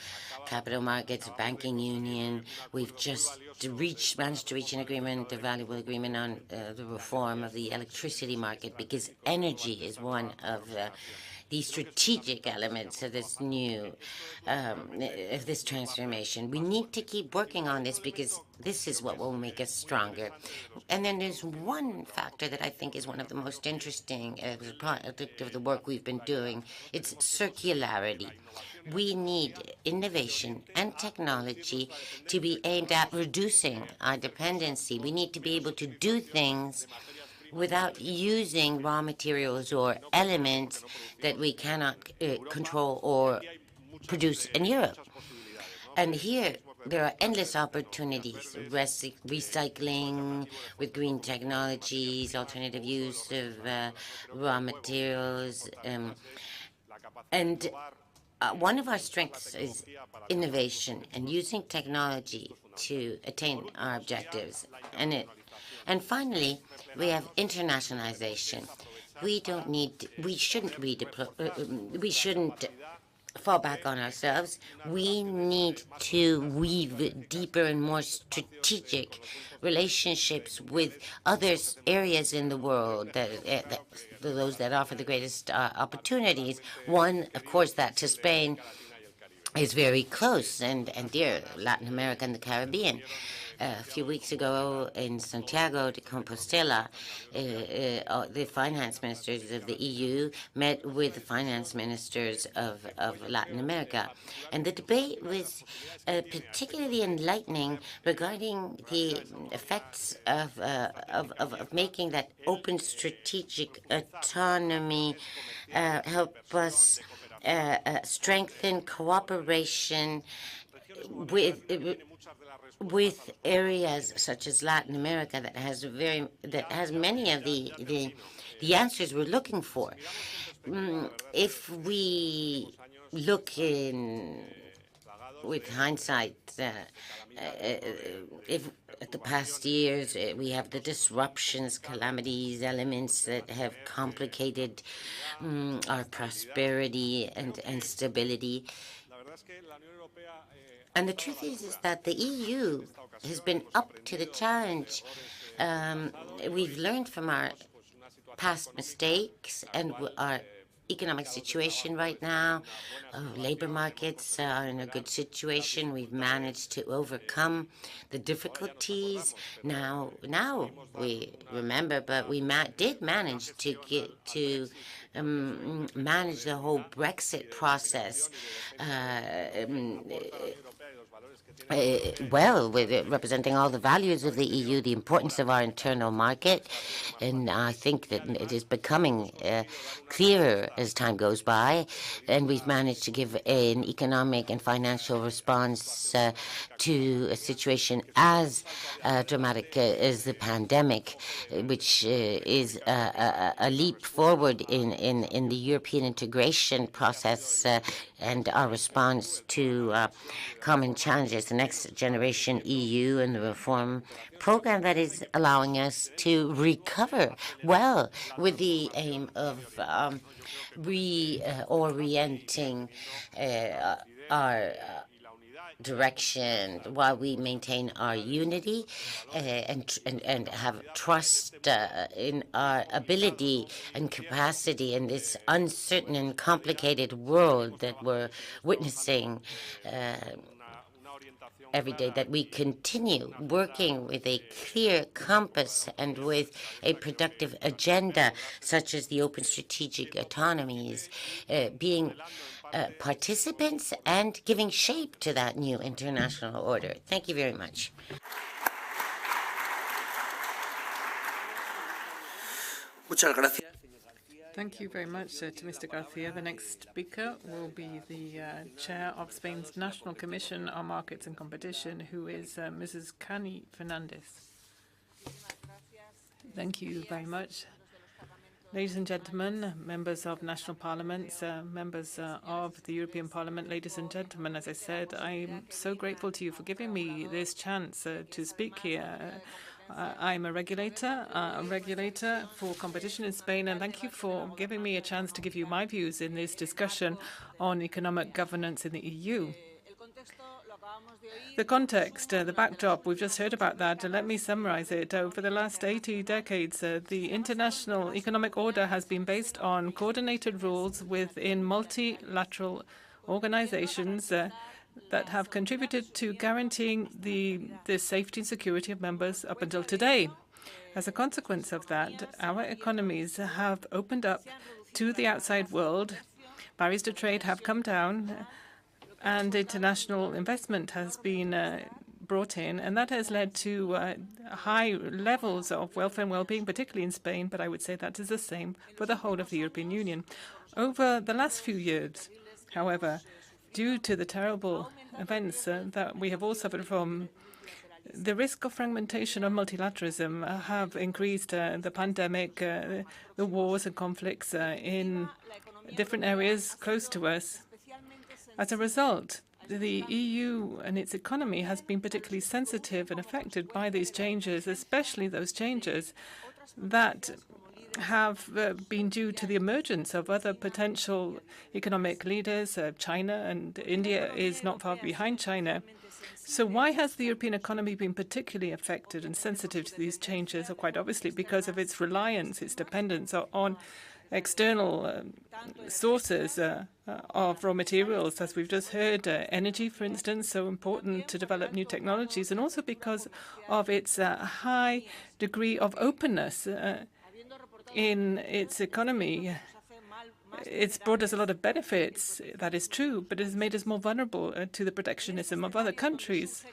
Capital Markets, Banking Union. We've just managed to reach an agreement, a valuable agreement on the reform of the electricity market, because energy is one of the strategic elements of this of this transformation. We need to keep working on this because this is what will make us stronger. And then there's one factor that I think is one of the most interesting product of the work we've been doing. It's circularity. We need innovation and technology to be aimed at reducing our dependency. We need to be able to do things without using raw materials or elements that we cannot control or produce in Europe. And here, there are endless opportunities, recycling with green technologies, alternative use of raw materials. And one of our strengths is innovation and using technology to attain our objectives. And finally, we have internationalization. We shouldn't fall back on ourselves. We need to weave deeper and more strategic relationships with other areas in the world, those that offer the greatest opportunities. One, of course, that to Spain is very close and dear, Latin America and the Caribbean. A few weeks ago in Santiago de Compostela, the finance ministers of the EU met with the finance ministers of Latin America. And the debate was particularly enlightening regarding the effects of making that open strategic autonomy help us strengthen cooperation with areas such as Latin America that has many of the answers we're looking for. If we look with hindsight, if at the past years we have the disruptions, calamities, elements that have complicated our prosperity and stability. And the truth is that the EU has been up to the challenge. We've learned from our past mistakes and our economic situation right now. Labor markets are in a good situation. We've managed to overcome the difficulties. Now we remember, but we did manage to manage the whole Brexit process well, with it representing all the values of the EU, the importance of our internal market. And I think that it is becoming clearer as time goes by. And we've managed to give an economic and financial response to a situation as dramatic as the pandemic, which is a leap forward in the European integration process and our response to common challenges. The Next Generation EU and the reform program that is allowing us to recover well, with the aim of reorienting our direction while we maintain our unity and have trust in our ability and capacity in this uncertain and complicated world that we're witnessing. every day, that we continue working with a clear compass and with a productive agenda, such as the open strategic autonomies, being participants and giving shape to that new international order. Thank you very much. Thank you very much to Mr. Garcia. The next speaker will be the chair of Spain's National Commission on Markets and Competition, who is Mrs. Cani Fernandez. Thank you very much. Ladies and gentlemen, members of national parliaments, members of the European Parliament, ladies and gentlemen, as I said, I'm so grateful to you for giving me this chance to speak here. I'm a regulator for competition in Spain, and thank you for giving me a chance to give you my views in this discussion on economic governance in the EU. The context, the backdrop, we've just heard about that. Let me summarize it. Over the last 80 decades, the international economic order has been based on coordinated rules within multilateral organizations that have contributed to guaranteeing the safety and security of members up until today. As a consequence of that, our economies have opened up to the outside world. Barriers to trade have come down, and international investment has been brought in, and that has led to high levels of welfare and well-being, particularly in Spain, but I would say that is the same for the whole of the European Union. Over the last few years, however, due to the terrible events that we have all suffered from, the risk of fragmentation of multilateralism have increased. The pandemic, the wars and conflicts in different areas close to us. As a result, the EU and its economy has been particularly sensitive and affected by these changes, especially those changes that have been due to the emergence of other potential economic leaders. China and India is not far behind China. So why has the European economy been particularly affected and sensitive to these changes? Well, quite obviously because of its reliance, its dependence on external sources of raw materials, as we've just heard, energy, for instance, so important to develop new technologies, and also because of its high degree of openness in its economy. It's brought us a lot of benefits, that is true, but it has made us more vulnerable to the protectionism of other countries.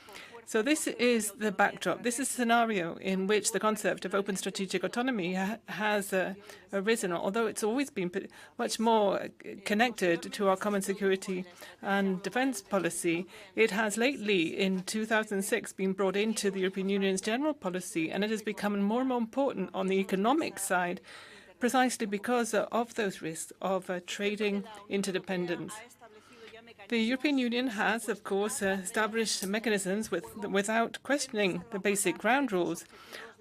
So this is the backdrop. This is a scenario in which the concept of open strategic autonomy has arisen, although it's always been much more connected to our common security and defense policy. It has lately, in 2006, been brought into the European Union's general policy, and it has become more and more important on the economic side, precisely because of those risks of trading interdependence. The European Union has, of course, established mechanisms without questioning the basic ground rules,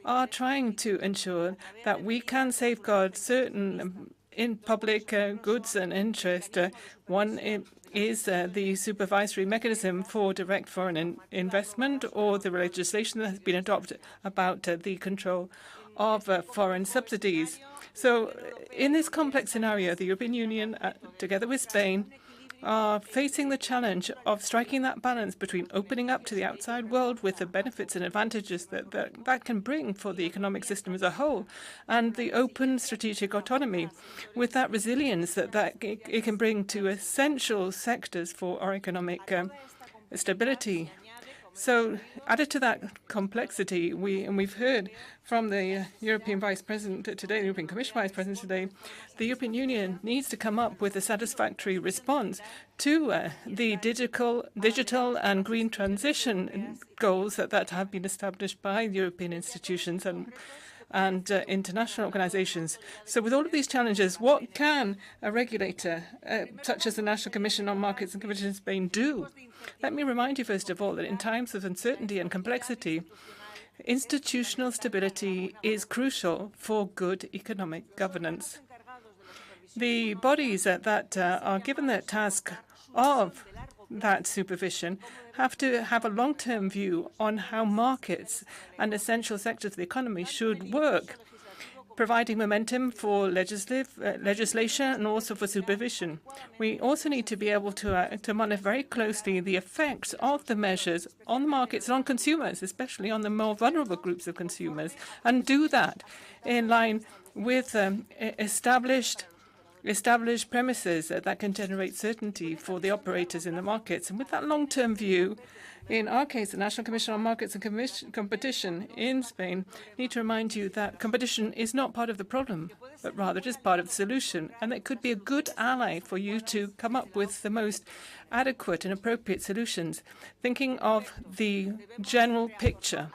are trying to ensure that we can safeguard certain in public goods and interest. One is the supervisory mechanism for direct foreign investment, or the legislation that has been adopted about the control of foreign subsidies. So in this complex scenario, the European Union, together with Spain, are facing the challenge of striking that balance between opening up to the outside world with the benefits and advantages that can bring for the economic system as a whole, and the open strategic autonomy with that resilience that it can bring to essential sectors for our economic stability. So added to that complexity, we've heard from the European Vice President today, the European Commission Vice President today, the European Union needs to come up with a satisfactory response to the digital and green transition goals that have been established by the European institutions and international organizations. So with all of these challenges, what can a regulator, such as the National Commission on Markets and Competition in Spain, do? Let me remind you, first of all, that in times of uncertainty and complexity, institutional stability is crucial for good economic governance. The bodies that are given the task of that supervision have to have a long-term view on how markets and essential sectors of the economy should work. providing momentum for legislation and also for supervision. We also need to be able to monitor very closely the effects of the measures on the markets and on consumers, especially on the more vulnerable groups of consumers, and do that in line with established premises that can generate certainty for the operators in the markets. And with that long-term view, in our case, the National Commission on Markets and Competition in Spain, need to remind you that competition is not part of the problem, but rather just part of the solution, and it could be a good ally for you to come up with the most adequate and appropriate solutions, thinking of the general picture.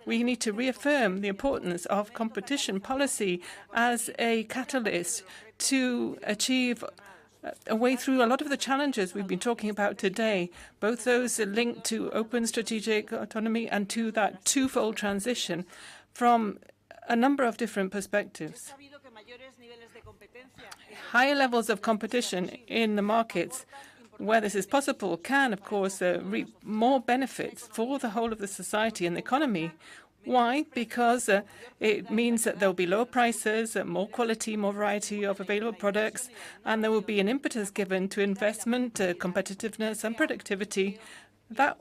We need to reaffirm the importance of competition policy as a catalyst to achieve a way through a lot of the challenges we've been talking about today, both those linked to open strategic autonomy and to that twofold transition from a number of different perspectives. Higher levels of competition in the markets, where this is possible, can, of course, reap more benefits for the whole of the society and the economy. Why? Because it means that there will be lower prices, more quality, more variety of available products, and there will be an impetus given to investment, competitiveness, and productivity. That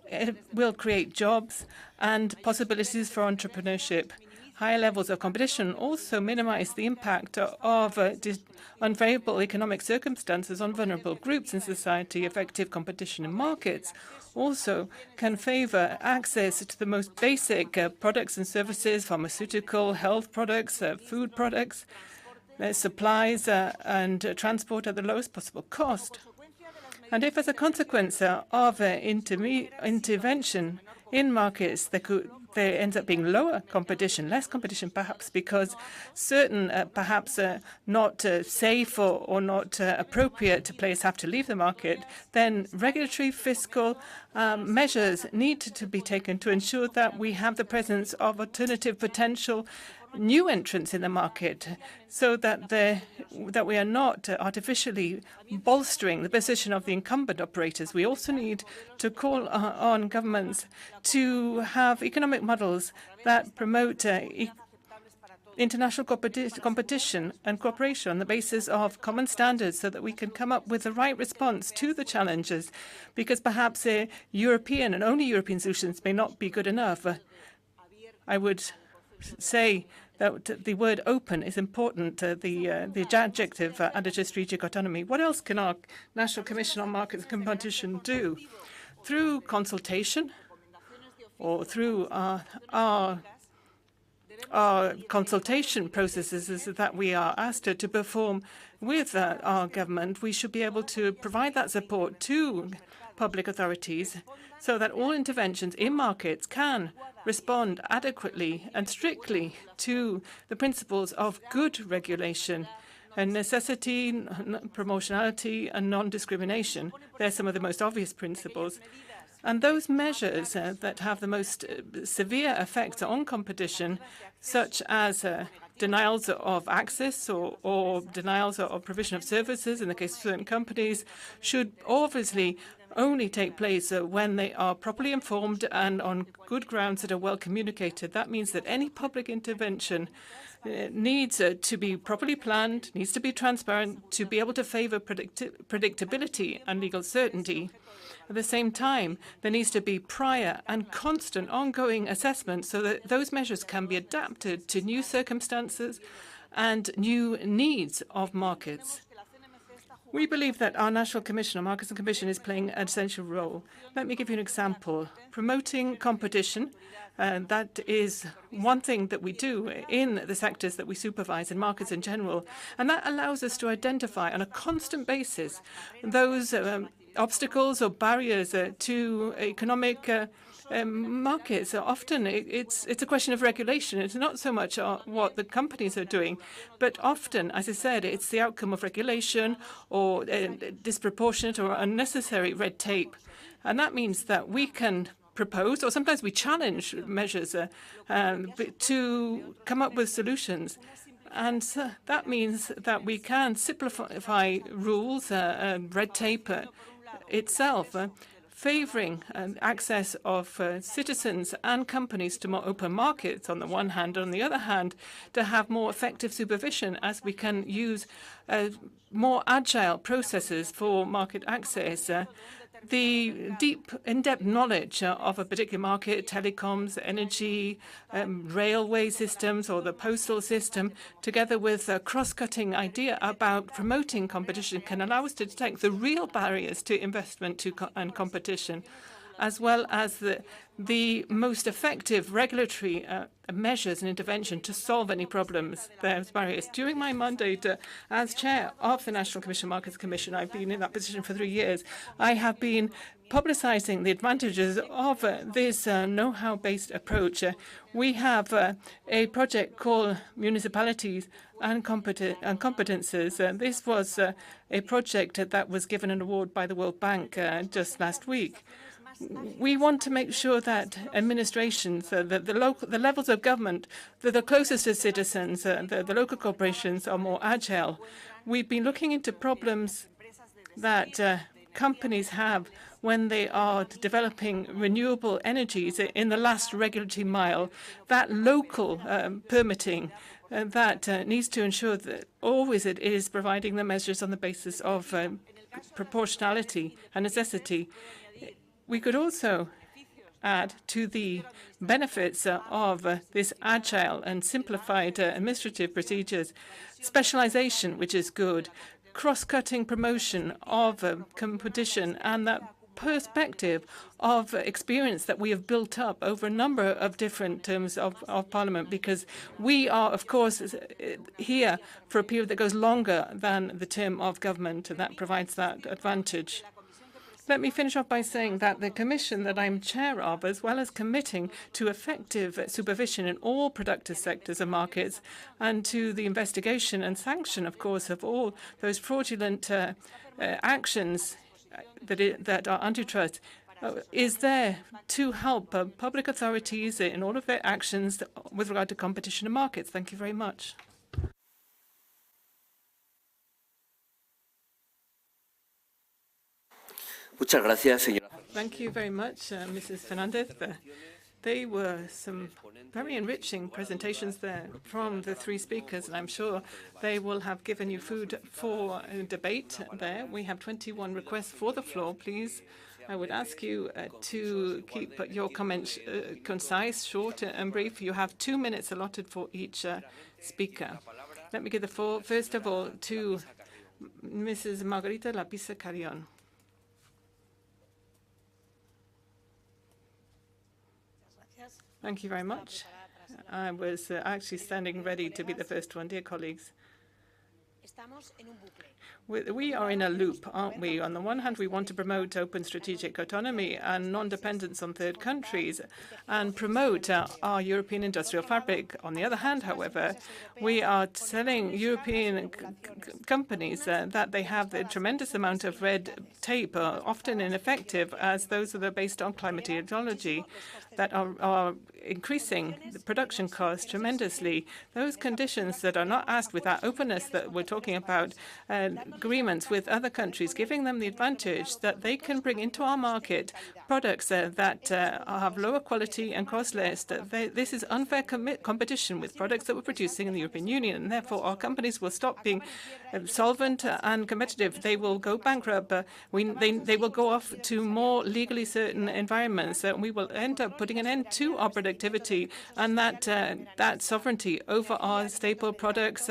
will create jobs and possibilities for entrepreneurship. Higher levels of competition also minimize the impact of unfavorable economic circumstances on vulnerable groups in society. Effective competition in markets also can favor access to the most basic products and services, pharmaceutical, health products, food products, supplies, and transport at the lowest possible cost. And if, as a consequence of intervention in markets, there ends up being lower competition, less competition perhaps, because certain perhaps not safe or not appropriate players have to leave the market, then regulatory fiscal measures need to be taken to ensure that we have the presence of alternative potential new entrants in the market, so that we are not artificially bolstering the position of the incumbent operators. We also need to call on governments to have economic models that promote international competition and cooperation on the basis of common standards, so that we can come up with the right response to the challenges, because perhaps European and only European solutions may not be good enough. I would say that the word open is important, the adjective under strategic autonomy. What else can our National Commission on Markets and Competition do? Through consultation, or through our consultation processes that we are asked to perform with our government, we should be able to provide that support to public authorities, so that all interventions in markets can respond adequately and strictly to the principles of good regulation and necessity, proportionality, and non-discrimination. They're some of the most obvious principles. And those measures that have the most severe effects on competition, such as denials of access or denials of provision of services in the case of certain companies, should obviously only take place when they are properly informed and on good grounds that are well communicated. That means that any public intervention needs to be properly planned, needs to be transparent, to be able to favor predictability and legal certainty. At the same time, there needs to be prior and constant ongoing assessment, so that those measures can be adapted to new circumstances and new needs of markets. We believe that our National Commission on Markets and Competition is playing an essential role. Let me give you an example. Promoting competition, that is one thing that we do in the sectors that we supervise in markets in general, and that allows us to identify on a constant basis those obstacles or barriers to economic markets. Often it's a question of regulation. It's not so much what the companies are doing, but often, as I said, it's the outcome of regulation or disproportionate or unnecessary red tape. And that means that we can propose, or sometimes we challenge measures to come up with solutions. And that means that we can simplify rules, red tape itself, favoring access of citizens and companies to more open markets on the one hand, on the other hand, to have more effective supervision as we can use more agile processes for market access. The deep, in-depth knowledge of a particular market, telecoms, energy, railway systems, or the postal system, together with a cross-cutting idea about promoting competition, can allow us to detect the real barriers to investment and competition, as well as the most effective regulatory measures and intervention to solve any problems, those barriers. During my mandate as chair of the National Commission Markets Commission, I've been in that position for 3 years, I have been publicizing the advantages of this know-how-based approach. We have a project called Municipalities and Competences. This was a project that was given an award by the World Bank just last week. We want to make sure that administrations, the levels of government that are closest to citizens, the local corporations, are more agile. We've been looking into problems that companies have when they are developing renewable energies in the last regulatory mile. That local permitting that needs to ensure that always it is providing the measures on the basis of proportionality and necessity. We could also add to the benefits of this agile and simplified administrative procedures, specialization, which is good, cross-cutting promotion of competition, and that perspective of experience that we have built up over a number of different terms of Parliament, because we are, of course, here for a period that goes longer than the term of government, and that provides that advantage. Let me finish off by saying that the Commission that I'm chair of, as well as committing to effective supervision in all productive sectors and markets, and to the investigation and sanction, of course, of all those fraudulent actions that are antitrust, is there to help public authorities in all of their actions with regard to competition in markets. Thank you very much. Thank you very much, Mrs. Fernandez. They were some very enriching presentations there from the three speakers, and I'm sure they will have given you food for debate there. We have 21 requests for the floor. Please, I would ask you to keep your comments concise, short, and brief. You have 2 minutes allotted for each speaker. Let me give the floor, first of all, to Mrs. Margarita Lapisa Carrion. Thank you very much. I was actually standing ready to be the first one. Dear colleagues, we are in a loop, aren't we? On the one hand, we want to promote open strategic autonomy and non-dependence on third countries and promote our European industrial fabric. On the other hand, however, we are telling European companies that they have a tremendous amount of red tape, often ineffective, as those that are based on climate ideology, that are increasing the production costs tremendously. Those conditions that are not asked with that openness that we're talking about, agreements with other countries, giving them the advantage that they can bring into our market products that have lower quality and cost less. This is unfair competition with products that we're producing in the European Union, and therefore our companies will stop being solvent and competitive. They will go bankrupt. They will go off to more legally certain environments. We will end up putting an end to our productivity and that sovereignty over our staple products,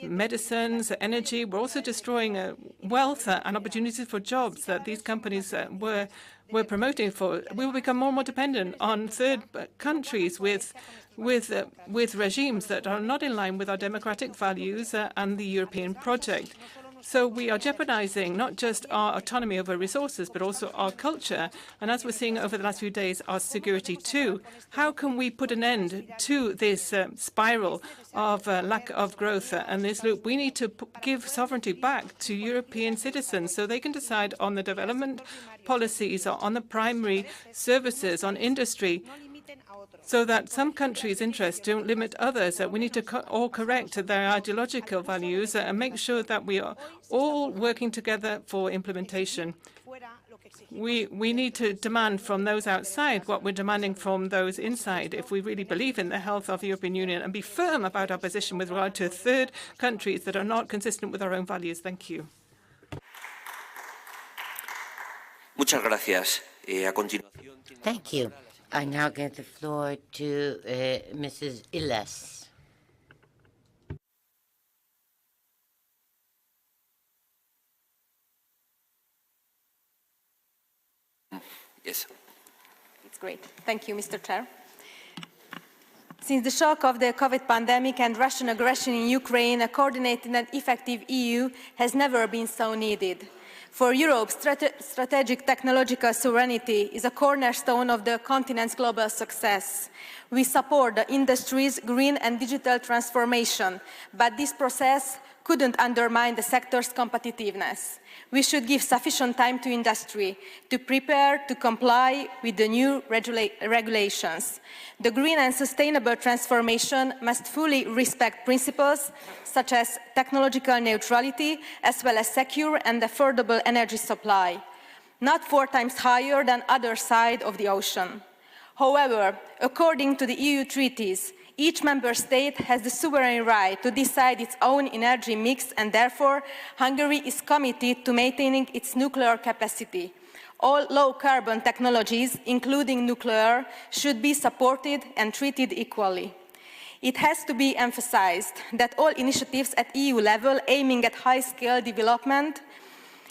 medicines, energy. We're also destroying wealth and opportunities for jobs that these companies were promoting for. We will become more and more dependent on third countries with regimes that are not in line with our democratic values and the European project. So we are jeopardizing not just our autonomy over resources, but also our culture. And as we're seeing over the last few days, our security too. How can we put an end to this spiral of lack of growth and this loop? We need to give sovereignty back to European citizens so they can decide on the development policies, on the primary services, on industry, so that some countries' interests don't limit others. We need to all correct their ideological values and make sure that we are all working together for implementation. We need to demand from those outside what we're demanding from those inside if we really believe in the health of the European Union, and be firm about our position with regard to third countries that are not consistent with our own values. Thank you. Muchas gracias. Thank you. I now give the floor to Mrs. Illes. Yes. It's great. Thank you, Mr. Chair. Since the shock of the COVID pandemic and Russian aggression in Ukraine, a coordinated and effective EU has never been so needed. For Europe, strategic technological sovereignty is a cornerstone of the continent's global success. We support the industry's green and digital transformation, but this process couldn't undermine the sector's competitiveness. We should give sufficient time to industry to prepare to comply with the new regulations. The green and sustainable transformation must fully respect principles such as technological neutrality, as well as secure and affordable energy supply, not 4 times higher than other side of the ocean. However, according to the EU treaties, each member state has the sovereign right to decide its own energy mix, and therefore Hungary is committed to maintaining its nuclear capacity. All low-carbon technologies, including nuclear, should be supported and treated equally. It has to be emphasized that all initiatives at EU level aiming at high-scale development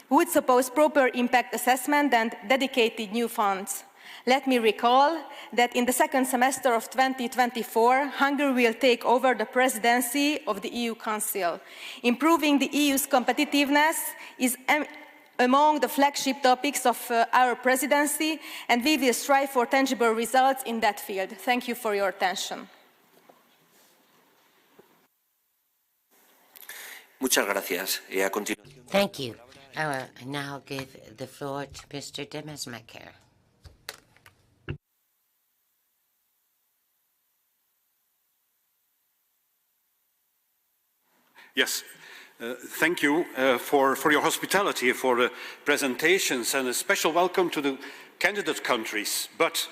would suppose proper impact assessment and dedicated new funds. Let me recall that in the second semester of 2024, Hungary will take over the presidency of the EU Council. Improving the EU's competitiveness is among the flagship topics of our presidency, and we will strive for tangible results in that field. Thank you for your attention. Muchas gracias. Thank you. I now give the floor to Mr. Demesmaeker. Yes, thank you for your hospitality, for the presentations, and a special welcome to the candidate countries. But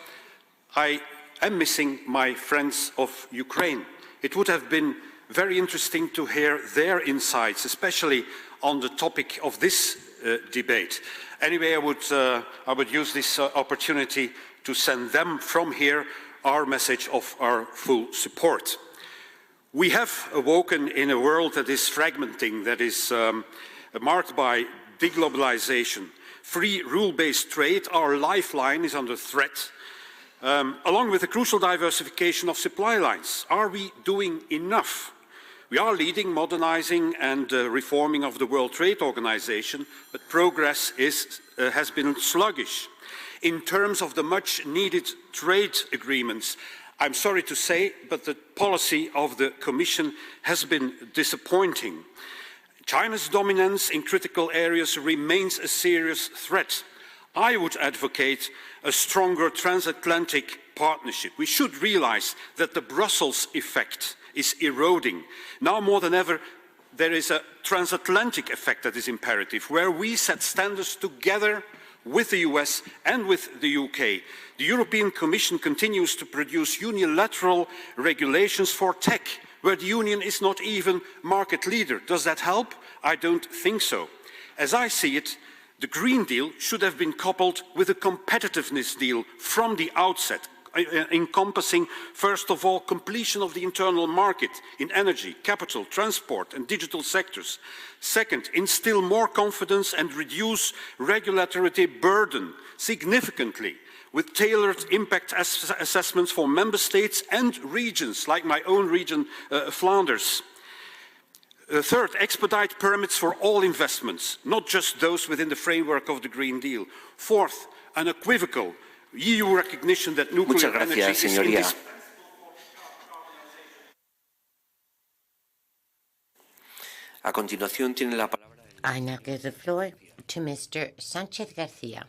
I am missing my friends of Ukraine. It would have been very interesting to hear their insights, especially on the topic of this debate. Anyway, I would use this opportunity to send them from here our message of our full support. We have awoken in a world that is fragmenting, that is marked by deglobalization. Free rule-based trade, our lifeline, is under threat, along with the crucial diversification of supply lines. Are we doing enough? We are leading, modernizing and reforming of the World Trade Organization, but progress has been sluggish. In terms of the much-needed trade agreements, I'm sorry to say, but the policy of the Commission has been disappointing. China's dominance in critical areas remains a serious threat. I would advocate a stronger transatlantic partnership. We should realize that the Brussels effect is eroding. Now more than ever, there is a transatlantic effect that is imperative, where we set standards together with the US and with the UK. The European Commission continues to produce unilateral regulations for tech, where the Union is not even market leader. Does that help? I don't think so. As I see it, the Green Deal should have been coupled with a competitiveness deal from the outset, encompassing, first of all, completion of the internal market in energy, capital, transport and digital sectors. Second, instill more confidence and reduce regulatory burden significantly with tailored impact assessments for member states and regions, like my own region, Flanders. Third, expedite permits for all investments, not just those within the framework of the Green Deal. Fourth, unequivocal EU recognition that nuclear energy is indispensable. A continuación tiene la palabra. I now give the floor to Mr. Sánchez García.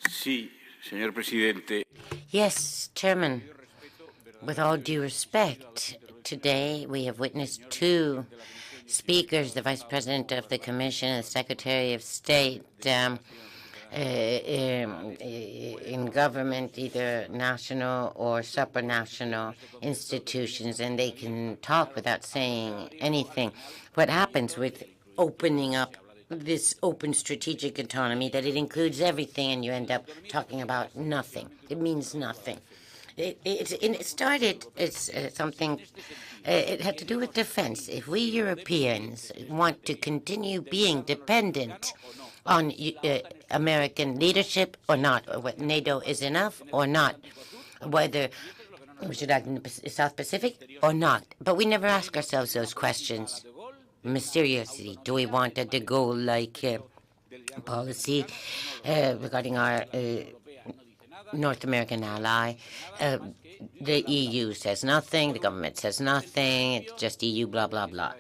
Sí, señor presidente. Yes, Chairman. With all due respect, today we have witnessed 2 speakers, the Vice President of the Commission, and the Secretary of State in government, either national or supranational institutions, and they can talk without saying anything. What happens with opening up this open strategic autonomy, that it includes everything, and you end up talking about nothing. It means nothing. It started as something, it had to do with defense. If we Europeans want to continue being dependent on American leadership or not, whether NATO is enough or not, whether we should act in the South Pacific or not. But we never ask ourselves those questions. Mysteriously, do we want a de Gaulle-like policy regarding our North American ally? The EU says nothing, the government says nothing, it's just EU, blah, blah, blah.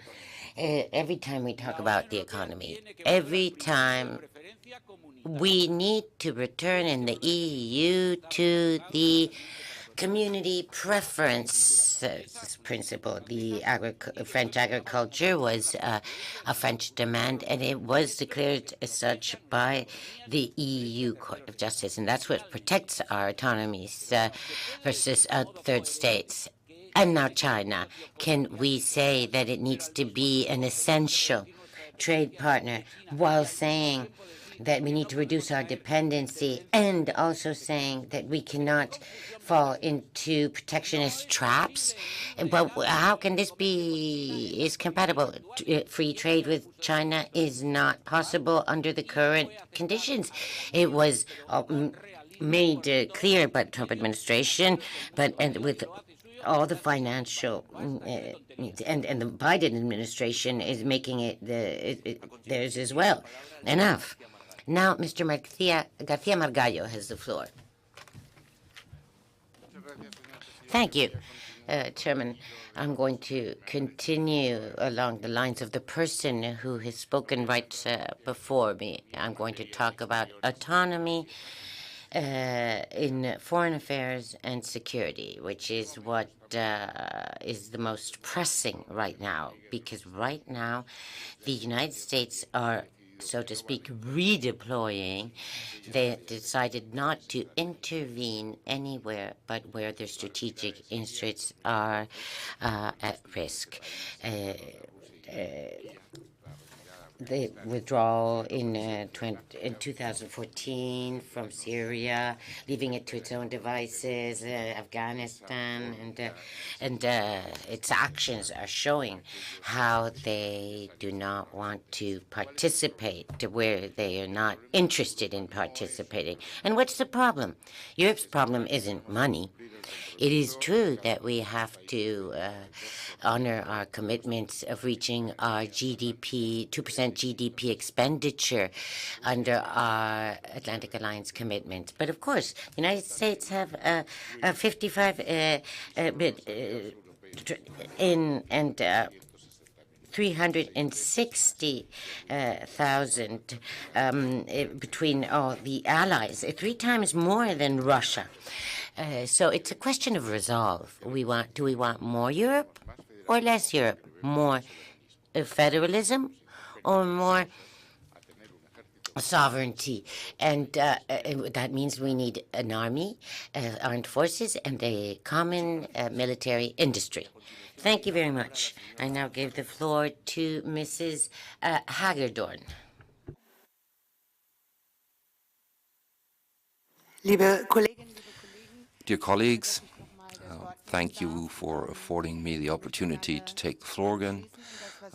Every time we talk about the economy, every time we need to return in the EU to the community preference principle. The French agriculture was a French demand, and it was declared as such by the EU Court of Justice, and that's what protects our autonomies versus third states. And now China. Can we say that it needs to be an essential trade partner while saying that we need to reduce our dependency, and also saying that we cannot fall into protectionist traps? But how can this be compatible? Free trade with China is not possible under the current conditions. It was made clear by the Trump administration, and with all the financial and the Biden administration is making it theirs as well. Enough. Now, Mr. Garcia Margallo has the floor. Thank you, Chairman. I'm going to continue along the lines of the person who has spoken right before me. I'm going to talk about autonomy in foreign affairs and security, which is what is the most pressing right now, because right now the United States are, so to speak, redeploying. They decided not to intervene anywhere but where their strategic interests are at risk. The withdrawal in 2014 from Syria, leaving it to its own devices, Afghanistan, and its actions are showing how they do not want to participate, to where they are not interested in participating. And what's the problem? Europe's problem isn't money. It is true that we have to honor our commitments of reaching our GDP, 2% GDP expenditure under our Atlantic Alliance commitments. But of course, the United States have 360,000 between all the allies, 3 times more than Russia. So it's a question of resolve. Do we want more Europe or less Europe? More federalism or more sovereignty? And that means we need an army, armed forces, and a common military industry. Thank you very much. I now give the floor to Mrs. Hagedorn. Dear colleagues, thank you for affording me the opportunity to take the floor again.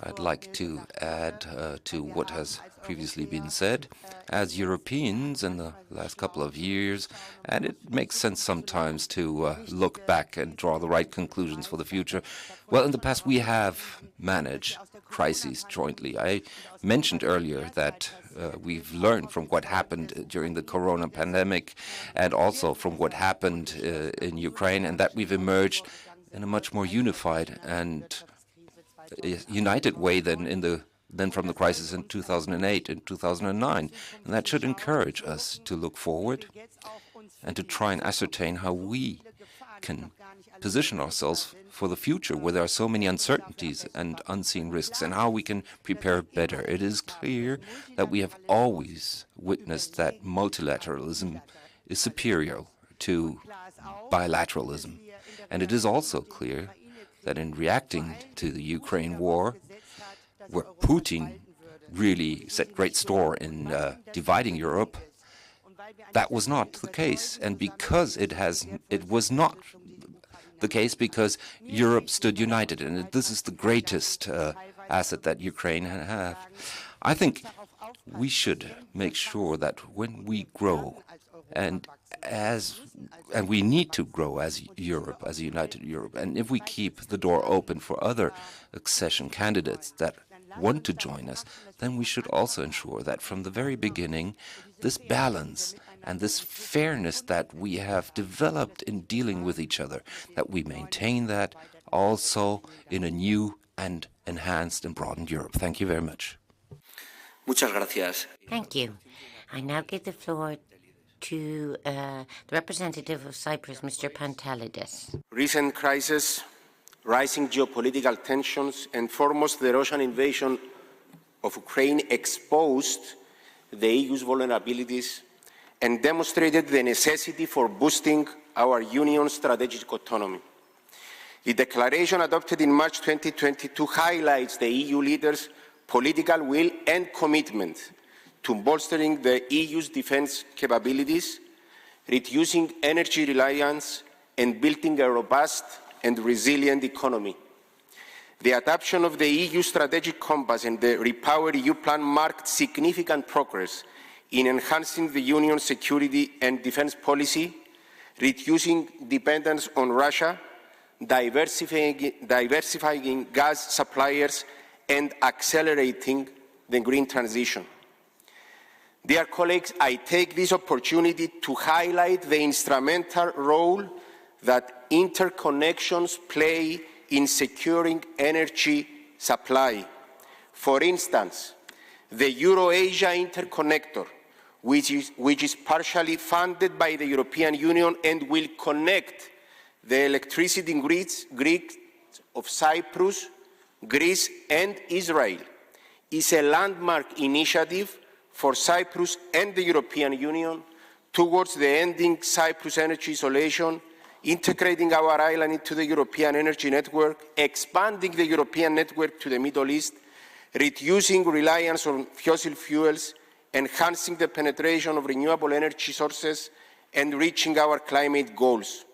I'd like to add to what has previously been said. As Europeans in the last couple of years, and it makes sense sometimes to look back and draw the right conclusions for the future. Well, in the past we have managed crises jointly. I mentioned earlier that we've learned from what happened during the corona pandemic and also from what happened in Ukraine, and that we've emerged in a much more unified and united way than from the crisis in 2008 and 2009. And that should encourage us to look forward and to try and ascertain how we can position ourselves for the future, where there are so many uncertainties and unseen risks, and how we can prepare better. It is clear that we have always witnessed that multilateralism is superior to bilateralism. And it is also clear that in reacting to the Ukraine war, where Putin really set great store in dividing Europe, that was not the case. And because it was not the case, because Europe stood united, and this is the greatest asset that Ukraine has. I think we should make sure that when we grow, and we need to grow as Europe, as a united Europe, and if we keep the door open for other accession candidates that want to join us, then we should also ensure that from the very beginning, this balance and this fairness that we have developed in dealing with each other, that we maintain that also in a new and enhanced and broadened Europe. Thank you very much. Muchas gracias. Thank you. I now give the floor to the representative of Cyprus, Mr. Pantalides. Recent crises, rising geopolitical tensions, and foremost the Russian invasion of Ukraine exposed the EU's vulnerabilities and demonstrated the necessity for boosting our union's strategic autonomy. The declaration adopted in March 2022 highlights the EU leaders' political will and commitment to bolstering the EU's defense capabilities, reducing energy reliance, and building a robust and resilient economy. The adoption of the EU strategic compass and the Repower EU plan marked significant progress in enhancing the Union's security and defense policy, reducing dependence on Russia, diversifying gas suppliers, and accelerating the green transition. Dear colleagues, I take this opportunity to highlight the instrumental role that interconnections play in securing energy supply. For instance, the Euro-Asia interconnector, which is partially funded by the European Union and will connect the electricity grids of Cyprus, Greece, and Israel, is a landmark initiative for Cyprus and the European Union towards the ending Cyprus energy isolation, integrating our island into the European energy network, expanding the European network to the Middle East, reducing reliance on fossil fuels, enhancing the penetration of renewable energy sources, and reaching our climate goals.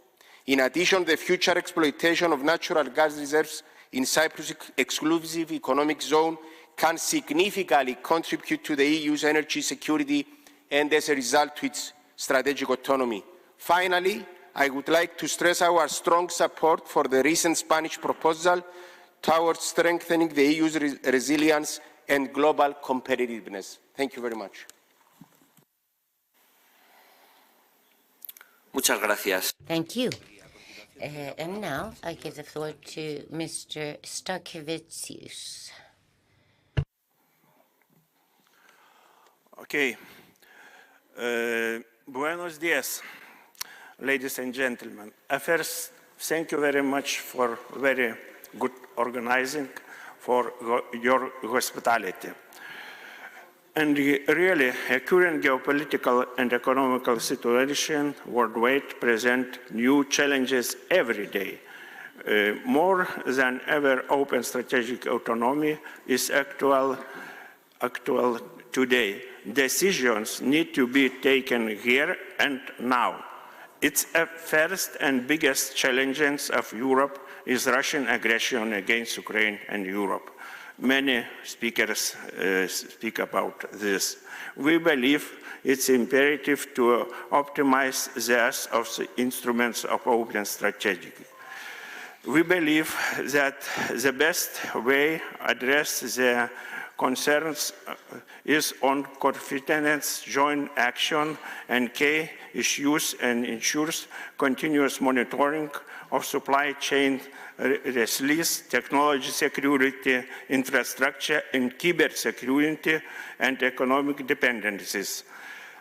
In addition, the future exploitation of natural gas reserves in Cyprus' exclusive economic zone can significantly contribute to the EU's energy security and, as a result, to its strategic autonomy. Finally, I would like to stress our strong support for the recent Spanish proposal towards strengthening the EU's resilience and global competitiveness. Thank you very much. Muchas gracias. Thank you. And now I give the floor to Mr. Starkevicius. Okay. Buenos dias, ladies and gentlemen. First, thank you very much for very good organizing, for your hospitality. And really, a current geopolitical and economical situation worldwide present new challenges every day. More than ever, open strategic autonomy is actual today. Decisions need to be taken here and now. Its first and biggest challenges of Europe is Russian aggression against Ukraine and Europe. Many speakers speak about this. We believe it's imperative to optimize the use of the instruments of open strategy. We believe that the best way to address the concerns is on confidence, joint action, and key issues, and ensures continuous monitoring of supply chain resilience, technology security, infrastructure, and cybersecurity, and economic dependencies.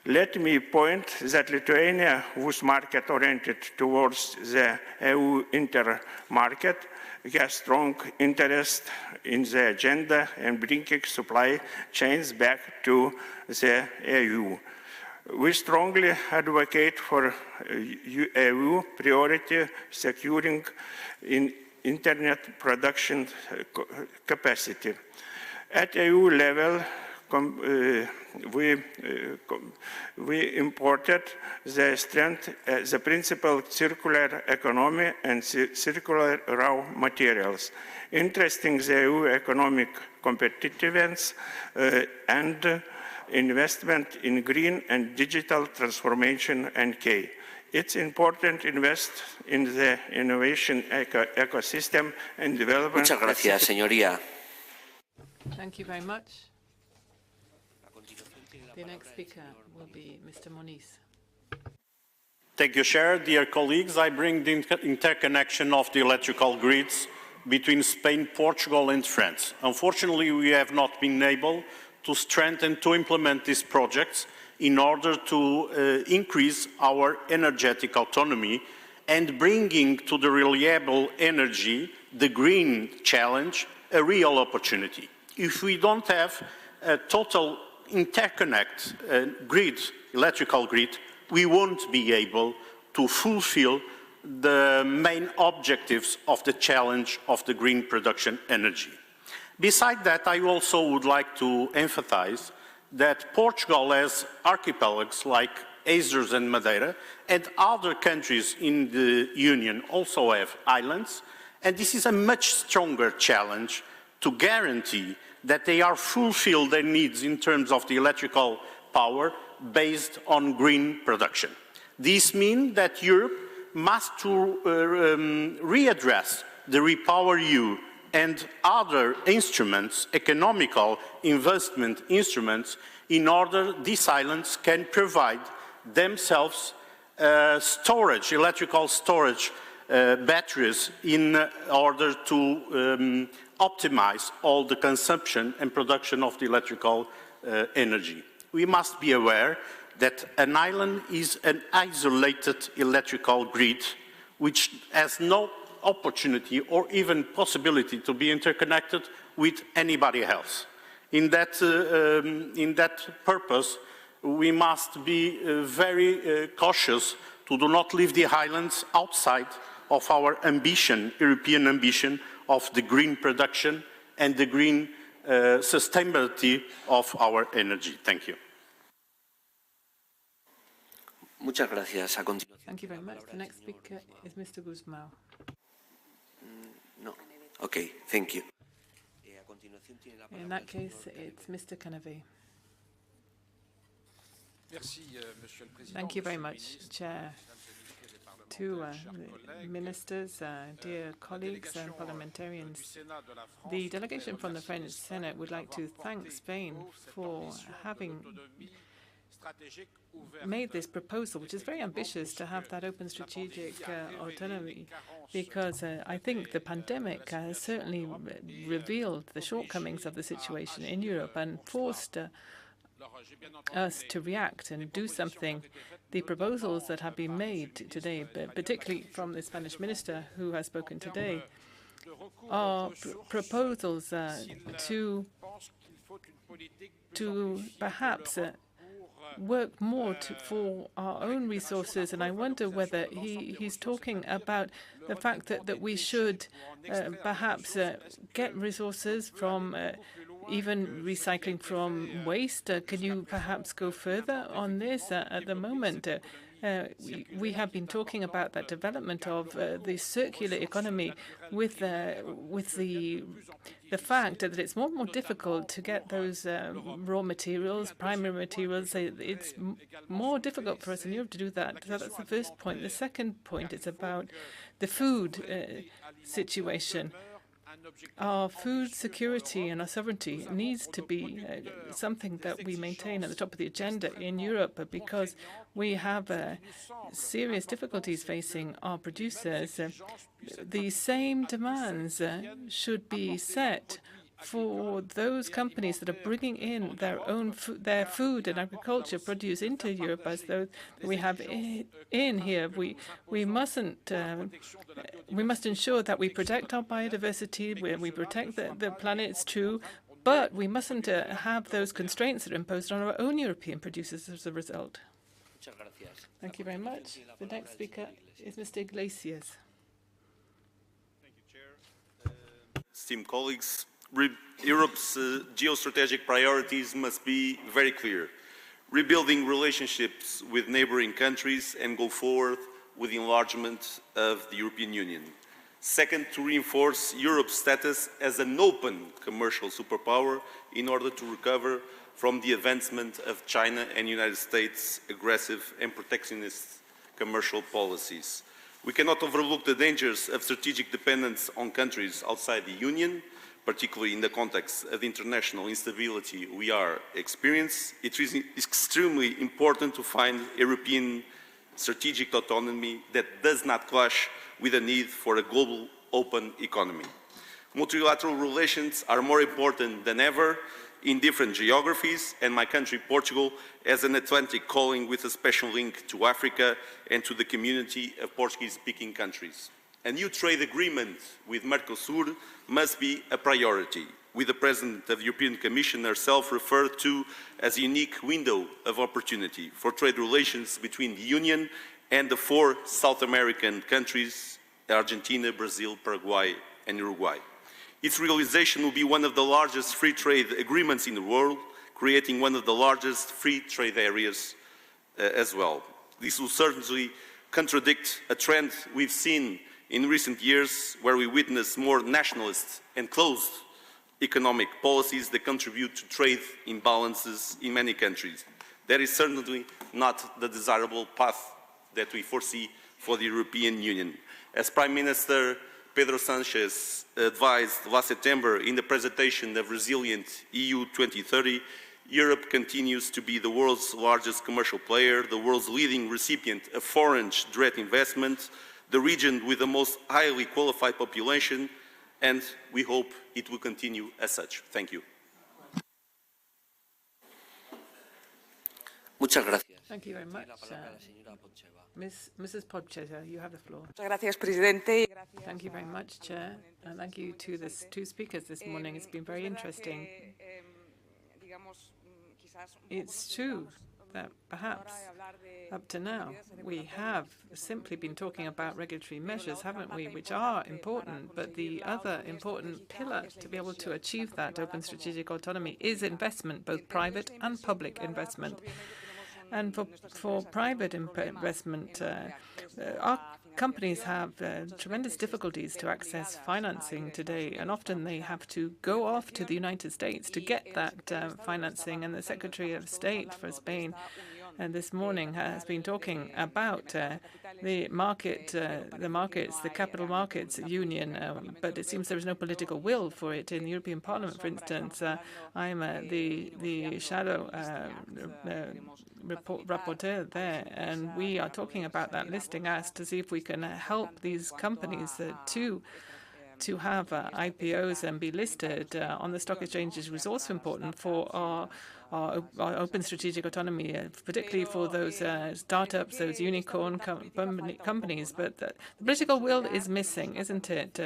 Let me point that Lithuania, whose market oriented towards the EU inter-market, has strong interest in the agenda and bringing supply chains back to the EU. We strongly advocate for EU priority securing in internet production capacity. At EU level, we imported the strength, the principle circular economy and circular raw materials, interesting the EU economic competitiveness and investment in green and digital transformation and K. It's important to invest in the innovation ecosystem and development. Muchas gracias, señoría. Thank you very much. The next speaker will be Mr. Moniz. Thank you, Chair. Dear colleagues, I bring the interconnection of the electrical grids between Spain, Portugal and France. Unfortunately, we have not been able to strengthen, to implement these projects in order to increase our energetic autonomy and bringing to the reliable energy, the green challenge, a real opportunity. If we don't have a total interconnect grid, electrical grid, we won't be able to fulfill the main objectives of the challenge of the green production energy. Besides that, I also would like to emphasize that Portugal has archipelagos like Azores and Madeira, and other countries in the Union also have islands, and this is a much stronger challenge to guarantee that they are fulfill their needs in terms of the electrical power based on green production. This means that Europe must readdress the REPowerEU and other instruments, economical investment instruments, in order these islands can provide themselves storage, electrical storage batteries in order to optimize all the consumption and production of the electrical energy. We must be aware that an island is an isolated electrical grid which has no opportunity or even possibility to be interconnected with anybody else. In that purpose, we must be very cautious to do not leave the islands outside of our ambition, European ambition, of the green production and the green sustainability of our energy. Thank you. Muchas gracias. Thank you very much. The next speaker is Mr. Guzmão. No. Okay, thank you. In that case, it's Mr. Canavey. Thank you very much, Chair. To ministers, dear colleagues and parliamentarians, the delegation from the French Senate would like to thank Spain for having made this proposal, which is very ambitious, to have that open strategic autonomy, because I think the pandemic has certainly revealed the shortcomings of the situation in Europe and forced us to react and do something. The proposals that have been made today, particularly from the Spanish minister who has spoken today, are proposals to perhaps work more for our own resources, and I wonder whether he's talking about the fact that we should perhaps get resources from even recycling from waste. Can you perhaps go further on this? At the moment, we have been talking about that development of the circular economy with the fact that it's more and more difficult to get those raw materials, primary materials. It's more difficult for us in Europe to do that. So that's the first point. The second point is about the food situation. Our food security and our sovereignty needs to be something that we maintain at the top of the agenda in Europe, because we have serious difficulties facing our producers. The same demands should be set for those companies that are bringing in their own their food and agriculture produce into Europe, as though we have in here, we must ensure that we protect our biodiversity, we protect the planet. It's true, but we mustn't have those constraints that are imposed on our own European producers as a result. Thank you very much. The next speaker is Mr. Iglesias. Thank you, Chair. Esteemed colleagues, Europe's geostrategic priorities must be very clear. Rebuilding relationships with neighboring countries and go forward with the enlargement of the European Union. Second, to reinforce Europe's status as an open commercial superpower in order to recover from the advancement of China and United States' aggressive and protectionist commercial policies. We cannot overlook the dangers of strategic dependence on countries outside the Union, particularly in the context of international instability we are experiencing. It is extremely important to find European strategic autonomy that does not clash with the need for a global open economy. Multilateral relations are more important than ever in different geographies, and my country, Portugal, has an Atlantic calling with a special link to Africa and to the community of Portuguese-speaking countries. A new trade agreement with Mercosur must be a priority, with the President of the European Commission herself referred to as a unique window of opportunity for trade relations between the Union and the 4 South American countries, Argentina, Brazil, Paraguay, and Uruguay. Its realization will be one of the largest free trade agreements in the world, creating one of the largest free trade areas as well. This will certainly contradict a trend we've seen in recent years, where we witness more nationalist and closed economic policies that contribute to trade imbalances in many countries. That is certainly not the desirable path that we foresee for the European Union. As Prime Minister Pedro Sanchez advised last September in the presentation of Resilient EU 2030, Europe continues to be the world's largest commercial player, the world's leading recipient of foreign direct investment, the region with the most highly qualified population, and we hope it will continue as such. Thank you. Muchas gracias. Thank you very much. Mrs. Podcheta, you have the floor. Thank you very much, Chair, and thank you to the 2 speakers this morning. It's been very interesting. It's true that perhaps up to now we have simply been talking about regulatory measures, haven't we, which are important, but the other important pillar to be able to achieve that open strategic autonomy is investment, both private and public investment. And for private investment, our companies have tremendous difficulties to access financing today, and often they have to go off to the United States to get that financing. And the Secretary of State for Spain this morning has been talking about the capital markets union, but it seems there is no political will for it in the European Parliament. For instance, I'm the shadow rapporteur there, and we are talking about that listing as to see if we can help these companies to have IPOs and be listed on the stock exchanges, which is also important for our open strategic autonomy, particularly for those startups, those unicorn companies. But the political will is missing, isn't it?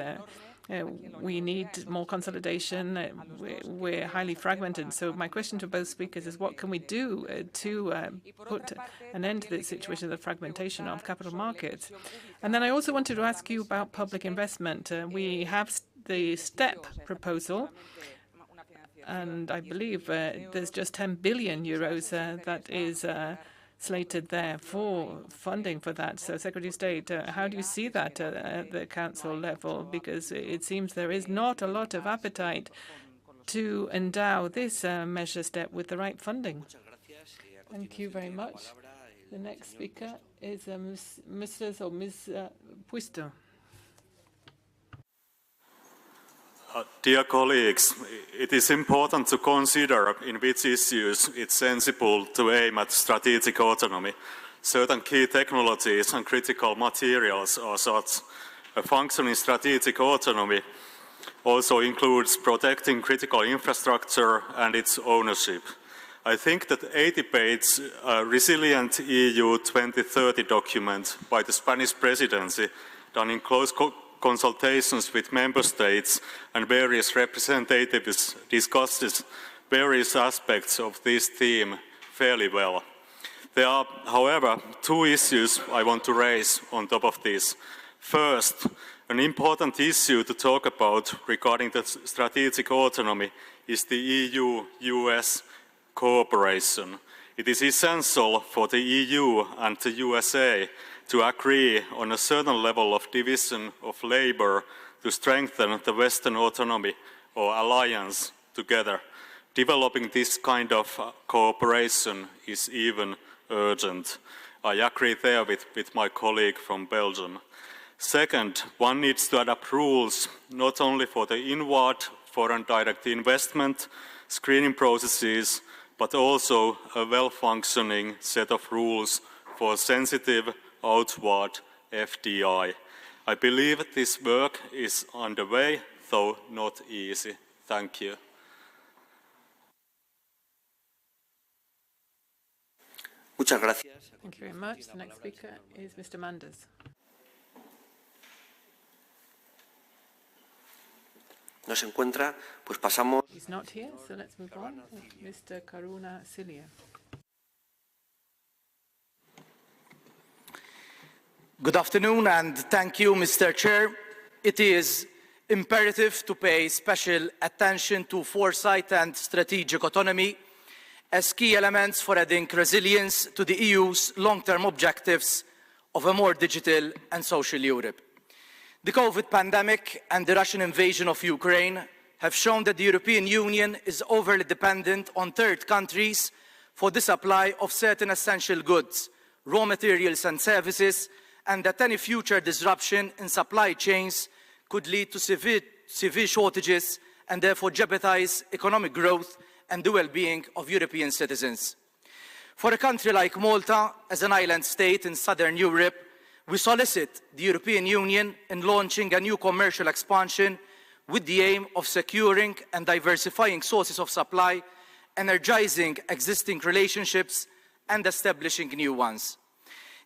We need more consolidation. We're highly fragmented. So my question to both speakers is, what can we do to put an end to the situation of the fragmentation of capital markets? And then I also wanted to ask you about public investment. We have the STEP proposal, and I believe there's just 10 billion euros that is slated there for funding for that. So, Secretary of State, how do you see that at the Council level? Because it seems there is not a lot of appetite to endow this measure STEP with the right funding. Thank you very much. The next speaker is Ms. Puisto. Dear colleagues, it is important to consider in which issues it's sensible to aim at strategic autonomy. Certain key technologies and critical materials are such. A functioning strategic autonomy also includes protecting critical infrastructure and its ownership. I think that a debate's Resilient EU 2030 document by the Spanish Presidency, done in close consultations with member states and various representatives, discusses various aspects of this theme fairly well. There are, however, two issues I want to raise on top of this. First, an important issue to talk about regarding the strategic autonomy is the EU-US cooperation. It is essential for the EU and the USA to agree on a certain level of division of labor to strengthen the Western autonomy or alliance together. Developing this kind of cooperation is even urgent. I agree there with my colleague from Belgium. Second, one needs to adapt rules not only for the inward foreign direct investment screening processes, but also a well-functioning set of rules for sensitive outward FDI. I believe this work is underway, though not easy. Thank you. Muchas gracias. Thank you very much. The next speaker is Mr. Manders. No se encuentra, pues pasamos. He's not here, so let's move on. Mr. Karuna Silia. Good afternoon, and thank you, Mr. Chair. It is imperative to pay special attention to foresight and strategic autonomy as key elements for adding resilience to the EU's long-term objectives of a more digital and social Europe. The COVID pandemic and the Russian invasion of Ukraine have shown that the European Union is overly dependent on third countries for the supply of certain essential goods, raw materials and services, and that any future disruption in supply chains could lead to severe shortages and therefore jeopardize economic growth and the well-being of European citizens. For a country like Malta, as an island state in southern Europe, we solicit the European Union in launching a new commercial expansion with the aim of securing and diversifying sources of supply, energizing existing relationships, and establishing new ones.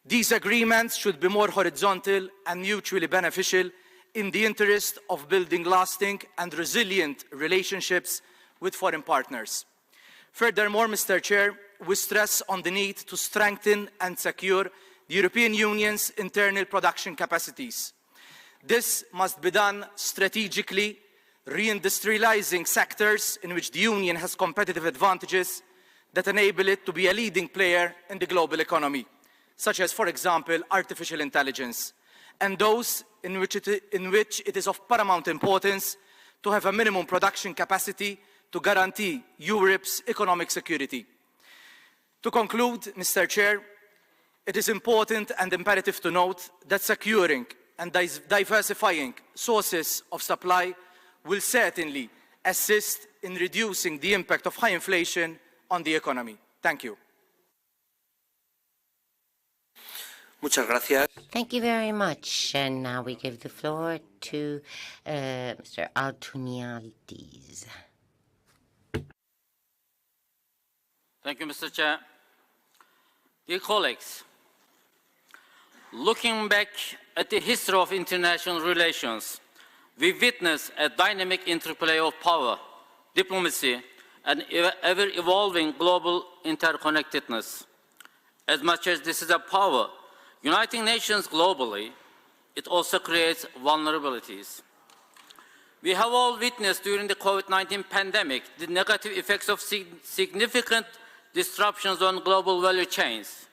These agreements should be more horizontal and mutually beneficial in the interest of building lasting and resilient relationships with foreign partners. Furthermore, Mr. Chair, we stress on the need to strengthen and secure the European Union's internal production capacities. This must be done strategically, reindustrializing sectors in which the Union has competitive advantages that enable it to be a leading player in the global economy, such as, for example, artificial intelligence, and those in which it is of paramount importance to have a minimum production capacity to guarantee Europe's economic security. To conclude, Mr. Chair, it is important and imperative to note that securing and diversifying sources of supply will certainly assist in reducing the impact of high inflation on the economy. Thank you. Muchas gracias. Thank you very much. And now we give the floor to Mr. Altuniadis. Thank you, Mr. Chair. Dear colleagues, looking back at the history of international relations, we witness a dynamic interplay of power, diplomacy, and ever-evolving global interconnectedness. As much as this is a power uniting nations globally, it also creates vulnerabilities. We have all witnessed during the COVID-19 pandemic the negative effects of significant disruptions on global value chains.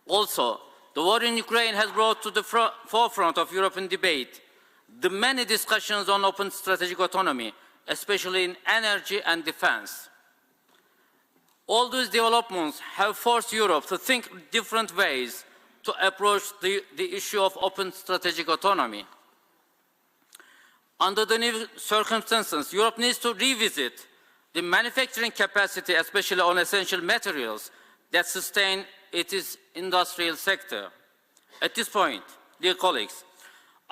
Also, the war in Ukraine has brought to the forefront of European debate the many discussions on open strategic autonomy, especially in energy and defense. All these developments have forced Europe to think different ways to approach the issue of open strategic autonomy. Under the new circumstances, Europe needs to revisit the manufacturing capacity, especially on essential materials that sustain its industrial sector. At this point, dear colleagues,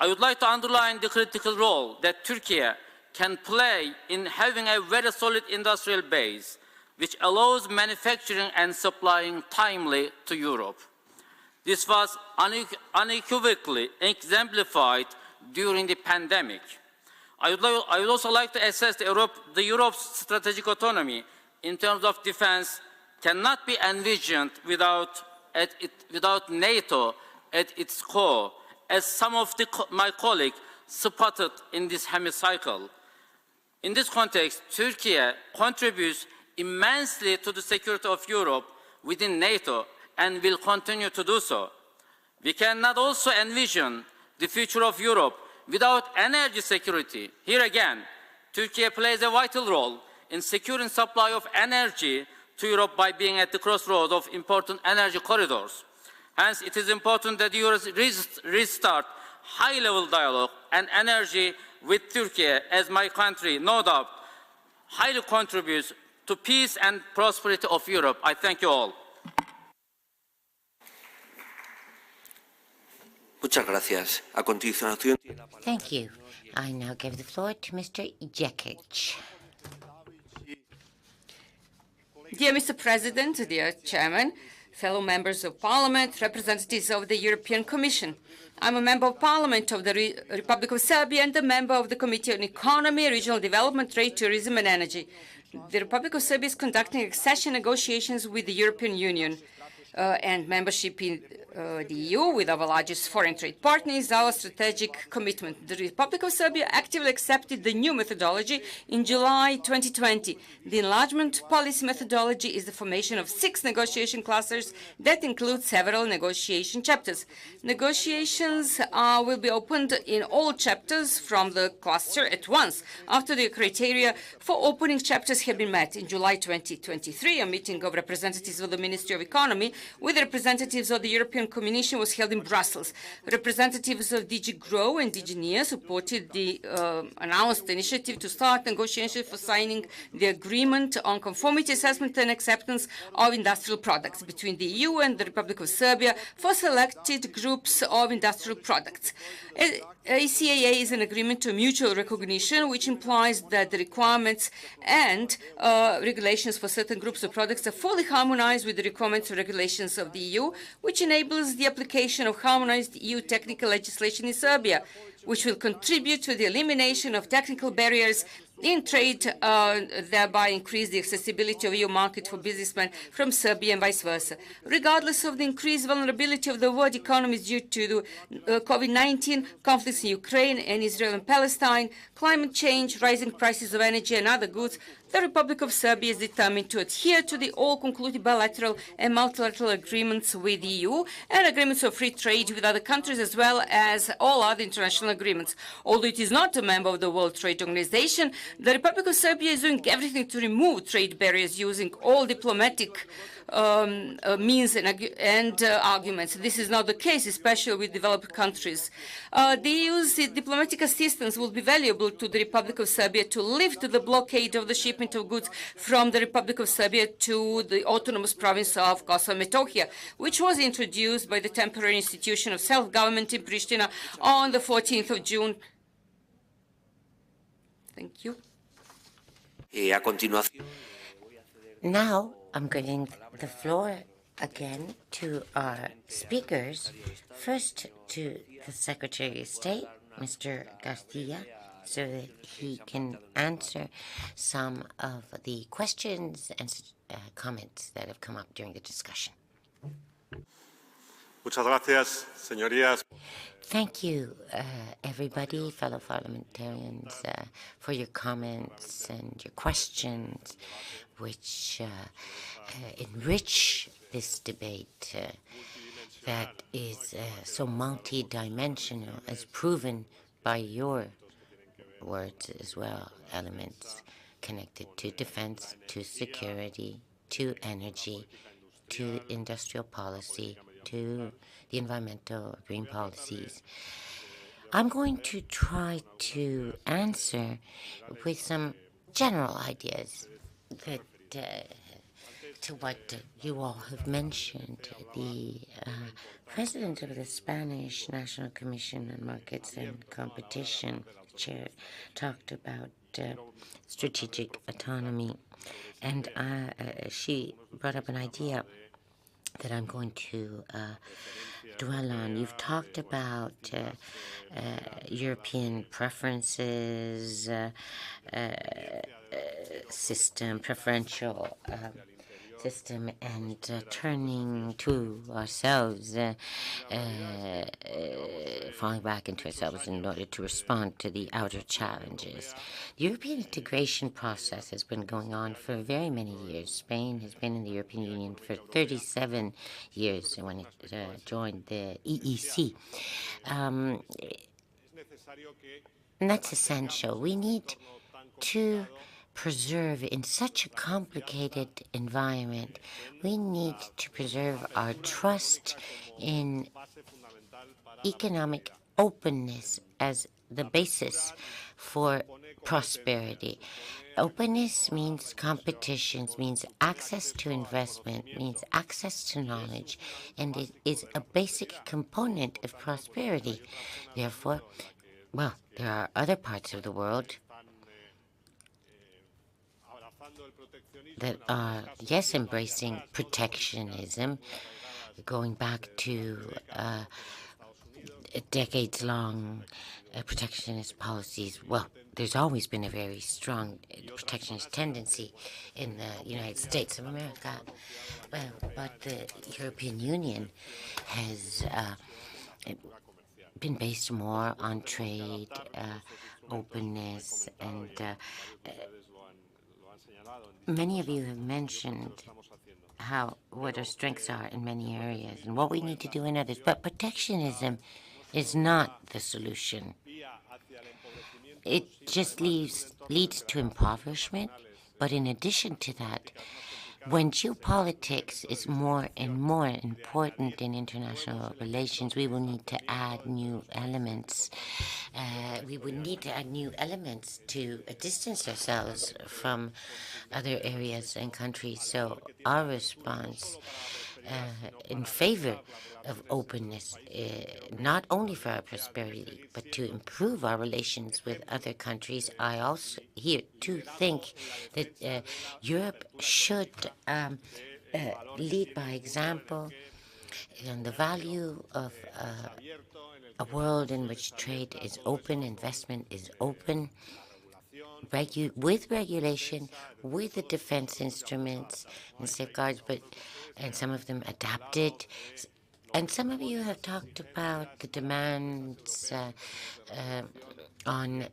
I would like to underline the critical role that Turkey can play in having a very solid industrial base, which allows manufacturing and supplying timely to Europe. This was unequivocally exemplified during the pandemic. I would also like to assess Europe's strategic autonomy in terms of defense cannot be envisioned without NATO at its core, as some of my colleagues spotted in this hemicycle. In this context, Turkey contributes immensely to the security of Europe within NATO and will continue to do so. We cannot also envision the future of Europe without energy security. Here again, Turkey plays a vital role in securing supply of energy to Europe by being at the crossroads of important energy corridors. Hence, it is important that Europe restart high-level dialogue and energy with Turkey, as my country, no doubt, highly contributes to peace and prosperity of Europe. I thank you all. Muchas gracias. A continuación. Thank you. I now give the floor to Mr. Jekic. Dear Mr. President, dear Chairman, fellow members of Parliament, representatives of the European Commission. I'm a member of Parliament of the Republic of Serbia and a member of the Committee on Economy, Regional Development, Trade, Tourism and Energy. The Republic of Serbia is conducting accession negotiations with the European Union and membership in the EU with our largest foreign trade partner is our strategic commitment. The Republic of Serbia actively accepted the new methodology in July 2020. The enlargement policy methodology is the formation of 6 negotiation clusters that include several negotiation chapters. Negotiations will be opened in all chapters from the cluster at once after the criteria for opening chapters have been met. In July 2023, a meeting of representatives of the Ministry of Economy with representatives of the European Commission was held in Brussels. Representatives of DG GROW and DG NEA supported the announced initiative to start negotiations for signing the agreement on conformity assessment and acceptance of industrial products between the EU and the Republic of Serbia for selected groups of industrial products. ACAA is an agreement to mutual recognition, which implies that the requirements and regulations for certain groups of products are fully harmonized with the requirements and regulations of the EU, which enables the application of harmonized EU technical legislation in Serbia, which will contribute to the elimination of technical barriers in trade, thereby increase the accessibility of EU market for businessmen from Serbia and vice versa. Regardless of the increased vulnerability of the world economies due to the COVID-19, conflicts in Ukraine and Israel and Palestine, climate change, rising prices of energy and other goods, the Republic of Serbia is determined to adhere to the all-concluded bilateral and multilateral agreements with the EU and agreements of free trade with other countries, as well as all other international agreements. Although it is not a member of the World Trade Organization, the Republic of Serbia is doing everything to remove trade barriers using all diplomatic means and arguments. This is not the case, especially with developed countries. The EU's diplomatic assistance will be valuable to the Republic of Serbia to lift the blockade of the shipment of goods from the Republic of Serbia to the autonomous province of Kosovo and Metohija, which was introduced by the temporary institution of self-government in Pristina on the 14th of June. Thank you. A continuación. Now I'm giving the floor again to our speakers. First to the Secretary of State, Mr. Garcia, so that he can answer some of the questions and comments that have come up during the discussion. Muchas gracias, señorías. Thank you, everybody, fellow parliamentarians, for your comments and your questions, which enrich this debate that is so multi-dimensional, as proven by your words as well, elements connected to defense, to security, to energy, to industrial policy, to the environmental green policies. I'm going to try to answer with some general ideas that to what you all have mentioned, the president of the Spanish National Commission on Markets and Competition, Chair, talked about strategic autonomy, and she brought up an idea that I'm going to dwell on. You've talked about European preferences, preferential system, and turning to ourselves, falling back into ourselves in order to respond to the outer challenges. The European integration process has been going on for very many years. Spain has been in the European Union for 37 years when it joined the EEC. And that's essential. We need to preserve in such a complicated environment, we need to preserve our trust in economic openness as the basis for prosperity. Openness means competition, means access to investment, means access to knowledge, and it is a basic component of prosperity. Therefore, well, there are other parts of the world that are, yes, embracing protectionism, going back to decades-long protectionist policies. Well, there's always been a very strong protectionist tendency in the United States of America, but the European Union has been based more on trade, openness, and many of you have mentioned what our strengths are in many areas and what we need to do in others. But protectionism is not the solution. It just leads to impoverishment. But in addition to that, when geopolitics is more and more important in international relations, we will need to add new elements. We would need to add new elements to distance ourselves from other areas and countries. So our response in favor of openness, not only for our prosperity, but to improve our relations with other countries. I also here too think that Europe should lead by example, and the value of a world in which trade is open, investment is open, with regulation, with the defense instruments and safeguards, and some of them adapted. And some of you have talked about the demands on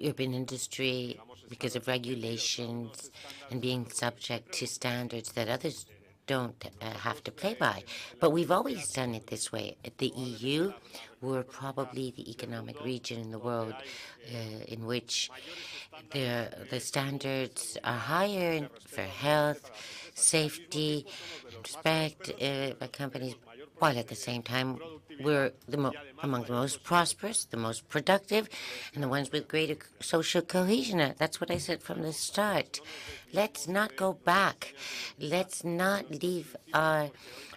urban industry because of regulations and being subject to standards that others don't have to play by. But we've always done it this way. At the EU, we're probably the economic region in the world in which the standards are higher for health, safety, and respect by companies, while at the same time we're among the most prosperous, the most productive, and the ones with greater social cohesion. That's what I said from the start. Let's not go back. Let's not leave our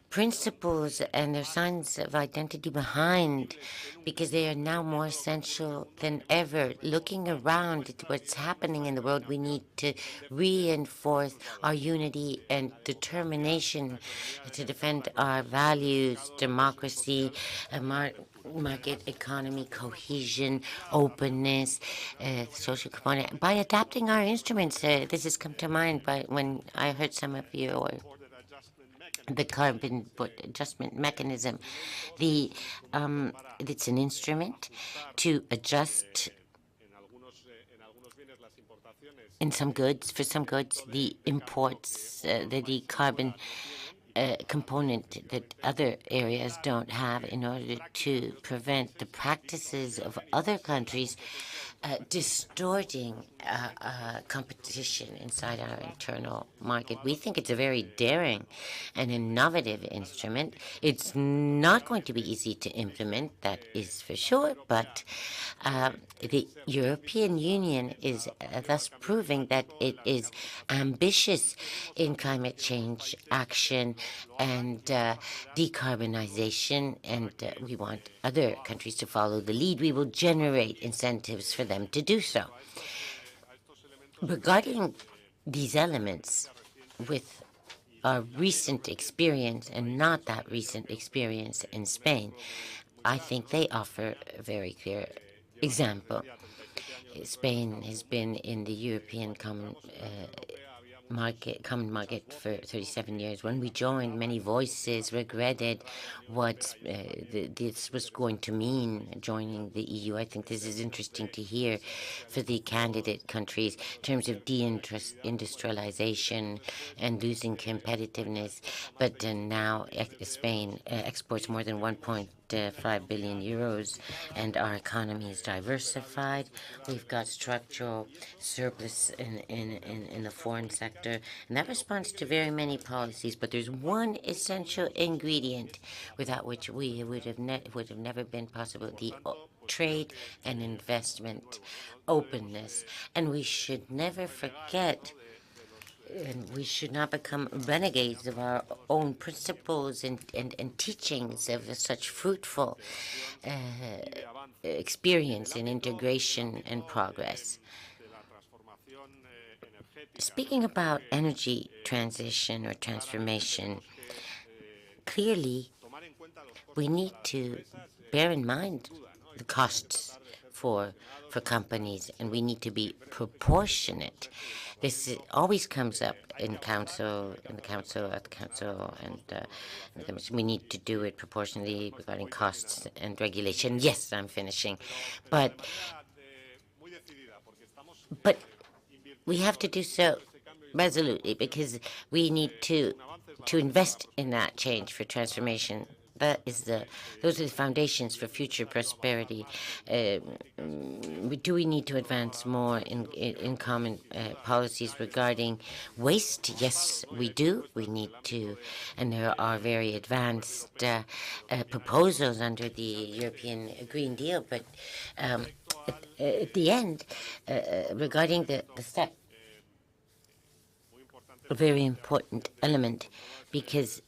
principles and their signs of identity behind, because they are now more essential than ever. Looking around at what's happening in the world, we need to reinforce our unity and determination to defend our values, democracy, market economy, cohesion, openness, social component. By adapting our instruments, this has come to mind when I heard some of you, or the carbon adjustment mechanism. It's an instrument to adjust in some goods, for some goods, the imports, the carbon component that other areas don't have, in order to prevent the practices of other countries distorting competition inside our internal market. We think it's a very daring and innovative instrument. It's not going to be easy to implement, that is for sure, but the European Union is thus proving that it is ambitious in climate change action and decarbonization, and we want other countries to follow the lead. We will generate incentives for them to do so. Regarding these elements, with our recent experience and not that recent experience in Spain, I think they offer a very clear example. Spain has been in the European common market for 37 years. When we joined, many voices regretted what this was going to mean, joining the EU. I think this is interesting to hear for the candidate countries in terms of deindustrialization and losing competitiveness. But now Spain exports more than 1.5 billion euros, and our economy is diversified. We've got structural surplus in the foreign sector, and that responds to very many policies. But there's one essential ingredient without which we would have never been possible: the trade and investment openness. And we should never forget, and we should not become renegades of our own principles and teachings of such fruitful experience in integration and progress. Speaking about energy transition or transformation, clearly we need to bear in mind the costs for companies, and we need to be proportionate. This always comes up in the council, and we need to do it proportionally regarding costs and regulation. Yes, I'm finishing, but we have to do so resolutely, because we need to invest in that change for transformation. Those are the foundations for future prosperity. Do we need to advance more in common policies regarding waste? Yes, we do. We need to, and there are very advanced proposals under the European Green Deal. But at the end, regarding the step, a very important element, because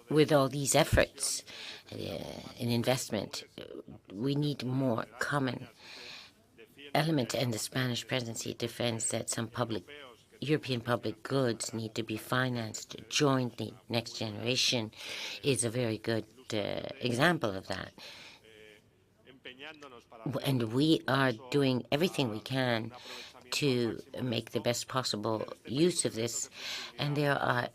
with all these efforts in investment, we need more common element, and the Spanish Presidency defends that some European public goods need to be financed jointly. Next Generation is a very good example of that. And we are doing everything we can to make the best possible use of this. And there are,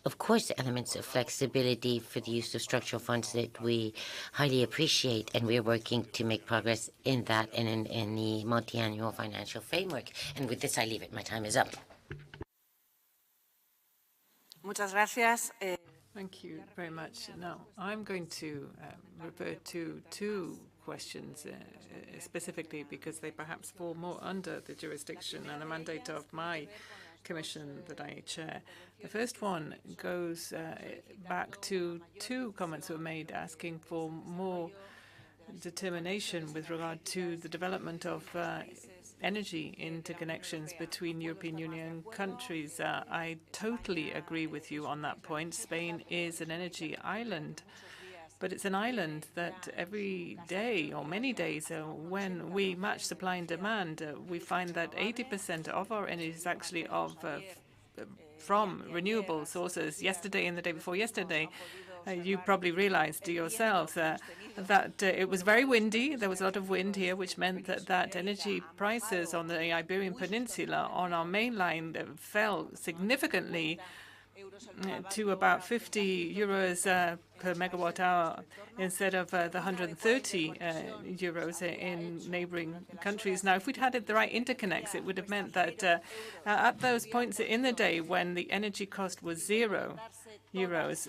of course, elements of flexibility for the use of structural funds that we highly appreciate, and we're working to make progress in that and in the multi-annual financial framework. And with this, I leave it. My time is up. Muchas gracias. Thank you very much. Now, I'm going to refer to two questions specifically, because they perhaps fall more under the jurisdiction and the mandate of my commission that I chair. The first one goes back to two comments that were made asking for more determination with regard to the development of energy interconnections between European Union countries. I totally agree with you on that point. Spain is an energy island, but it's an island that every day, or many days, when we match supply and demand, we find that 80% of our energy is actually from renewable sources. Yesterday and the day before yesterday, you probably realized yourselves that it was very windy. There was a lot of wind here, which meant that energy prices on the Iberian Peninsula on our main line fell significantly to about 50 euros per megawatt hour instead of the 130 euros in neighboring countries. Now, if we'd had the right interconnects, it would have meant that at those points in the day when the energy cost was 0 euros,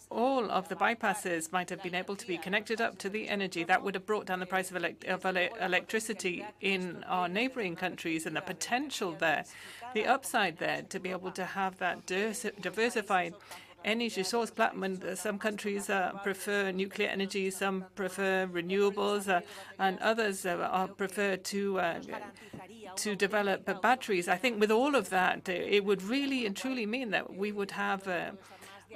all of the bypasses might have been able to be connected up to the energy. That would have brought down the price of electricity in our neighboring countries, and the potential there, the upside there, to be able to have that diversified energy source platform. Some countries prefer nuclear energy, some prefer renewables, and others prefer to develop batteries. I think with all of that, it would really and truly mean that we would have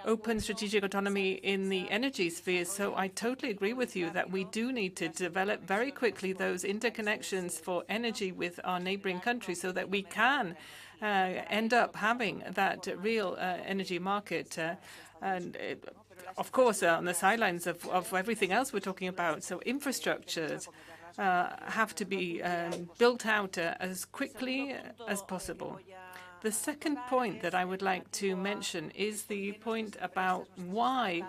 open strategic autonomy in the energy sphere. So I totally agree with you that we do need to develop very quickly those interconnections for energy with our neighboring countries so that we can end up having that real energy market. Of course, on the sidelines of everything else we're talking about. So infrastructures have to be built out as quickly as possible. The second point that I would like to mention is the point about why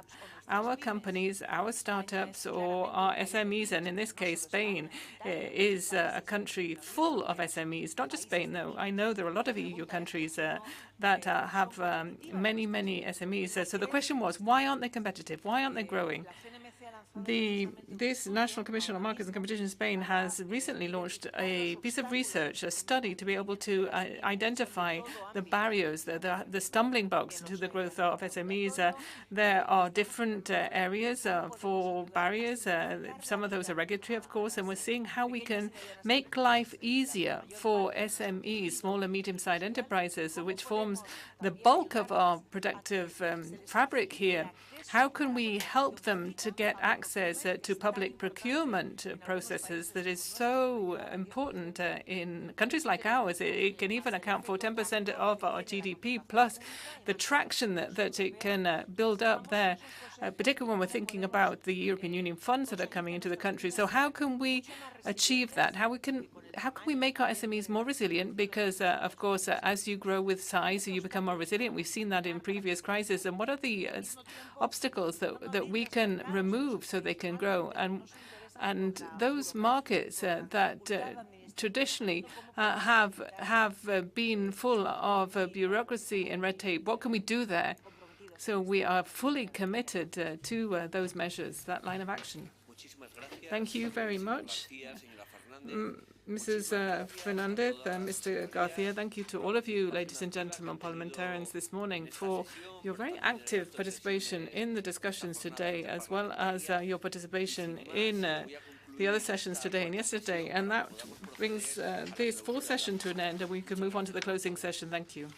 our companies, our startups, or our SMEs, and in this case, Spain, is a country full of SMEs. Not just Spain, though. I know there are a lot of EU countries that have many, many SMEs. So the question was, why aren't they competitive? Why aren't they growing? This National Commission on Markets and Competition in Spain has recently launched a piece of research, a study, to be able to identify the barriers, the stumbling blocks to the growth of SMEs. There are different areas for barriers. Some of those are regulatory, of course, and we're seeing how we can make life easier for SMEs, small and medium-sized enterprises, which forms the bulk of our productive fabric here. How can we help them to get access to public procurement processes that is so important in countries like ours? It can even account for 10% of our GDP, plus the traction that it can build up there, particularly when we're thinking about the European Union funds that are coming into the country. So how can we achieve that? How can we make our SMEs more resilient? Because, of course, as you grow with size, you become more resilient. We've seen that in previous crises. And what are the obstacles that we can remove so they can grow? And those markets that traditionally have been full of bureaucracy and red tape, what can we do there? So we are fully committed to those measures, that line of action. Thank you very much. Mrs. Fernandez, Mr. Garcia, thank you to all of you, ladies and gentlemen, parliamentarians, this morning for your very active participation in the discussions today, as well as your participation in the other sessions today and yesterday. And that brings this full session to an end, and we can move on to the closing session. Thank you.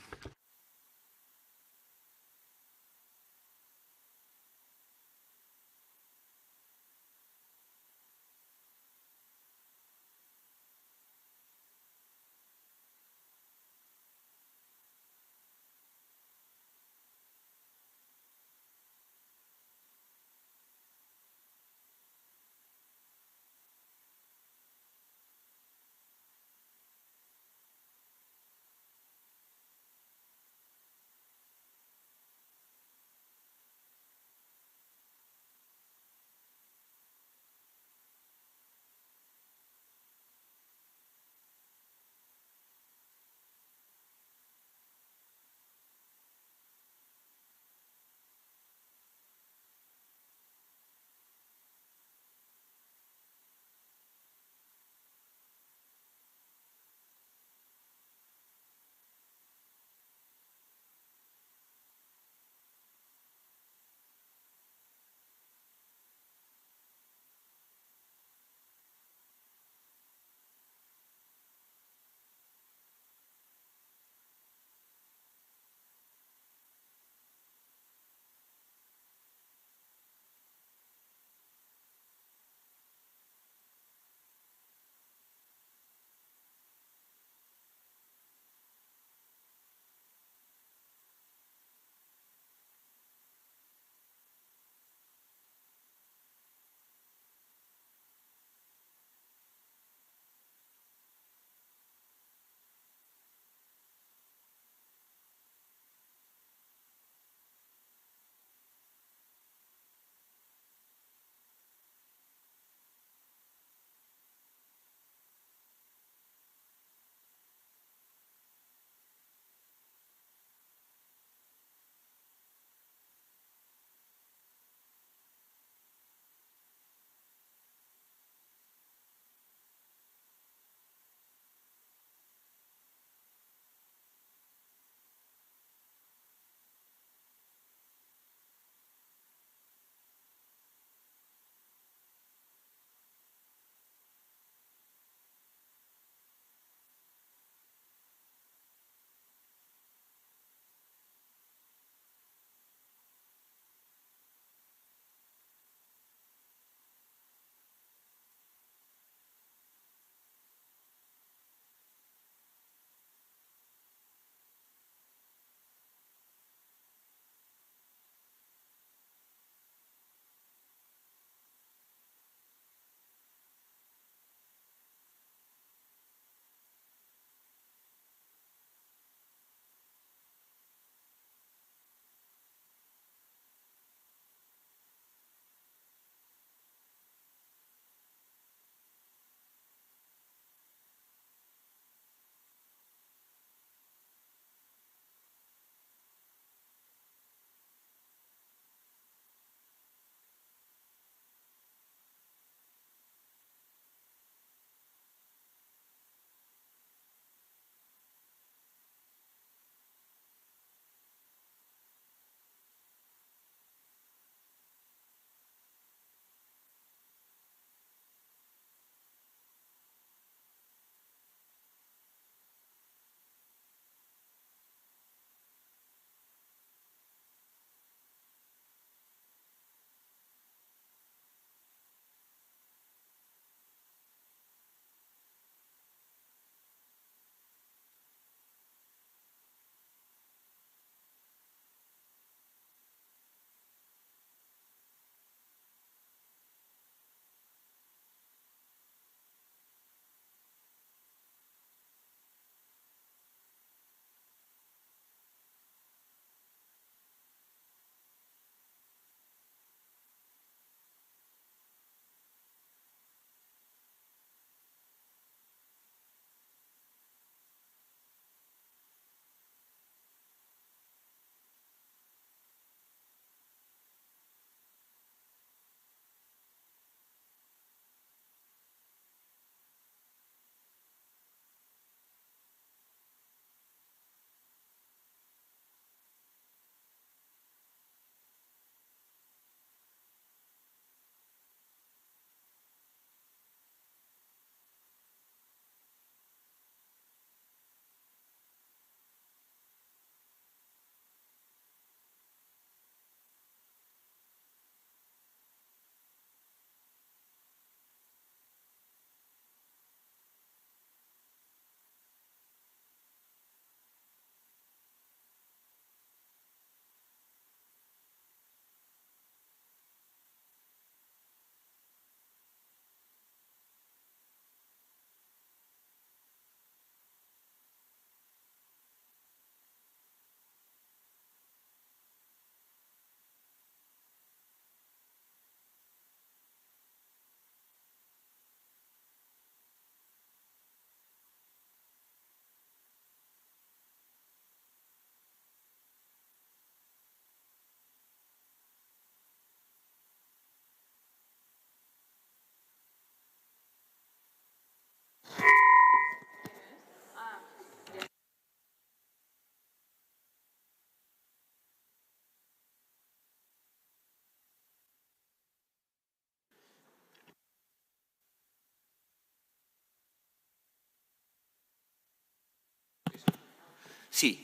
Sí.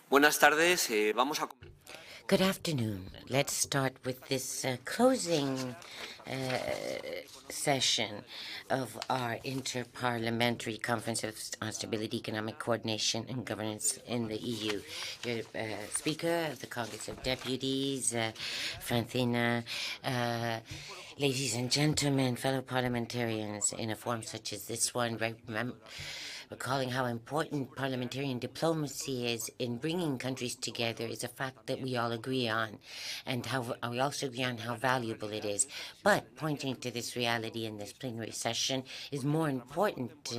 Buenas tardes. Vamos a... Good afternoon. Let's start with this closing session of our Inter-parliamentary Conference on Stability, Economic Coordination and Governance in the EU. Your Speaker of the Congress of Deputies, Francina, ladies and gentlemen, fellow parliamentarians, in a forum such as this one, recalling how important parliamentarian diplomacy is in bringing countries together is a fact that we all agree on, and how we also agree on how valuable it is. But pointing to this reality in this plenary session is more important,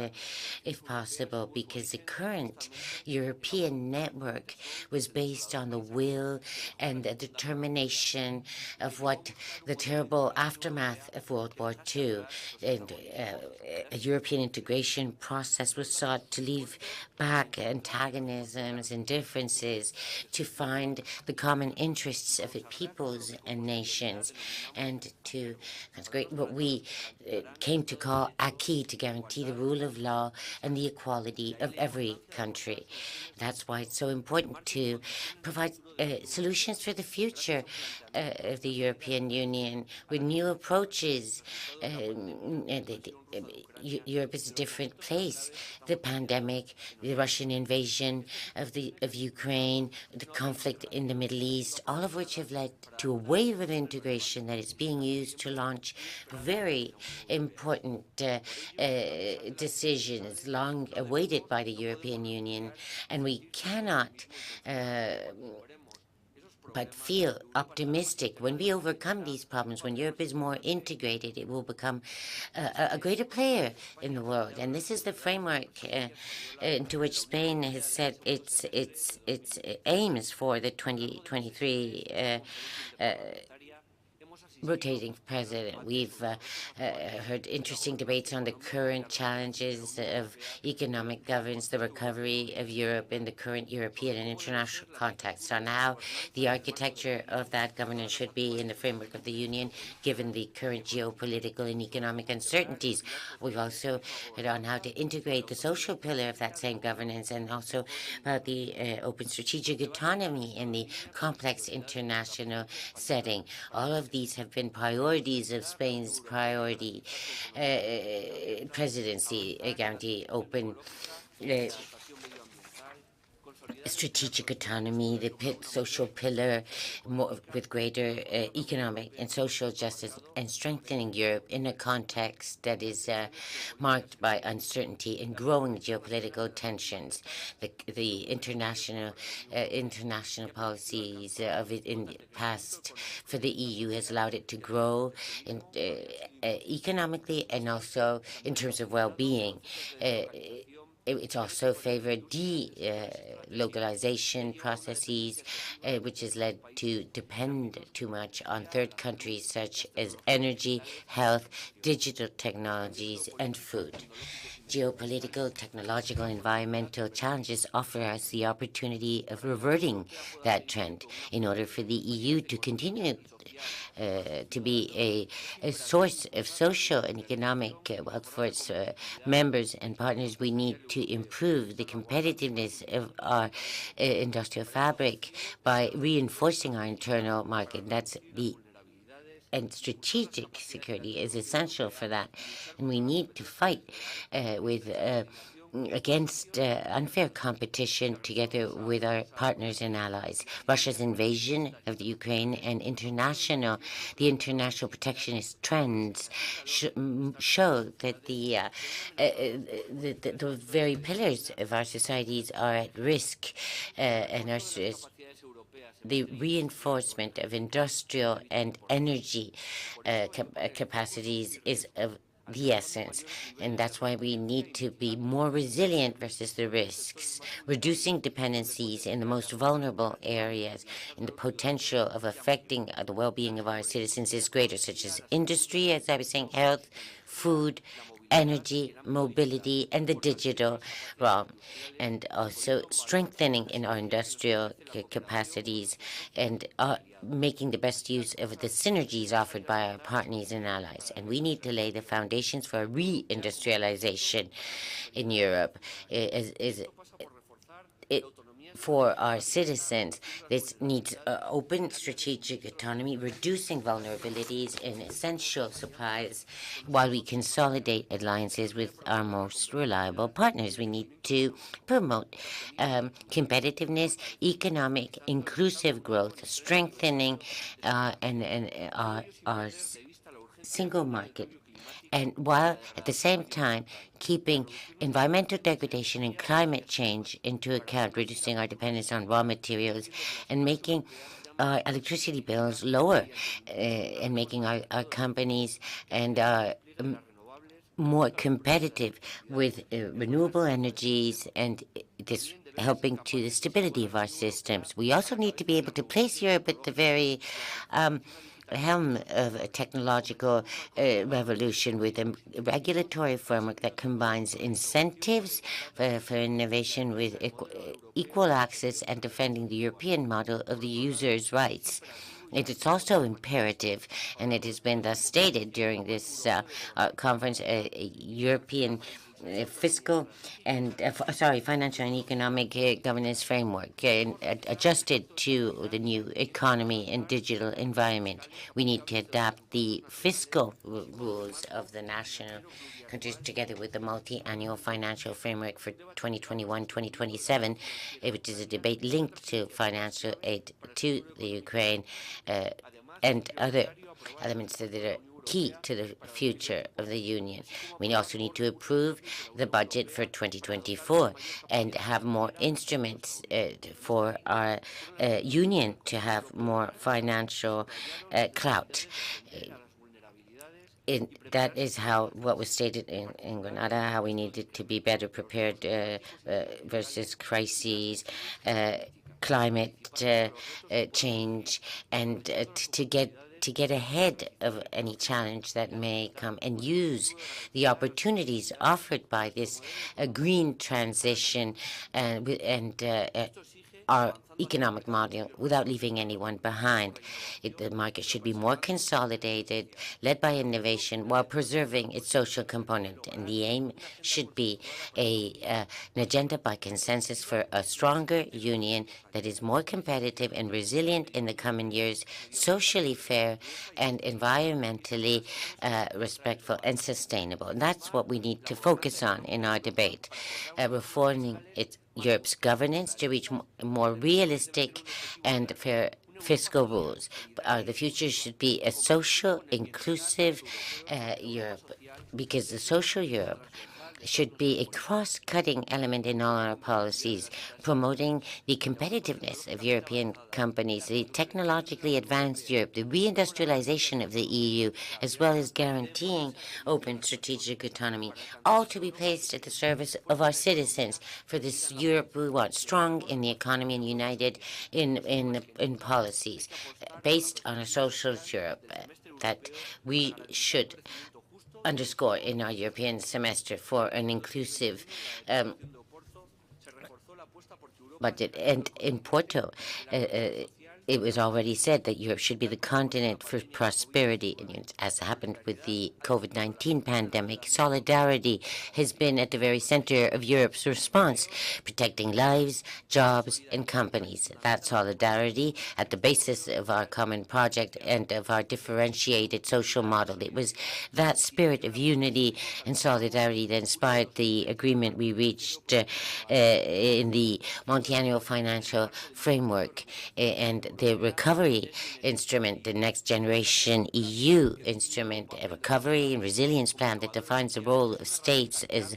if possible, because the current European network was based on the will and the determination of what the terrible aftermath of World War II. And a European integration process was sought to leave back antagonisms and differences, to find the common interests of peoples and nations, and to consecrate what we came to call acquis, to guarantee the rule of law and the equality of every country. That's why it's so important to provide solutions for the future of the European Union with new approaches. Europe is a different place. The pandemic, the Russian invasion of Ukraine, the conflict in the Middle East, all of which have led to a wave of integration that is being used to launch very important decisions long awaited by the European Union. And we cannot but feel optimistic. When we overcome these problems, when Europe is more integrated, it will become a greater player in the world. And this is the framework into which Spain has set its aims for the 2023 rotating president. We've heard interesting debates on the current challenges of economic governance, the recovery of Europe in the current European and international context, on how the architecture of that governance should be in the framework of the Union, given the current geopolitical and economic uncertainties. We've also heard on how to integrate the social pillar of that same governance, and also about the open strategic autonomy in the complex international setting. All of these have been priorities of Spain's priority presidency, guarantee open strategic autonomy, the social pillar, with greater economic and social justice, and strengthening Europe in a context that is marked by uncertainty and growing geopolitical tensions. The international policies of it in the past for the EU has allowed it to grow economically and also in terms of well-being. It's also favored delocalization processes, which has led to depend too much on third countries such as energy, health, digital technologies, and food. Geopolitical, technological, environmental challenges offer us the opportunity of reverting that trend in order for the EU to continue to be a source of social and economic wealth for its members and partners. We need to improve the competitiveness of our industrial fabric by reinforcing our internal market. And strategic security is essential for that. And we need to fight against unfair competition together with our partners and allies. Russia's invasion of the Ukraine and the international protectionist trends show that the very pillars of our societies are at risk, and the reinforcement of industrial and energy capacities is of the essence, and that's why we need to be more resilient versus the risks, reducing dependencies in the most vulnerable areas, and the potential of affecting the well-being of our citizens is greater, such as industry, as I was saying, health, food, energy, mobility, and the digital realm, and also strengthening in our industrial capacities and making the best use of the synergies offered by our partners and allies. And we need to lay the foundations for reindustrialization in Europe. for our citizens. This needs open strategic autonomy, reducing vulnerabilities in essential supplies while we consolidate alliances with our most reliable partners. We need to promote competitiveness, economic, inclusive growth, strengthening our single market, and while at the same time keeping environmental degradation and climate change into account, reducing our dependence on raw materials and making our electricity bills lower, and making our companies and more competitive with renewable energies, and this helping to the stability of our systems. We also need to be able to place Europe at the very helm of a technological revolution with a regulatory framework that combines incentives for innovation with equal access and defending the European model of the user's rights. It is also imperative, and it has been thus stated during this conference, a European fiscal and financial and economic governance framework adjusted to the new economy and digital environment. We need to adapt the fiscal rules of the national countries together with the multi-annual financial framework for 2021-2027, which is a debate linked to financial aid to the Ukraine and other elements that are key to the future of the Union. We also need to approve the budget for 2024 and have more instruments for our Union to have more financial clout. That is what was stated in Granada, how we needed to be better prepared versus crises, climate change, and to get ahead of any challenge that may come and use the opportunities offered by this green transition and our economic model without leaving anyone behind. The market should be more consolidated, led by innovation, while preserving its social component. And the aim should be an agenda by consensus for a stronger union that is more competitive and resilient in the coming years, socially fair and environmentally respectful and sustainable. And that's what we need to focus on in our debate, reforming Europe's governance to reach more realistic and fair fiscal rules. The future should be a social, inclusive Europe, because the social Europe should be a cross-cutting element in all our policies, promoting the competitiveness of European companies, the technologically advanced Europe, the reindustrialization of the EU, as well as guaranteeing open strategic autonomy, all to be placed at the service of our citizens. For this Europe we want, strong in the economy and united in policies, based on a social Europe that we should underscore in our European semester for an inclusive budget. And in Porto, it was already said that Europe should be the continent for prosperity. And as happened with the COVID-19 pandemic, solidarity has been at the very center of Europe's response, protecting lives, jobs, and companies. That solidarity at the basis of our common project and of our differentiated social model. It was that spirit of unity and solidarity that inspired the agreement we reached in the multi-annual financial framework and the recovery instrument, the next generation EU instrument, a recovery and resilience plan that defines the role of states as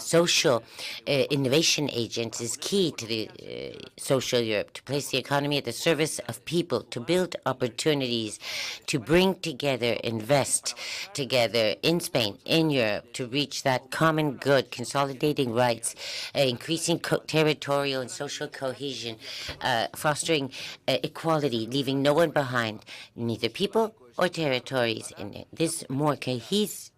social innovation agents, is key to the social Europe, to place the economy at the service of people, to build opportunities, to bring together, invest together in Spain, in Europe, to reach that common good, consolidating rights, increasing territorial and social cohesion, fostering equality, leaving no one behind, neither people or territories. And this more cohesive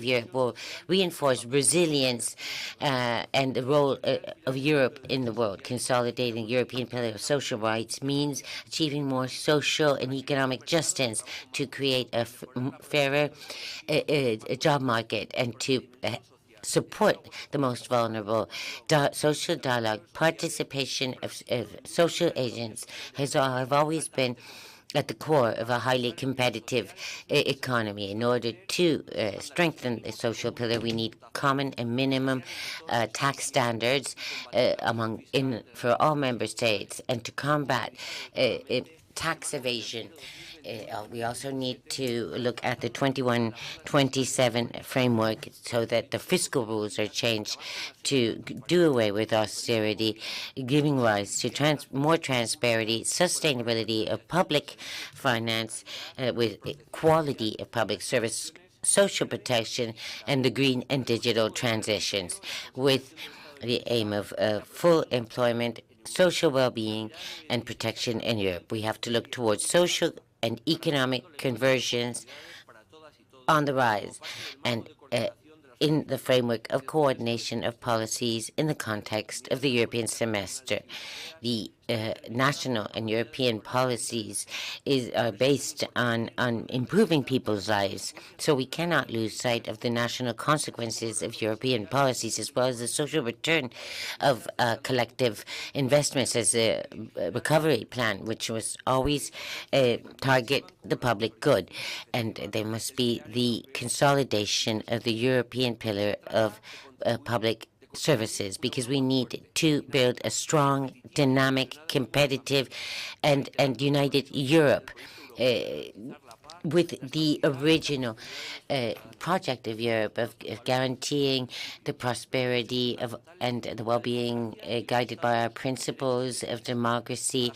Europe will reinforce resilience and the role of Europe in the world. Consolidating European pillar of social rights means achieving more social and economic justice to create a fairer job market and to support the most vulnerable. Social dialogue, participation of social agents have always been at the core of a highly competitive economy. In order to strengthen the social pillar, we need common and minimum tax standards for all member states, and to combat tax evasion. We also need to look at the 21-27 framework so that the fiscal rules are changed to do away with austerity, giving rise to more transparency, sustainability of public finance with quality of public service, social protection, and the green and digital transitions, with the aim of full employment, social well-being, and protection in Europe. We have to look towards social and economic conversions on the rise, and in the framework of coordination of policies in the context of the European semester. The national and European policies are based on improving people's lives, so we cannot lose sight of the national consequences of European policies, as well as the social return of collective investments, as a recovery plan, which was always target the public good. And there must be the consolidation of the European pillar of public services, because we need to build a strong, dynamic, competitive, and united Europe with the original project of Europe of guaranteeing the prosperity and the well-being guided by our principles of democracy,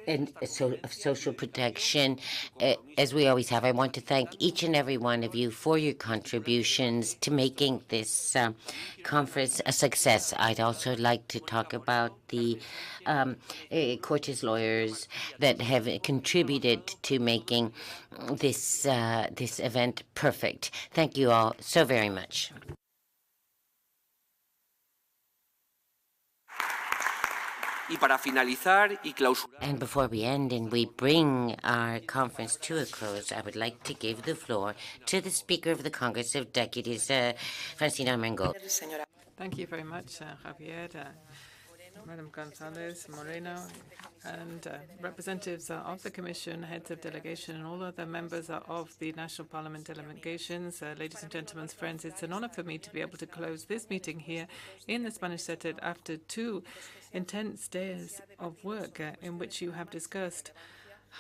and of social protection, as we always have. I want to thank each and every one of you for your contributions to making this conference a success. I'd also like to talk about the Cortes lawyers that have contributed to making this event perfect. Thank you all so very much. And before we end and we bring our conference to a close, I would like to give the floor to the Speaker of the Congress of Deputies, Francina Armengol. Thank you very much, Javier, Madam Gonzalez Moreno, and representatives of the Commission, heads of delegation, and all other members of the National Parliament delegations. Ladies and gentlemen, friends, it's an honor for me to be able to close this meeting here in the Spanish Senate after 2 intense days of work in which you have discussed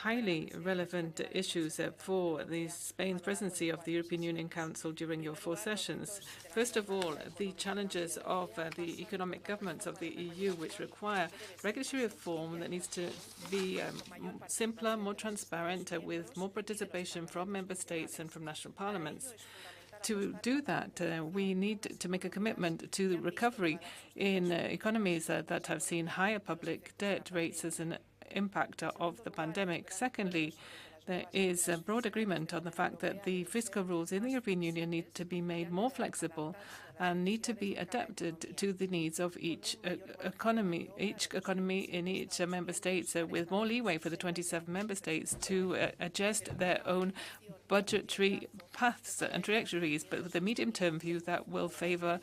highly relevant issues for the Spain's presidency of the European Union Council during your 4 sessions. First of all, the challenges of the economic governance of the EU, which require regulatory reform that needs to be simpler, more transparent, with more participation from member states and from national parliaments. To do that, we need to make a commitment to recovery in economies that have seen higher public debt rates as an impact of the pandemic. Secondly, there is a broad agreement on the fact that the fiscal rules in the European Union need to be made more flexible and need to be adapted to the needs of each economy in each member state, with more leeway for the 27 member states to adjust their own budgetary paths and trajectories, but with a medium-term view that will favor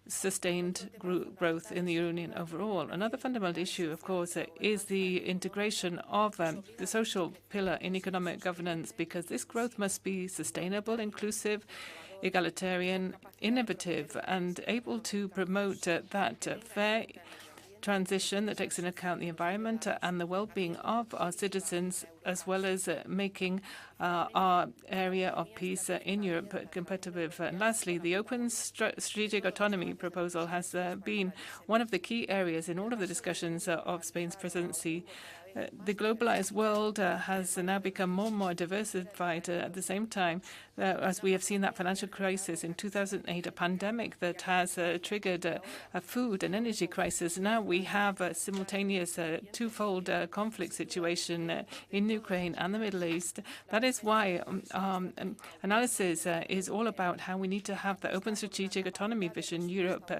sustained growth in the Union overall. Another fundamental issue, of course, is the integration of the social pillar in economic governance, because this growth must be sustainable, inclusive, egalitarian, innovative, and able to promote that fair transition that takes into account the environment and the well-being of our citizens, as well as making our area of peace in Europe competitive. And lastly, the open strategic autonomy proposal has been one of the key areas in all of the discussions of Spain's presidency. The globalized world has now become more and more diversified at the same time, as we have seen that financial crisis in 2008, a pandemic that has triggered a food and energy crisis. Now we have a simultaneous twofold conflict situation in Ukraine and the Middle East. That is why analysis is all about how we need to have the open strategic autonomy vision. Europe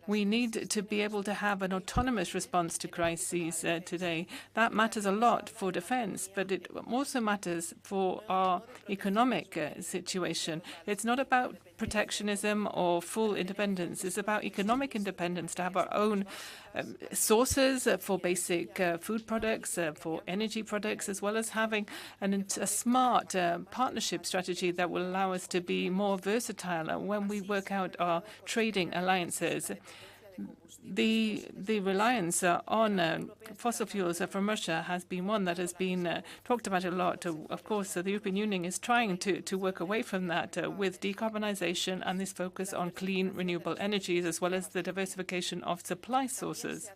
We need to be able to have an autonomous response to crises today. That matters a lot for defense, but it also matters for our economic situation. It's not about protectionism or full independence. It's about economic independence, to have our own sources for basic food products, for energy products, as well as having a smart partnership strategy that will allow us to be more versatile when we work out our trading alliances. The reliance on fossil fuels from Russia has been one that has been talked about a lot. Of course, the European Union is trying to work away from that with decarbonisation and this focus on clean, renewable energies, as well as the diversification of supply sources.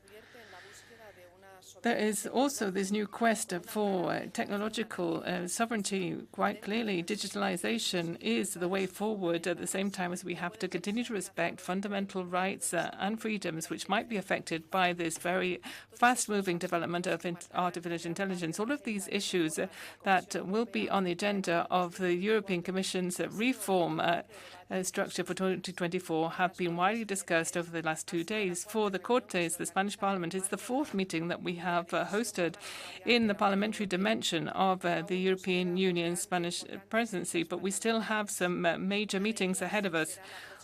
There is also this new quest for technological sovereignty. Quite clearly, digitalization is the way forward at the same time as we have to continue to respect fundamental rights and freedoms, which might be affected by this very fast-moving development of artificial intelligence. All of these issues that will be on the agenda of the European Commission's reform structure for 2024 have been widely discussed over the last 2 days. For the Cortes, the Spanish Parliament is the 4th meeting that we have hosted in the parliamentary dimension of the European Union's Spanish presidency, but we still have some major meetings ahead of us.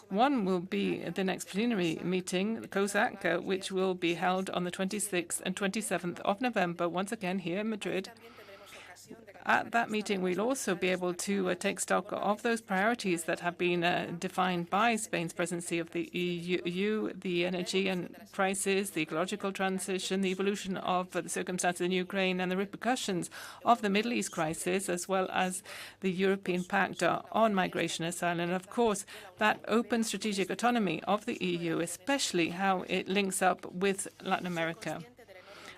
One will be the next plenary meeting, COSAC, which will be held on the 26th and 27th of November, once again here in Madrid. At that meeting, we'll also be able to take stock of those priorities that have been defined by Spain's presidency of the EU, the energy and crisis, the ecological transition, the evolution of the circumstances in Ukraine, and the repercussions of the Middle East crisis, as well as the European Pact on Migration and Asylum, and of course, that open strategic autonomy of the EU, especially how it links up with Latin America.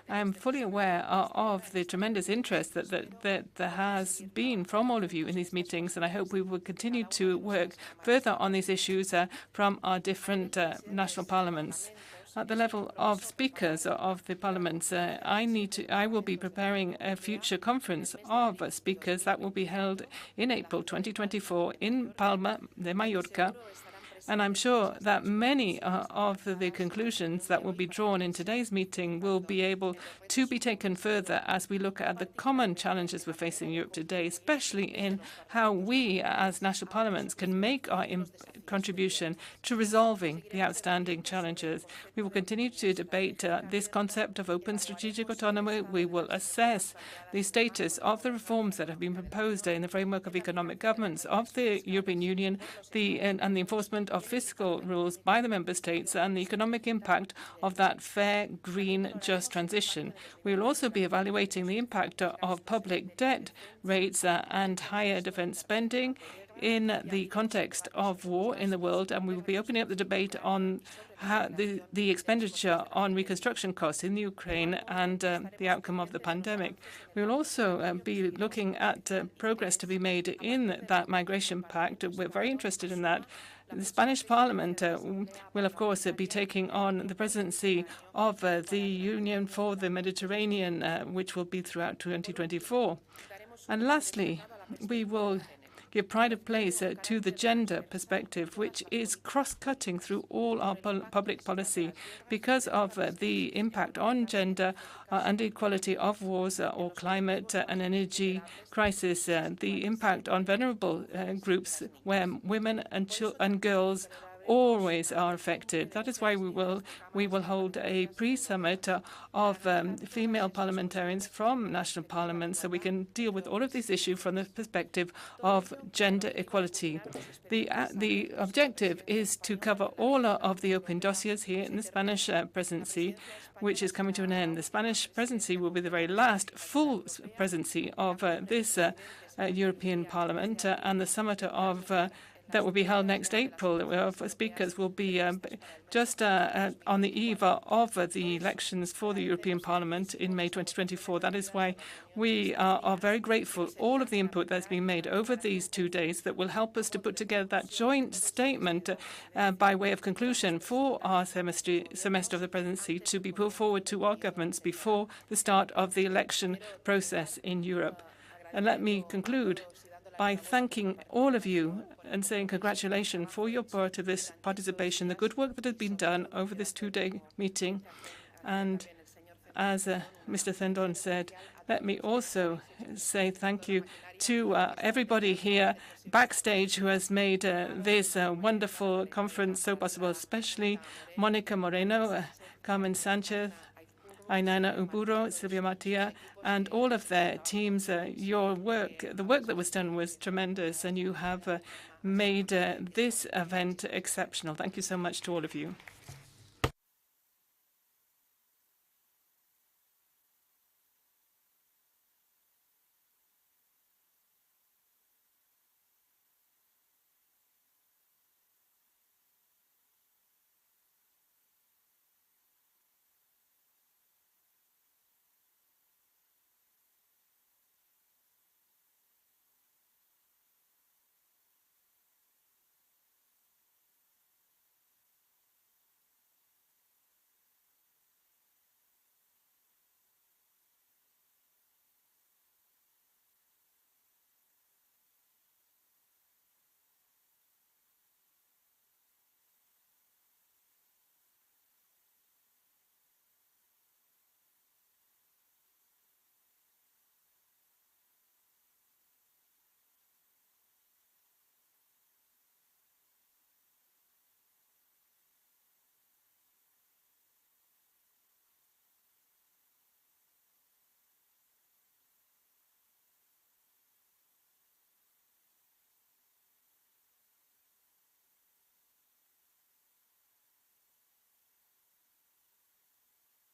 I am fully aware of the tremendous interest that there has been from all of you in these meetings, and I hope we will continue to work further on these issues from our different national parliaments. At the level of speakers of the parliaments, I will be preparing a future conference of speakers that will be held in April 2024 in Palma de Mallorca. And I'm sure that many of the conclusions that will be drawn in today's meeting will be able to be taken further as we look at the common challenges we're facing in Europe today, especially in how we as national parliaments can make our contribution to resolving the outstanding challenges. We will continue to debate this concept of open strategic autonomy. We will assess the status of the reforms that have been proposed in the framework of economic governance of the European Union and the enforcement of fiscal rules by the member states and the economic impact of that fair, green, just transition. We will also be evaluating the impact of public debt rates and higher defense spending in the context of war in the world, and we will be opening up the debate on how the expenditure on reconstruction costs in Ukraine and the outcome of the pandemic. We will also be looking at progress to be made in that migration pact. We're very interested in that. The Spanish Parliament will, of course, be taking on the presidency of the Union for the Mediterranean, which will be throughout 2024. And lastly, we will give pride of place to the gender perspective, which is cross-cutting through all our public policy because of the impact on gender and equality of wars or climate and energy crisis, the impact on vulnerable groups where women and girls always are affected. That is why we will hold a pre-summit of female parliamentarians from national parliaments so we can deal with all of these issues from the perspective of gender equality. The objective is to cover all of the open dossiers here in the Spanish presidency, which is coming to an end. The Spanish presidency will be the very last full presidency of this European Parliament, and the summit of that will be held next April. Speakers will be just on the eve of the elections for the European Parliament in May 2024. That is why we are very grateful all of the input that's been made over these 2 days that will help us to put together that joint statement by way of conclusion for our semester of the presidency to be put forward to our governments before the start of the election process in Europe. And let me conclude by thanking all of you and saying congratulations for your part of this participation, the good work that has been done over this two-day meeting. And as Mr. Thendon said, let me also say thank you to everybody here backstage who has made this wonderful conference so possible, especially Monica Moreno, Carmen Sanchez, Ainana Uburo, Silvia Martia, and all of their teams. Your work, the work that was done was tremendous, and you have made this event exceptional. Thank you so much to all of you.